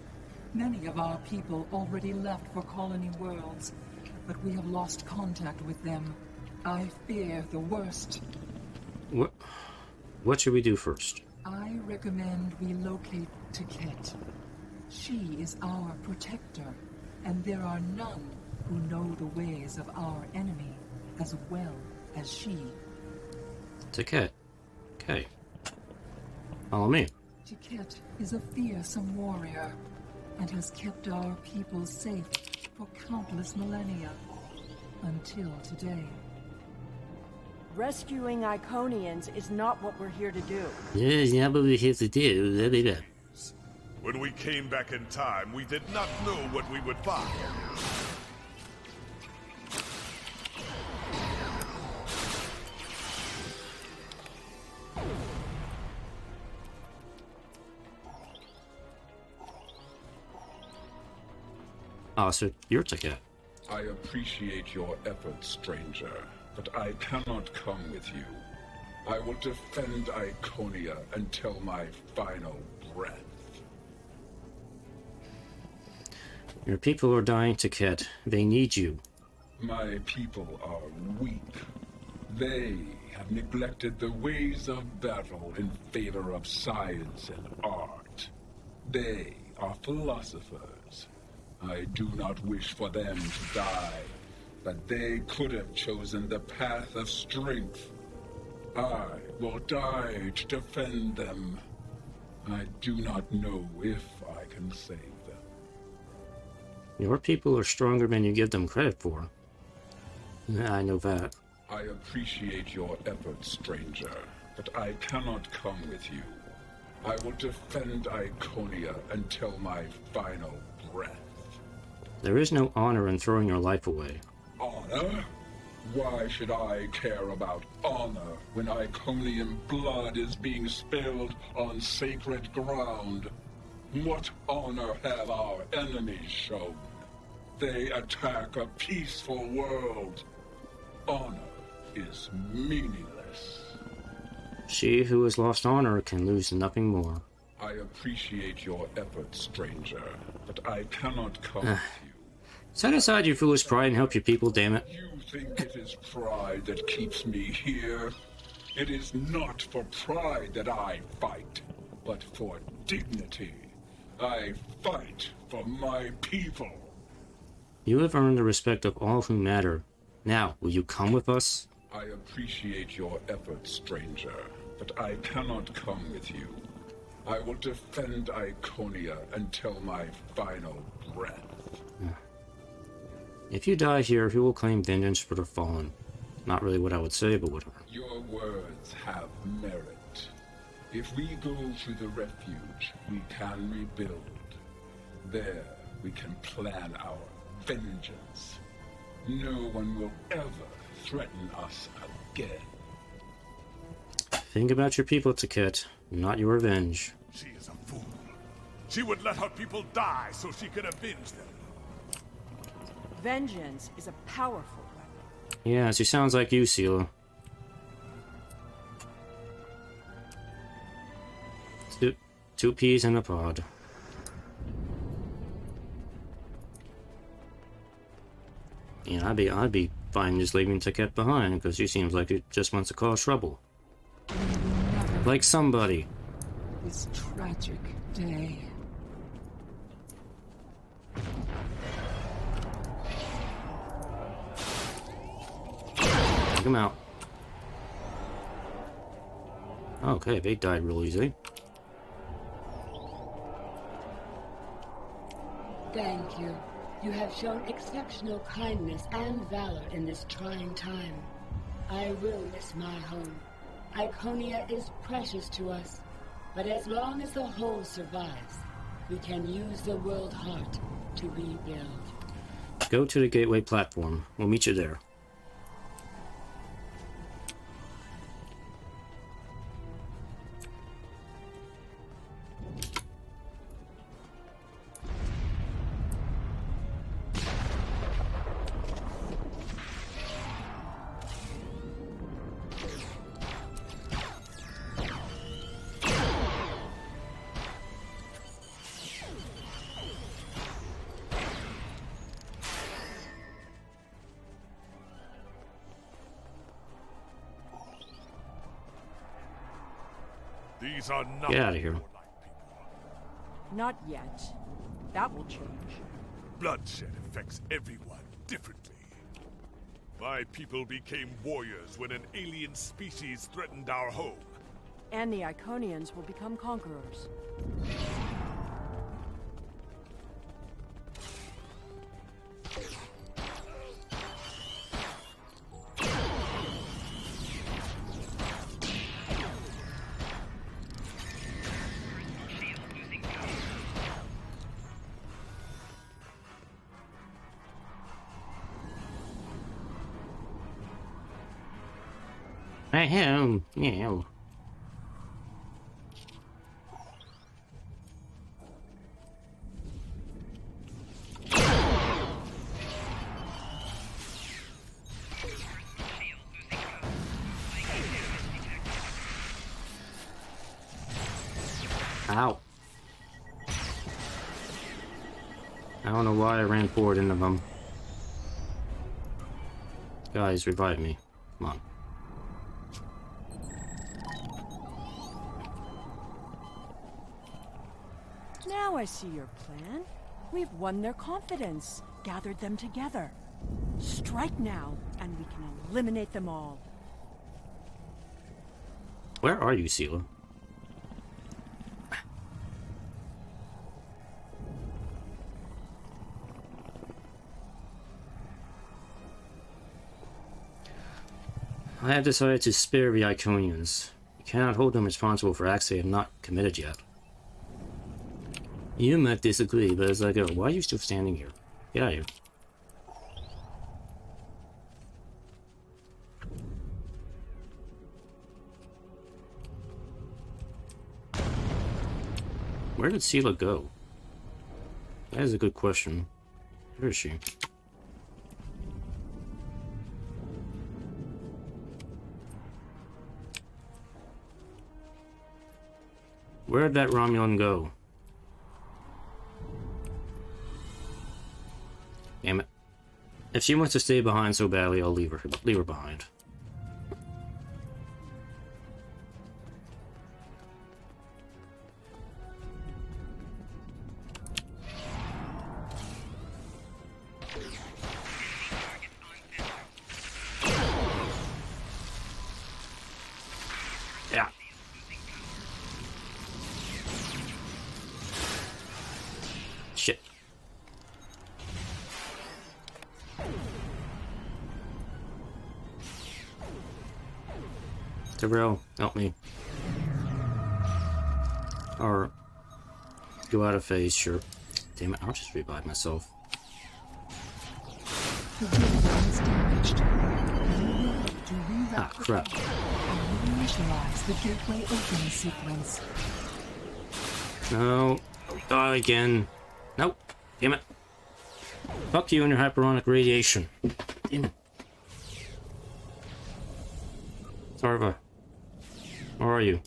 Many of our people already left for Colony Worlds, but we have lost contact with them. I fear the worst. What should we do first? I recommend we locate Tiket. She is our protector, and there are none who know the ways of our enemy as well as she. Tiket. Okay. Follow me. Tiket is a fearsome warrior and has kept our people safe for countless millennia until today. Rescuing Iconians is not what we're here to do. Yeah, it's not what we're here to do. When we came back in time, we did not know what we would find. Oh, so your ticket. I appreciate your efforts, stranger, but I cannot come with you. I will defend Iconia until my final breath. Your people are dying, Tiket. They need you. My people are weak. They have neglected the ways of battle in favor of science and art. They are philosophers. I do not wish for them to die, but they could have chosen the path of strength. I will die to defend them. I do not know if I can save them. Your people are stronger than you give them credit for. I know that. I appreciate your efforts, stranger, but I cannot come with you. I will defend Iconia until my final breath. There is no honor in throwing your life away. Honor? Why should I care about honor when Iconian blood is being spilled on sacred ground? What honor have our enemies shown? They attack a peaceful world. Honor is meaningless. She who has lost honor can lose nothing more. I appreciate your efforts, stranger, but I cannot come with you. Set aside your foolish pride and help your people, damn it. You think it is pride that keeps me here? It is not for pride that I fight, but for dignity. I fight for my people. You have earned the respect of all who matter. Now, will you come with us? I appreciate your efforts, stranger, but I cannot come with you. I will defend Iconia until my final breath. If you die here, who will claim vengeance for the fallen? Not really what I would say, but whatever. Your words have merit. If we go to the refuge, we can rebuild. There, we can plan our vengeance. No one will ever threaten us again. Think about your people, Taket, not your revenge. She is a fool. She would let her people die so she could avenge them. Vengeance is a powerful weapon. Yeah, she sounds like you, Sela. Two peas in a pod. Yeah, I'd be fine just leaving Taket behind, because she seems like it just wants to cause trouble. Like somebody. This tragic day. Take him out. Okay, they died real easy. Thank you. You have shown exceptional kindness and valor in this trying time. I will miss my home. Iconia is precious to us, but as long as the whole survives, we can use the world heart to rebuild. Go to the gateway platform. We'll meet you there. These are not Get out of here. Not yet. That will change. Bloodshed affects everyone differently. My people became warriors when an alien species threatened our home. And the Iconians will become conquerors. Yeah. Ow. I don't know why I ran forward into them. Guys, revive me. Come on. Now I see your plan. We've won their confidence, gathered them together. Strike now, and we can eliminate them all. Where are you, Sela? I have decided to spare the Iconians. You cannot hold them responsible for acts they have not committed yet. You might disagree, but it's like, why are you still standing here? Get out of here. Where did Sela go? That is a good question. Where is she? Where'd that Romulan go? Damn it. If she wants to stay behind so badly, I'll leave her behind. Yeah. Shit. Tyrell, help me. Or go out of phase, sure. Damn it, I'll just revive myself. The window is damaged. You will have to Ah, crap. and initialize the gateway open sequence. No. Die again. Nope. Damn it. Fuck you and your hyperonic radiation. Damn it. Sarva. Where are you?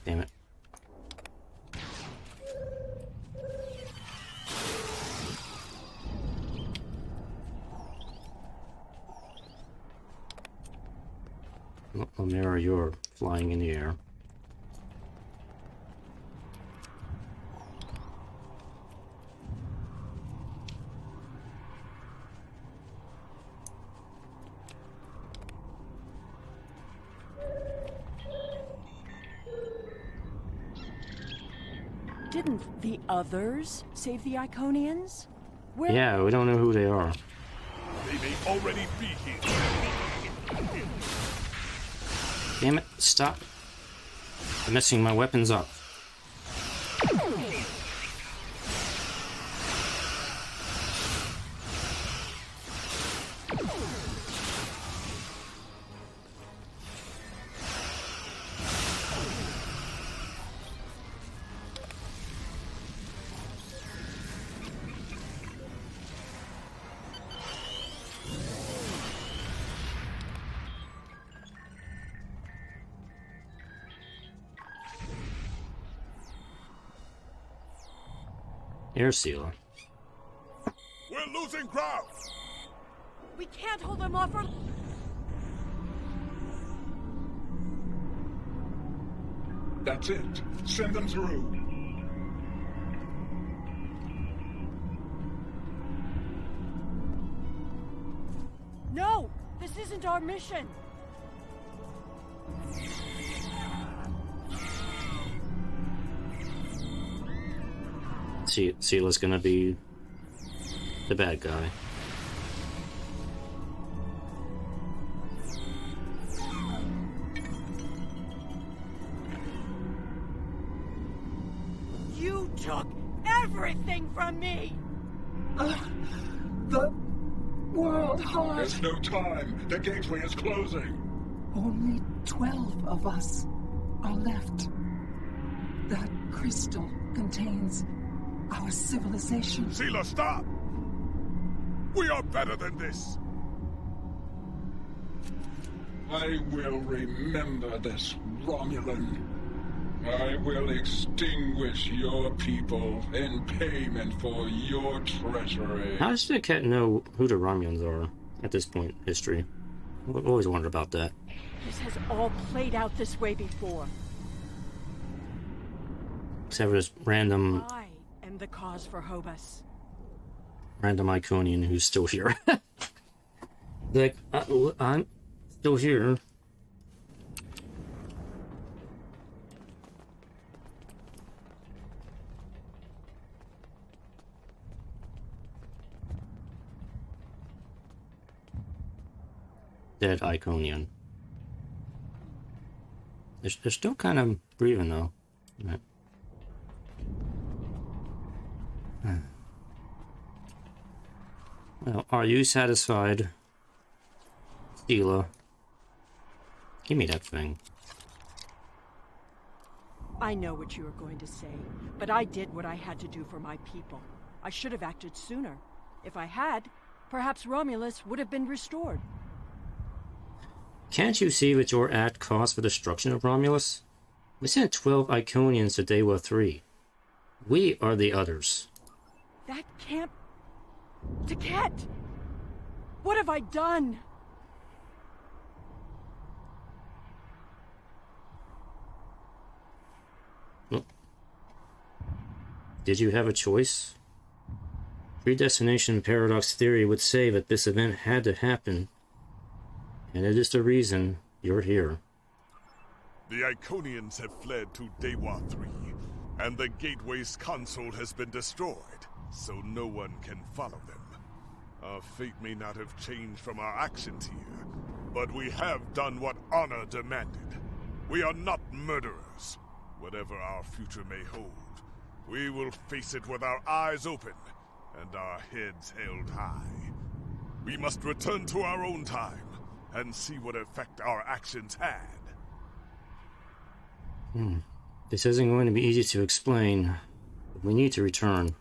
Damn it. Lamira, you're flying in the air. Didn't the others save the Iconians? Where? Yeah, we don't know who they are. They may already be here. Damn it, stop. I'm messing my weapons up. Air Sealer. We're losing ground. We can't hold them off for... That's it. Send them through. No! This isn't our mission! Seala's gonna be the bad guy. You took everything from me! The World Heart! There's no time. The gateway is closing. Only 12 of us are left. That crystal contains our civilization. Sela, stop! We are better than this! I will remember this, Romulan. I will extinguish your people in payment for your treachery. How does the cat know who the Romulans are at this point in history? I've always wondered about that. This has all played out this way before. Except for this random I am the cause for Hobus. random Iconian who's still here. Like, I'm still here. Dead Iconian. They're still kind of breathing though. Right. Well, are you satisfied, Stila? Give me that thing. I know what you are going to say, but I did what I had to do for my people. I should have acted sooner. If I had, perhaps Romulus would have been restored. Can't you see what your act caused for the destruction of Romulus? We sent 12 Iconians to Dewa 3. We are the others. That can't... Taket! What have I done? Well, did you have a choice? Predestination paradox theory would say that this event had to happen, and it is the reason you're here. The Iconians have fled to Dewa 3, and the Gateway's console has been destroyed, so no one can follow them. Our fate may not have changed from our actions here, but we have done what honor demanded. We are not murderers. Whatever our future may hold, we will face it with our eyes open and our heads held high. We must return to our own time and see what effect our actions had. This isn't going to be easy to explain, but we need to return.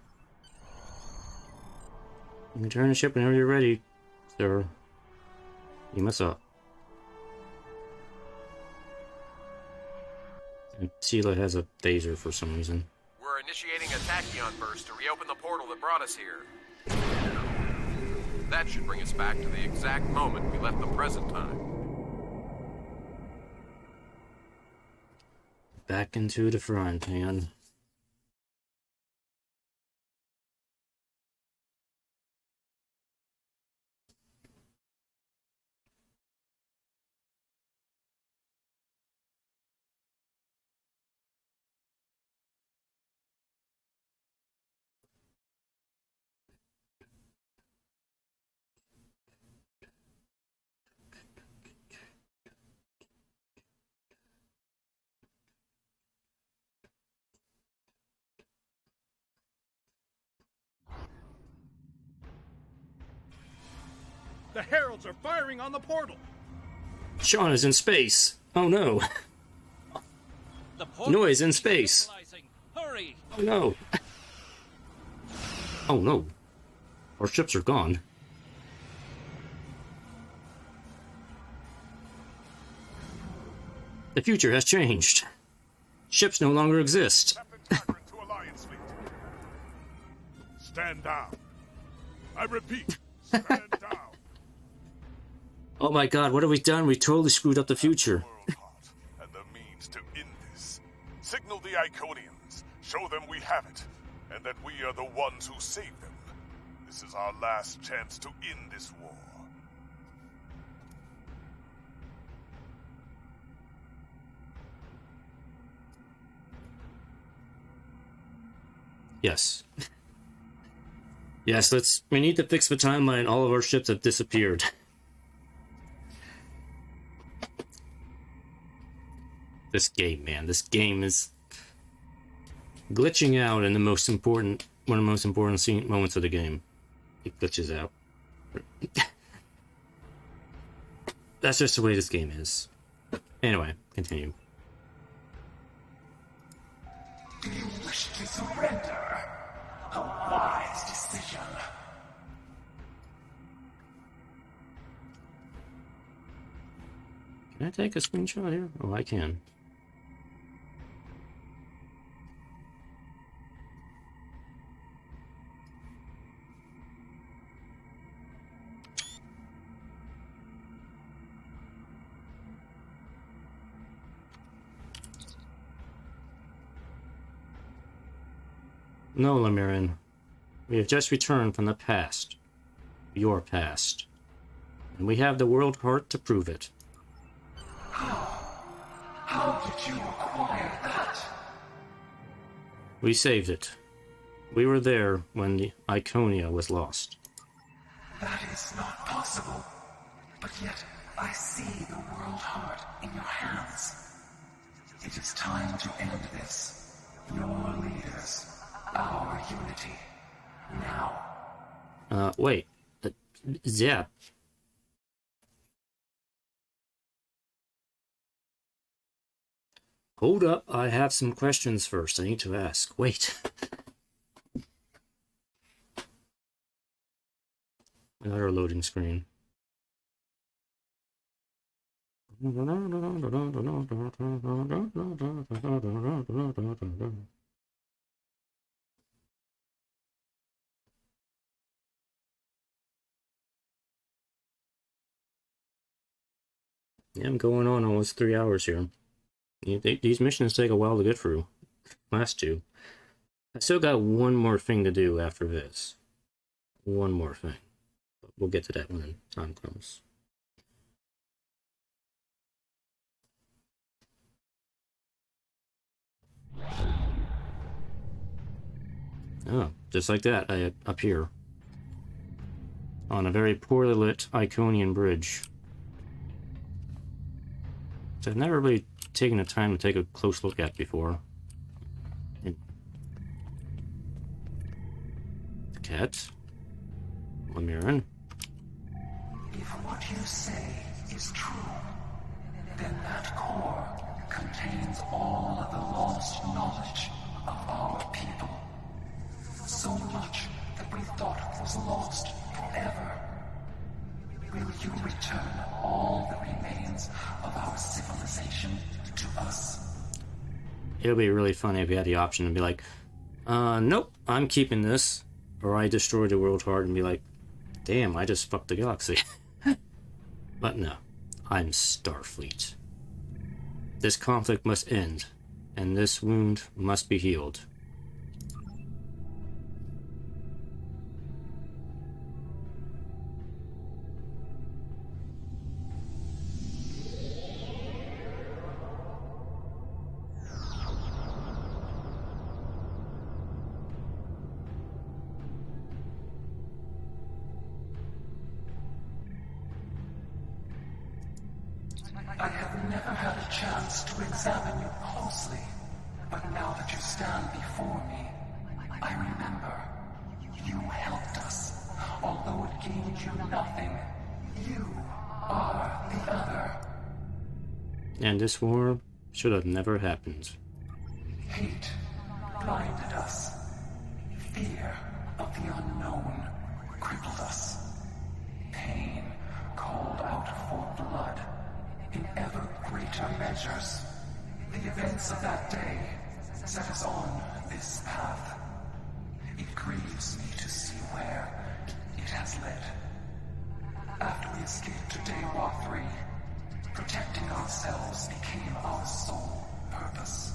Return the ship whenever you're ready, sir. Beam us up. And Stila has a phaser for some reason. We're initiating a tachyon burst to reopen the portal that brought us here. That should bring us back to the exact moment we left the present time. Back into the frying pan. The heralds are firing on the portal! Sean is in space! Oh no! Noise in space! Hurry! Oh no! Oh no! Our ships are gone. The future has changed. Ships no longer exist. Stand down. I repeat, stand down. Oh my god, what have we done? We totally screwed up the future. And the means to end this. Signal the Iconians. Show them we have it. And that we are the ones who saved them. This is our last chance to end this war. Yes. Yes, we need to fix the timeline. All of our ships have disappeared. This game, man. This game is glitching out in the most important, one of the most important moments of the game. It glitches out. That's just the way this game is. Anyway, continue. Do you wish to surrender? A wise decision. Can I take a screenshot here? Oh, I can. No, Lamirin. We have just returned from the past. Your past. And we have the world heart to prove it. How did you acquire that? We saved it. We were there when the Iconia was lost. That is not possible. But yet, I see the world heart in your hands. It is time to end this. Your leaders. Our unity. Now. Wait. Yeah. Hold up, I have some questions first I need to ask. Wait. Another loading screen. Yeah, I'm going on almost 3 hours here. These missions take a while to get through. Last two. I still got one more thing to do after this. One more thing. But we'll get to that when time comes. Oh, just like that, I appear on a very poorly lit Iconian bridge. So I've never really taken the time to take a close look at before. The cat. Lamiran. If what you say is true, then that core contains all of the lost knowledge of our people. So much that we thought was lost forever. Will you return all the remains of our civilization to us? It would be really funny if we had the option to be like, nope, I'm keeping this. Or I destroy the world hard and be like, damn, I just fucked the galaxy. But no, I'm Starfleet. This conflict must end, and this wound must be healed. I have never had a chance to examine you closely, but now that you stand before me, I remember you helped us, although it gained you nothing. You are the other. And this war should have never happened. Hate blinded us. Fear of the unknown crippled us. Pain called out for blood in ever greater measures. The events of that day set us on this path. It grieves me to see where it has led. After we escaped to Daywalk 3, protecting ourselves became our sole purpose.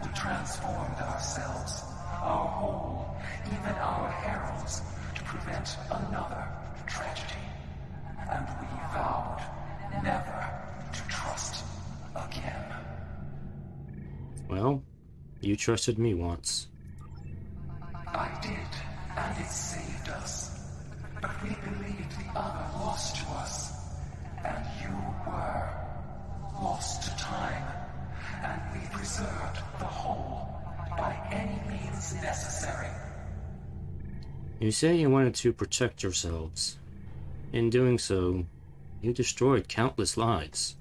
We transformed ourselves, our whole, even our heralds, to prevent another tragedy. And we vowed never to trust again. Well, you trusted me once. I did, and it saved us. But we believed the other lost to us. And you were lost to time. And we preserved the whole by any means necessary. You say you wanted to protect yourselves. In doing so, you destroyed countless lives.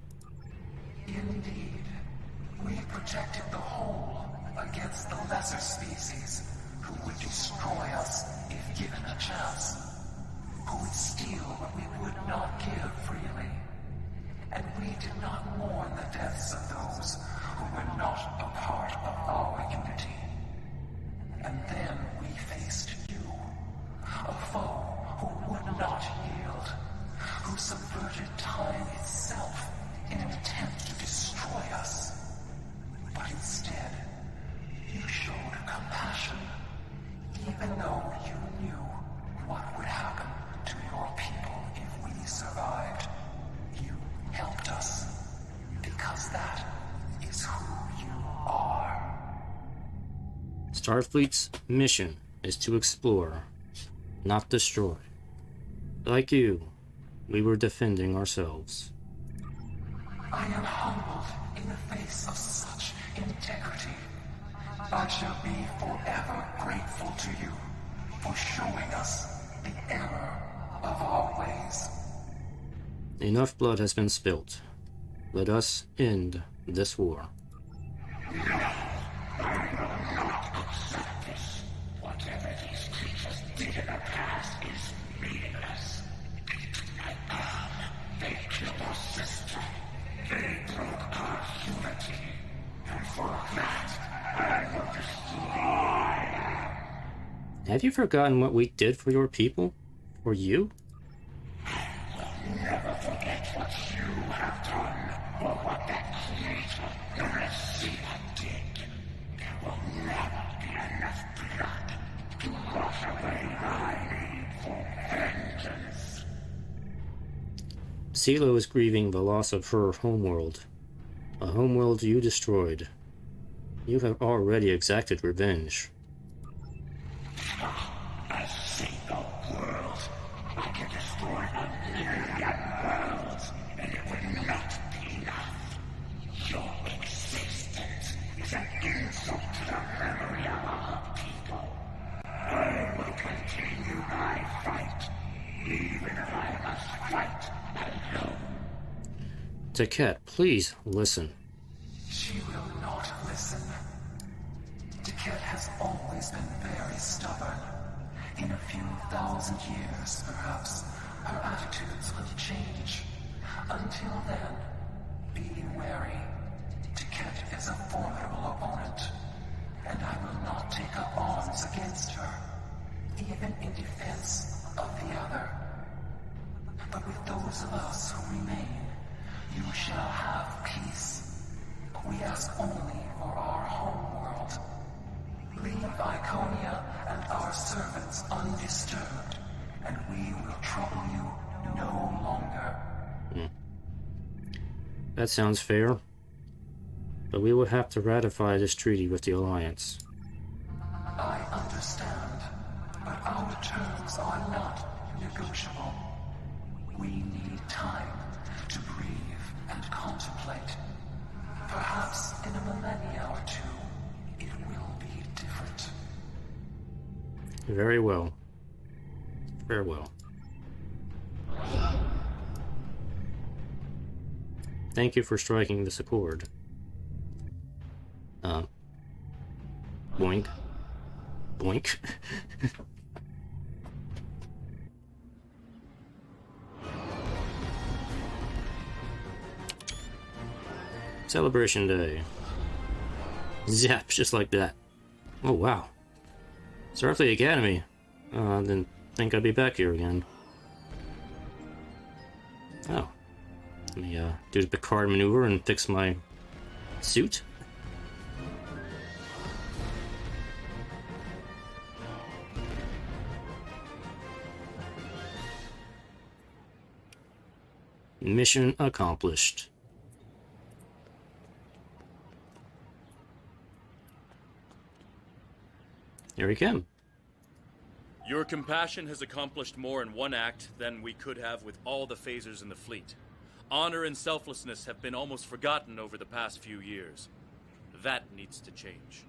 Indeed, we protected the whole against the lesser species who would destroy us if given a chance, who would steal what we would not give freely. And we did not mourn the deaths of those who were not a part of our unity. And then we faced you, a foe who would not yield, who subverted time itself in an attempt to destroy us. But instead, you showed compassion, even though you knew what would happen to your people if we survived. You helped us, because that is who you are. Starfleet's mission is to explore, not destroy. Like you, we were defending ourselves. I am humbled in the face of such integrity. I shall be forever grateful to you for showing us the error of our ways. Enough blood has been spilt. Let us end this war. No, I will not accept this. Whatever these creatures did in the past is meaningless. They killed our sister. They broke our unity. And for that, I will destroy. Have you forgotten what we did for your people? For you? I will never forget what you have done, or what that creator, the Receiver, did. There will never be enough blood to wash away my need for vengeance. Silo is grieving the loss of her homeworld. A homeworld you destroyed. You have already exacted revenge. A single world. I can destroy 1,000,000 worlds, and it would not be enough. Your existence is an insult to the memory of our people. I will continue my fight, even if I must fight alone. Taket, please listen. She will not listen. Taket has always been very stubborn. In a few thousand years, perhaps, her attitudes will change. Until then, be wary. Taket is a formidable opponent, and I will not take up arms against her, even in defense of the other. But with those of us who remain, you shall have peace. We ask only for our homeworld. Leave Iconia and our servants undisturbed, and we will trouble you no longer. That sounds fair. But we will have to ratify this treaty with the Alliance. I understand, but our terms are not negotiable. We need time to breathe and contemplate. Perhaps in a millennia or two, it will be different. Very well. Farewell. Thank you for striking this accord. Boink. Boink. Celebration Day. Zap, just like that. Oh, wow. Starfleet Academy. Didn't think I'd be back here again. Oh. Let me, do the Picard maneuver and fix my suit. Mission accomplished. Here we come. Your compassion has accomplished more in one act than we could have with all the phasers in the fleet. Honor and selflessness have been almost forgotten over the past few years. That needs to change.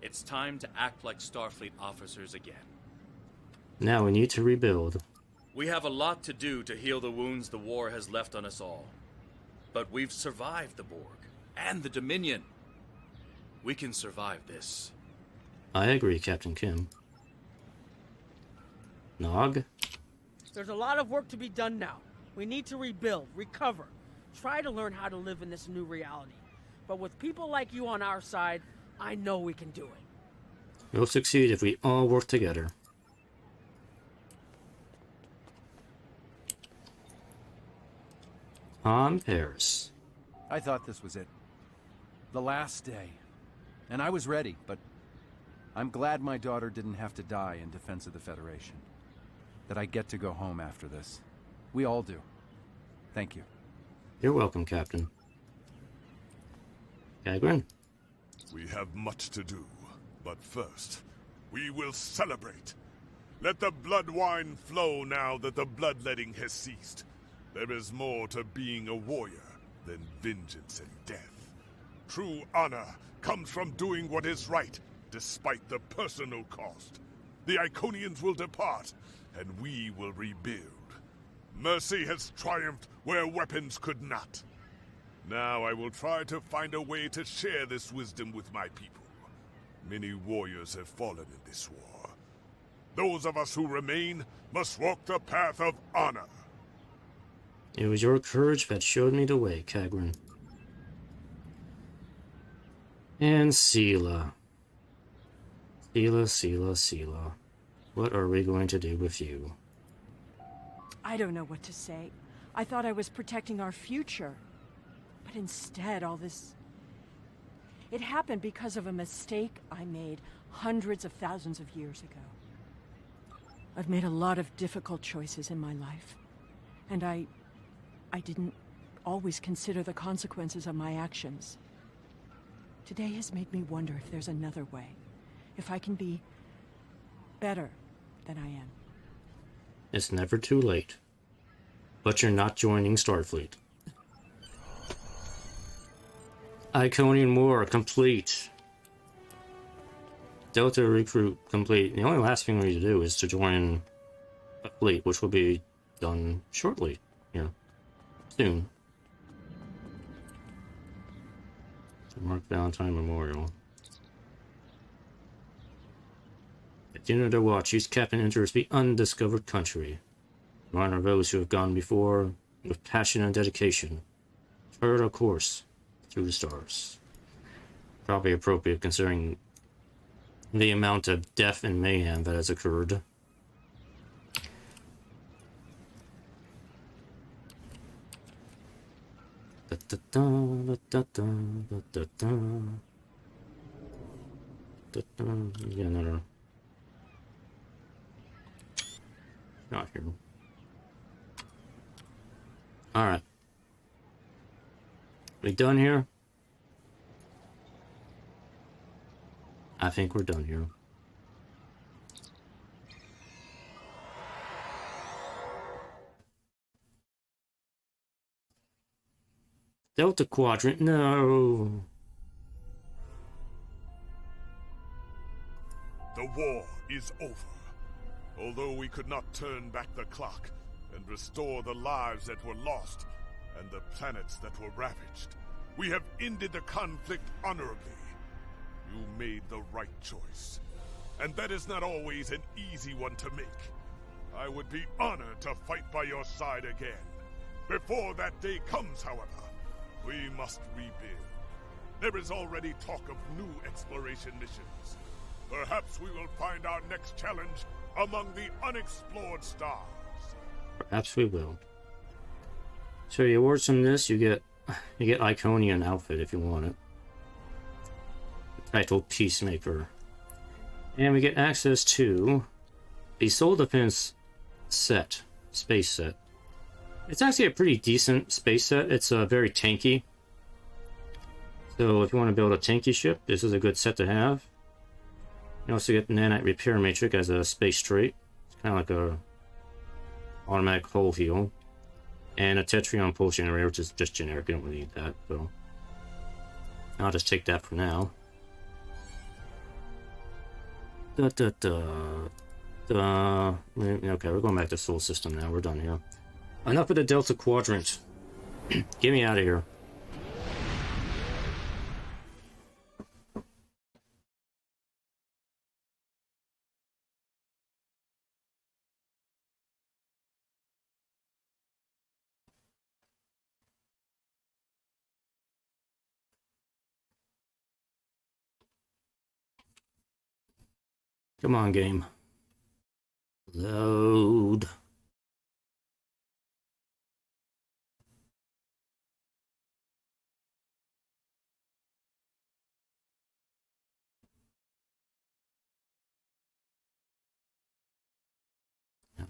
It's time to act like Starfleet officers again. Now we need to rebuild. We have a lot to do to heal the wounds the war has left on us all. But we've survived the Borg and the Dominion. We can survive this. I agree, Captain Kim. Nog? There's a lot of work to be done now. We need to rebuild, recover, try to learn how to live in this new reality. But with people like you on our side, I know we can do it. We'll succeed if we all work together. On Paris. I thought this was it. The last day. And I was ready, but I'm glad my daughter didn't have to die in defense of the Federation. That I get to go home after this. We all do. Thank you. You're welcome, Captain. Gagrin? We have much to do, but first, we will celebrate. Let the blood wine flow now that the bloodletting has ceased. There is more to being a warrior than vengeance and death. True honor comes from doing what is right, despite the personal cost. the Iconians will depart, and we will rebuild. Mercy has triumphed where weapons could not. Now I will try to find a way to share this wisdom with my people. Many warriors have fallen in this war. Those of us who remain must walk the path of honor. It was your courage that showed me the way, Kagrin. And Sela. Sela. What are we going to do with you? I don't know what to say. I thought I was protecting our future. But instead, all this... It happened because of a mistake I made hundreds of thousands of years ago. I've made a lot of difficult choices in my life. And I didn't always consider the consequences of my actions. Today has made me wonder if there's another way. If I can be better than I am. It's never too late. But you're not joining Starfleet. Iconian War complete. Delta recruit complete. The only last thing we need to do is to join a fleet, which will be done shortly. Yeah. Soon. Mark Valentine Memorial. At the end of their watch, each captain enters the undiscovered country. To honor those who have gone before, with passion and dedication, chart a course through the stars. Probably appropriate considering the amount of death and mayhem that has occurred. Yeah, another. Not here. Alright. We done here? I think we're done here. Delta Quadrant, no. The war is over. Although we could not turn back the clock and restore the lives that were lost and the planets that were ravaged, we have ended the conflict honorably. You made the right choice. And that is not always an easy one to make. I would be honored to fight by your side again. Before that day comes, however, we must rebuild. There is already talk of new exploration missions. Perhaps we will find our next challenge among the unexplored stars. Perhaps we will. So you award from this, you get Iconian outfit if you want it. Titled Peacemaker. And we get access to the Soul Defense set, space set. It's actually a pretty decent space set. It's very tanky. So if you want to build a tanky ship, this is a good set to have. You also get the Nanite Repair Matrix as a space trait. It's kind of like a automatic hull heal. And a Tetrion Pulse Generator, which is just generic. You don't really need that, so I'll just take that for now. Okay, we're going back to Soul System now. We're done here. Enough of the Delta Quadrant. Get me out of here. Come on, game. Load.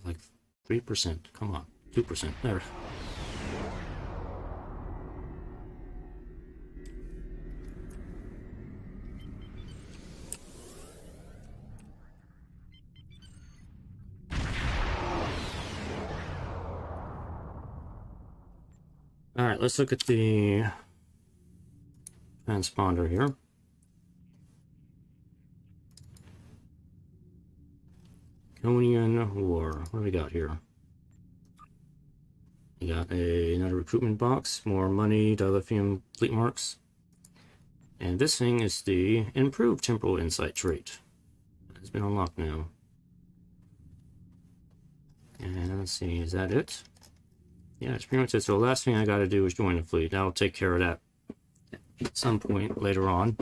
Like 3%. Come on. 2%. There. Alright, let's look at the transponder here. Iconian War. What do we got here? We got another recruitment box, more money, dilithium fleet marks. And this thing is the improved temporal insight trait. It's been unlocked now. And let's see, is that it? Yeah, that's pretty much it. So the last thing I gotta do is join the fleet. I'll take care of that at some point later on.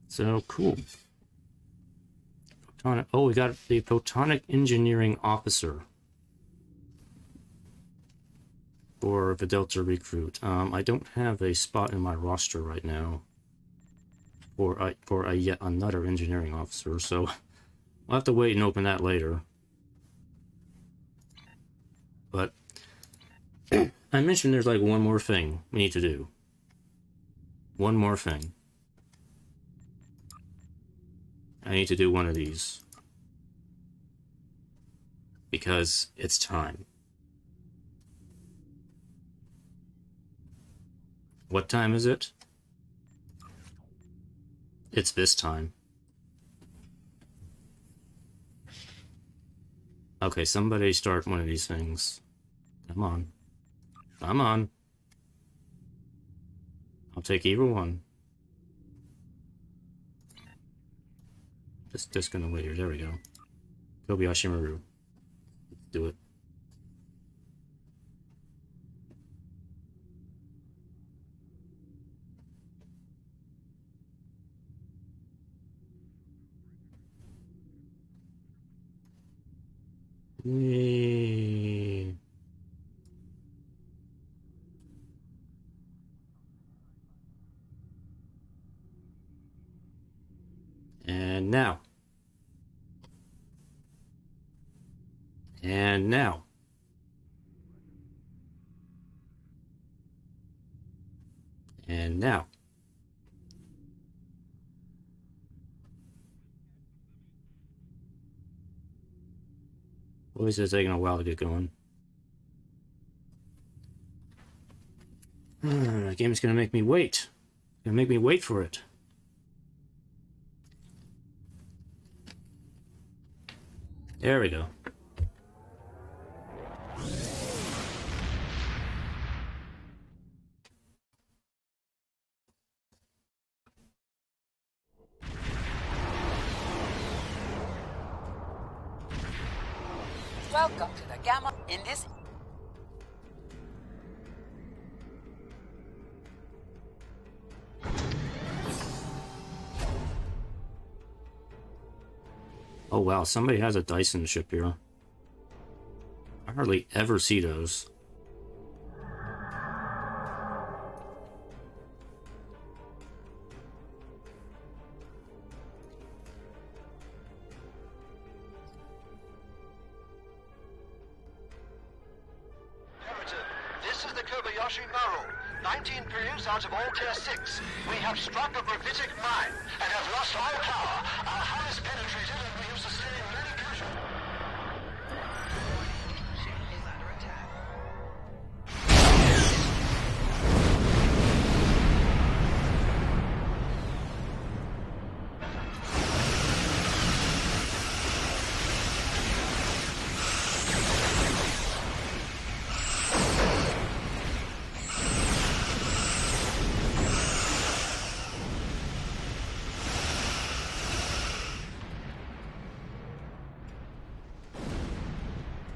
So, cool. Photonic, oh, we got the Photonic Engineering Officer for the Delta Recruit. I don't have a spot in my roster right now for a yet another engineering officer, so I'll have to wait and open that later. But I mentioned there's like one more thing we need to do. One more thing. I need to do one of these. Because it's time. What time is it? It's this time. Okay, somebody start one of these things. Come on. Come on. I'll take either one. Just gonna wait here. There we go. Kobayashi Maru. Let's do it. Yay. And now. And now. And now. Always is taking a while to get going. The game's gonna make me wait. Gonna make me wait for it. There we go. Welcome to the Gamma in this... Oh wow, somebody has a Dyson ship here. I hardly ever see those. This is the Kobayashi Maru. 19 periods out of all tier 6. We have struck a gravitic mine and have lost all power. Our hull is penetrated and we have sustained many casualties. Is under attack.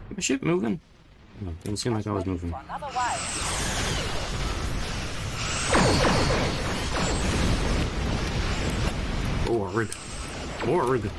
My ship moving? Oh, didn't seem like I was moving. Org. Org.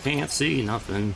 Can't see nothing.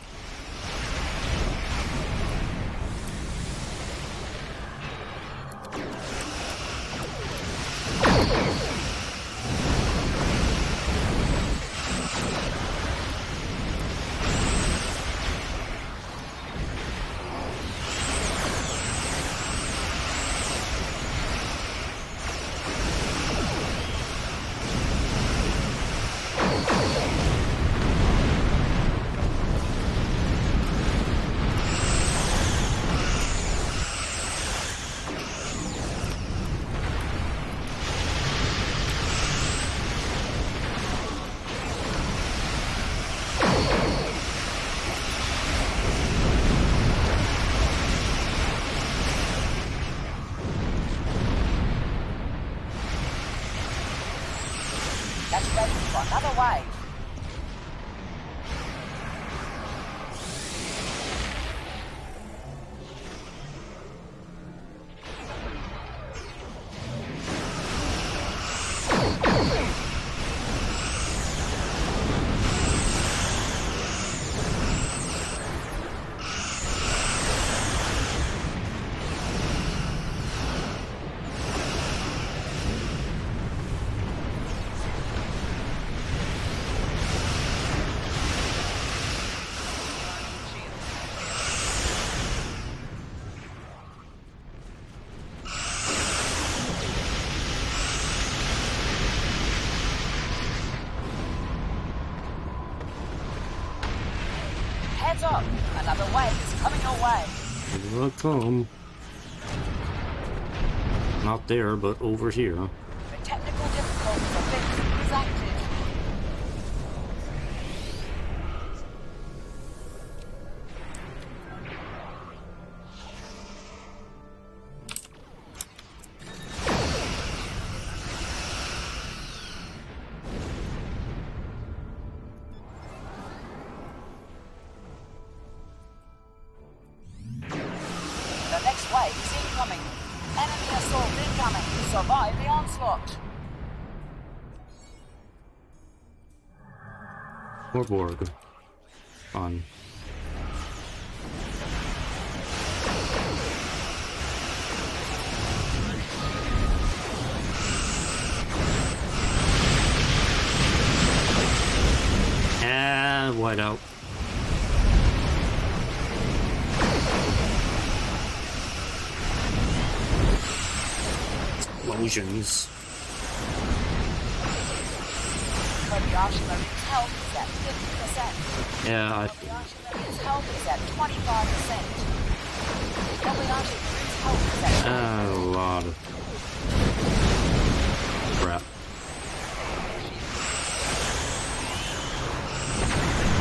Get ready for another wave. Heads up! Another wave is coming your way. Here I come. Not there, but over here. The technical difficulties of fixed is active. The next wave is incoming. Enemy assault incoming. Survive the onslaught. Or Borg. Fun. And white out. Explosions. Kobayashi Marine's health is at 50%. Yeah, Kobayashi Marine's health is at 25%. Kobayashi Marine's health is at a lot of crap.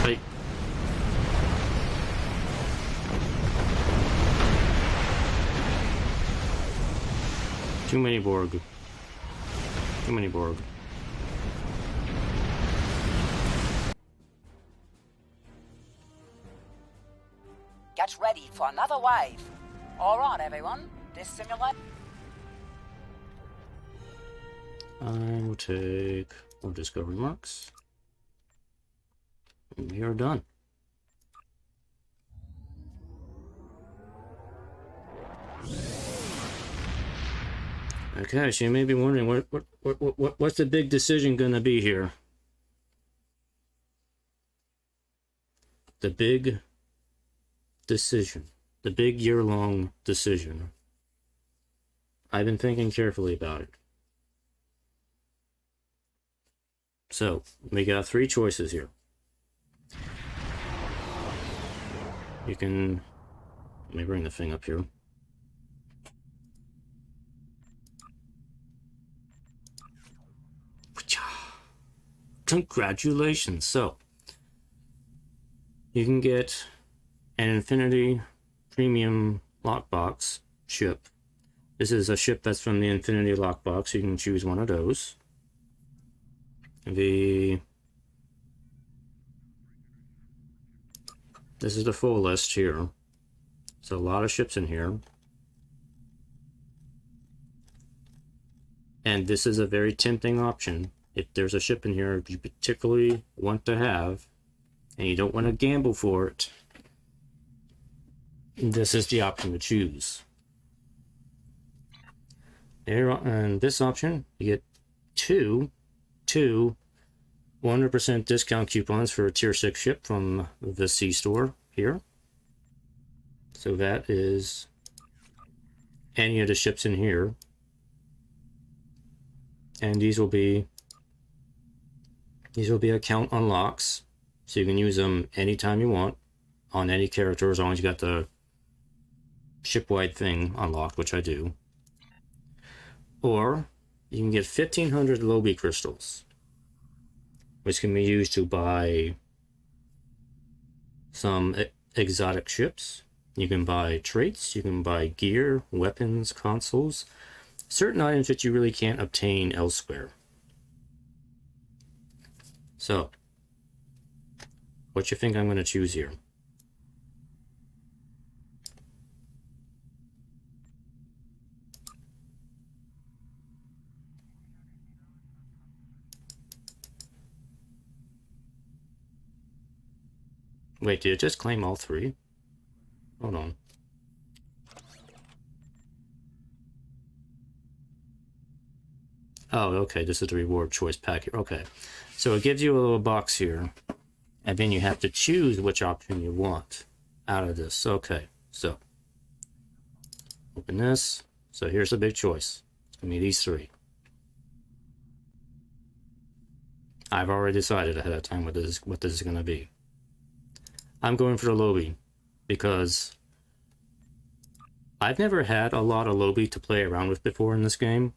Hey. Too many Borg. Too many Borg. Get ready for another wave. All right, everyone. This simulation. I will take more discovery marks. And we are done. Okay, so you may be wondering what's the big decision gonna be here? The big decision. The big year-long decision. I've been thinking carefully about it. So, we got three choices here. You can... Let me bring the thing up here. Congratulations! So, you can get an Infinity Premium Lockbox ship. This is a ship that's from the Infinity Lockbox. You can choose one of those. This is the full list here. So a lot of ships in here. And this is a very tempting option. If there's a ship in here you particularly want to have, and you don't want to gamble for it, this is the option to choose. There, and this option, you get two 100% discount coupons for a tier 6 ship from the C store here. So that is any of the ships in here. And these will be account unlocks, so you can use them anytime you want on any character as long as you got the ship-wide thing unlocked, which I do. Or you can get 1,500 Lobby crystals, which can be used to buy some exotic ships. You can buy traits, you can buy gear, weapons, consoles, certain items that you really can't obtain elsewhere. So, what you think I'm going to choose here? Wait, did it just claim all three? Hold on. Oh, okay, this is the reward choice pack here. Okay, so it gives you a little box here, and then you have to choose which option you want out of this. Okay, so open this. So here's the big choice. It's gonna be these three. I've already decided ahead of time what this is gonna be. I'm going for the Lobby because I've never had a lot of Lobby to play around with before in this game.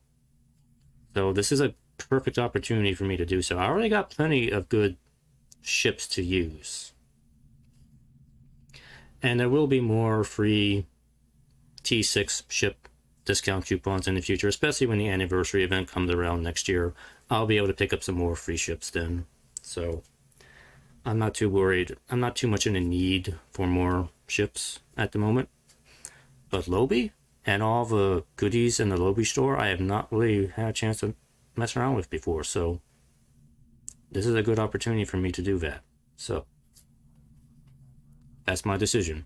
So this is a perfect opportunity for me to do so. I already got plenty of good ships to use. And there will be more free T6 ship discount coupons in the future, especially when the anniversary event comes around next year. I'll be able to pick up some more free ships then. So I'm not too worried. I'm not too much in a need for more ships at the moment. But Lobby and all the goodies in the Lobby store, I have not really had a chance to mess around with before. So this is a good opportunity for me to do that. So that's my decision.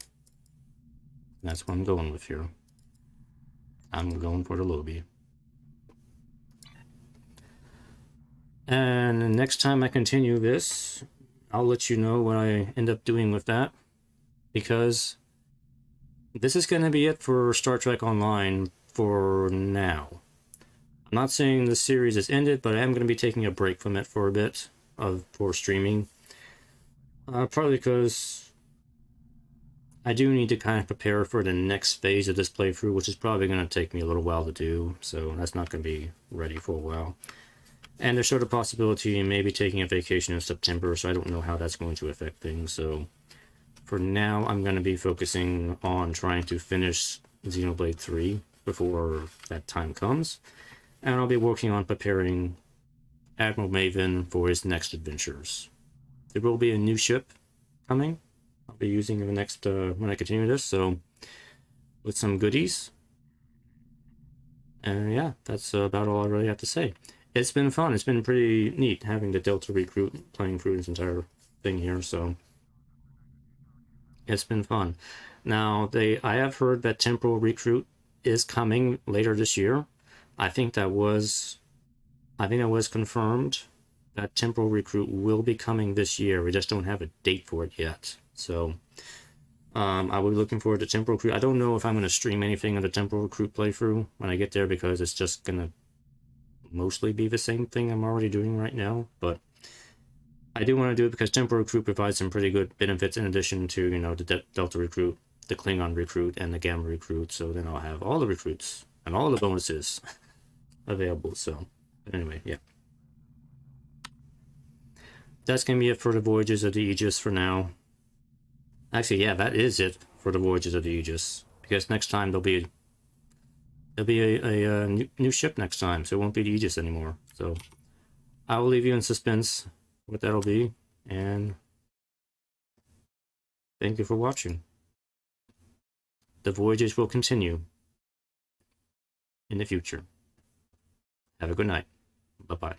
That's what I'm going with here. I'm going for the Lobby. And the next time I continue this, I'll let you know what I end up doing with that. Because this is going to be it for Star Trek Online for now. I'm not saying the series is ended, but I am going to be taking a break from it for a bit for streaming. Partly because I do need to kind of prepare for the next phase of this playthrough, which is probably going to take me a little while to do, so that's not going to be ready for a while. And there's sort of possibility of maybe taking a vacation in September, so I don't know how that's going to affect things. So for now, I'm going to be focusing on trying to finish Xenoblade 3 before that time comes. And I'll be working on preparing Admiral Maven for his next adventures. There will be a new ship coming. I'll be using in the next, when I continue this, so with some goodies. And yeah, that's about all I really have to say. It's been fun. It's been pretty neat having the Delta Recruit playing through this entire thing here, so it's been fun. Now, I have heard that Temporal Recruit is coming later this year. I think that was confirmed that Temporal Recruit will be coming this year. We just don't have a date for it yet. So I will be looking forward to Temporal Recruit. I don't know if I'm going to stream anything of the Temporal Recruit playthrough when I get there, because it's just going to mostly be the same thing I'm already doing right now. But I do want to do it because Temporal Recruit provides some pretty good benefits in addition to, you know, the Delta Recruit, the Klingon Recruit, and the Gamma Recruit. So then I'll have all the recruits and all the bonuses available. So anyway, yeah. That's going to be it for the Voyages of the Aegis for now. Actually, yeah, that is it for the Voyages of the Aegis. Because next time there'll be a new ship next time, so it won't be the Aegis anymore. So I will leave you in suspense what that'll be, and thank you for watching. The Voyages will continue in the future. Have a good night. Bye-bye.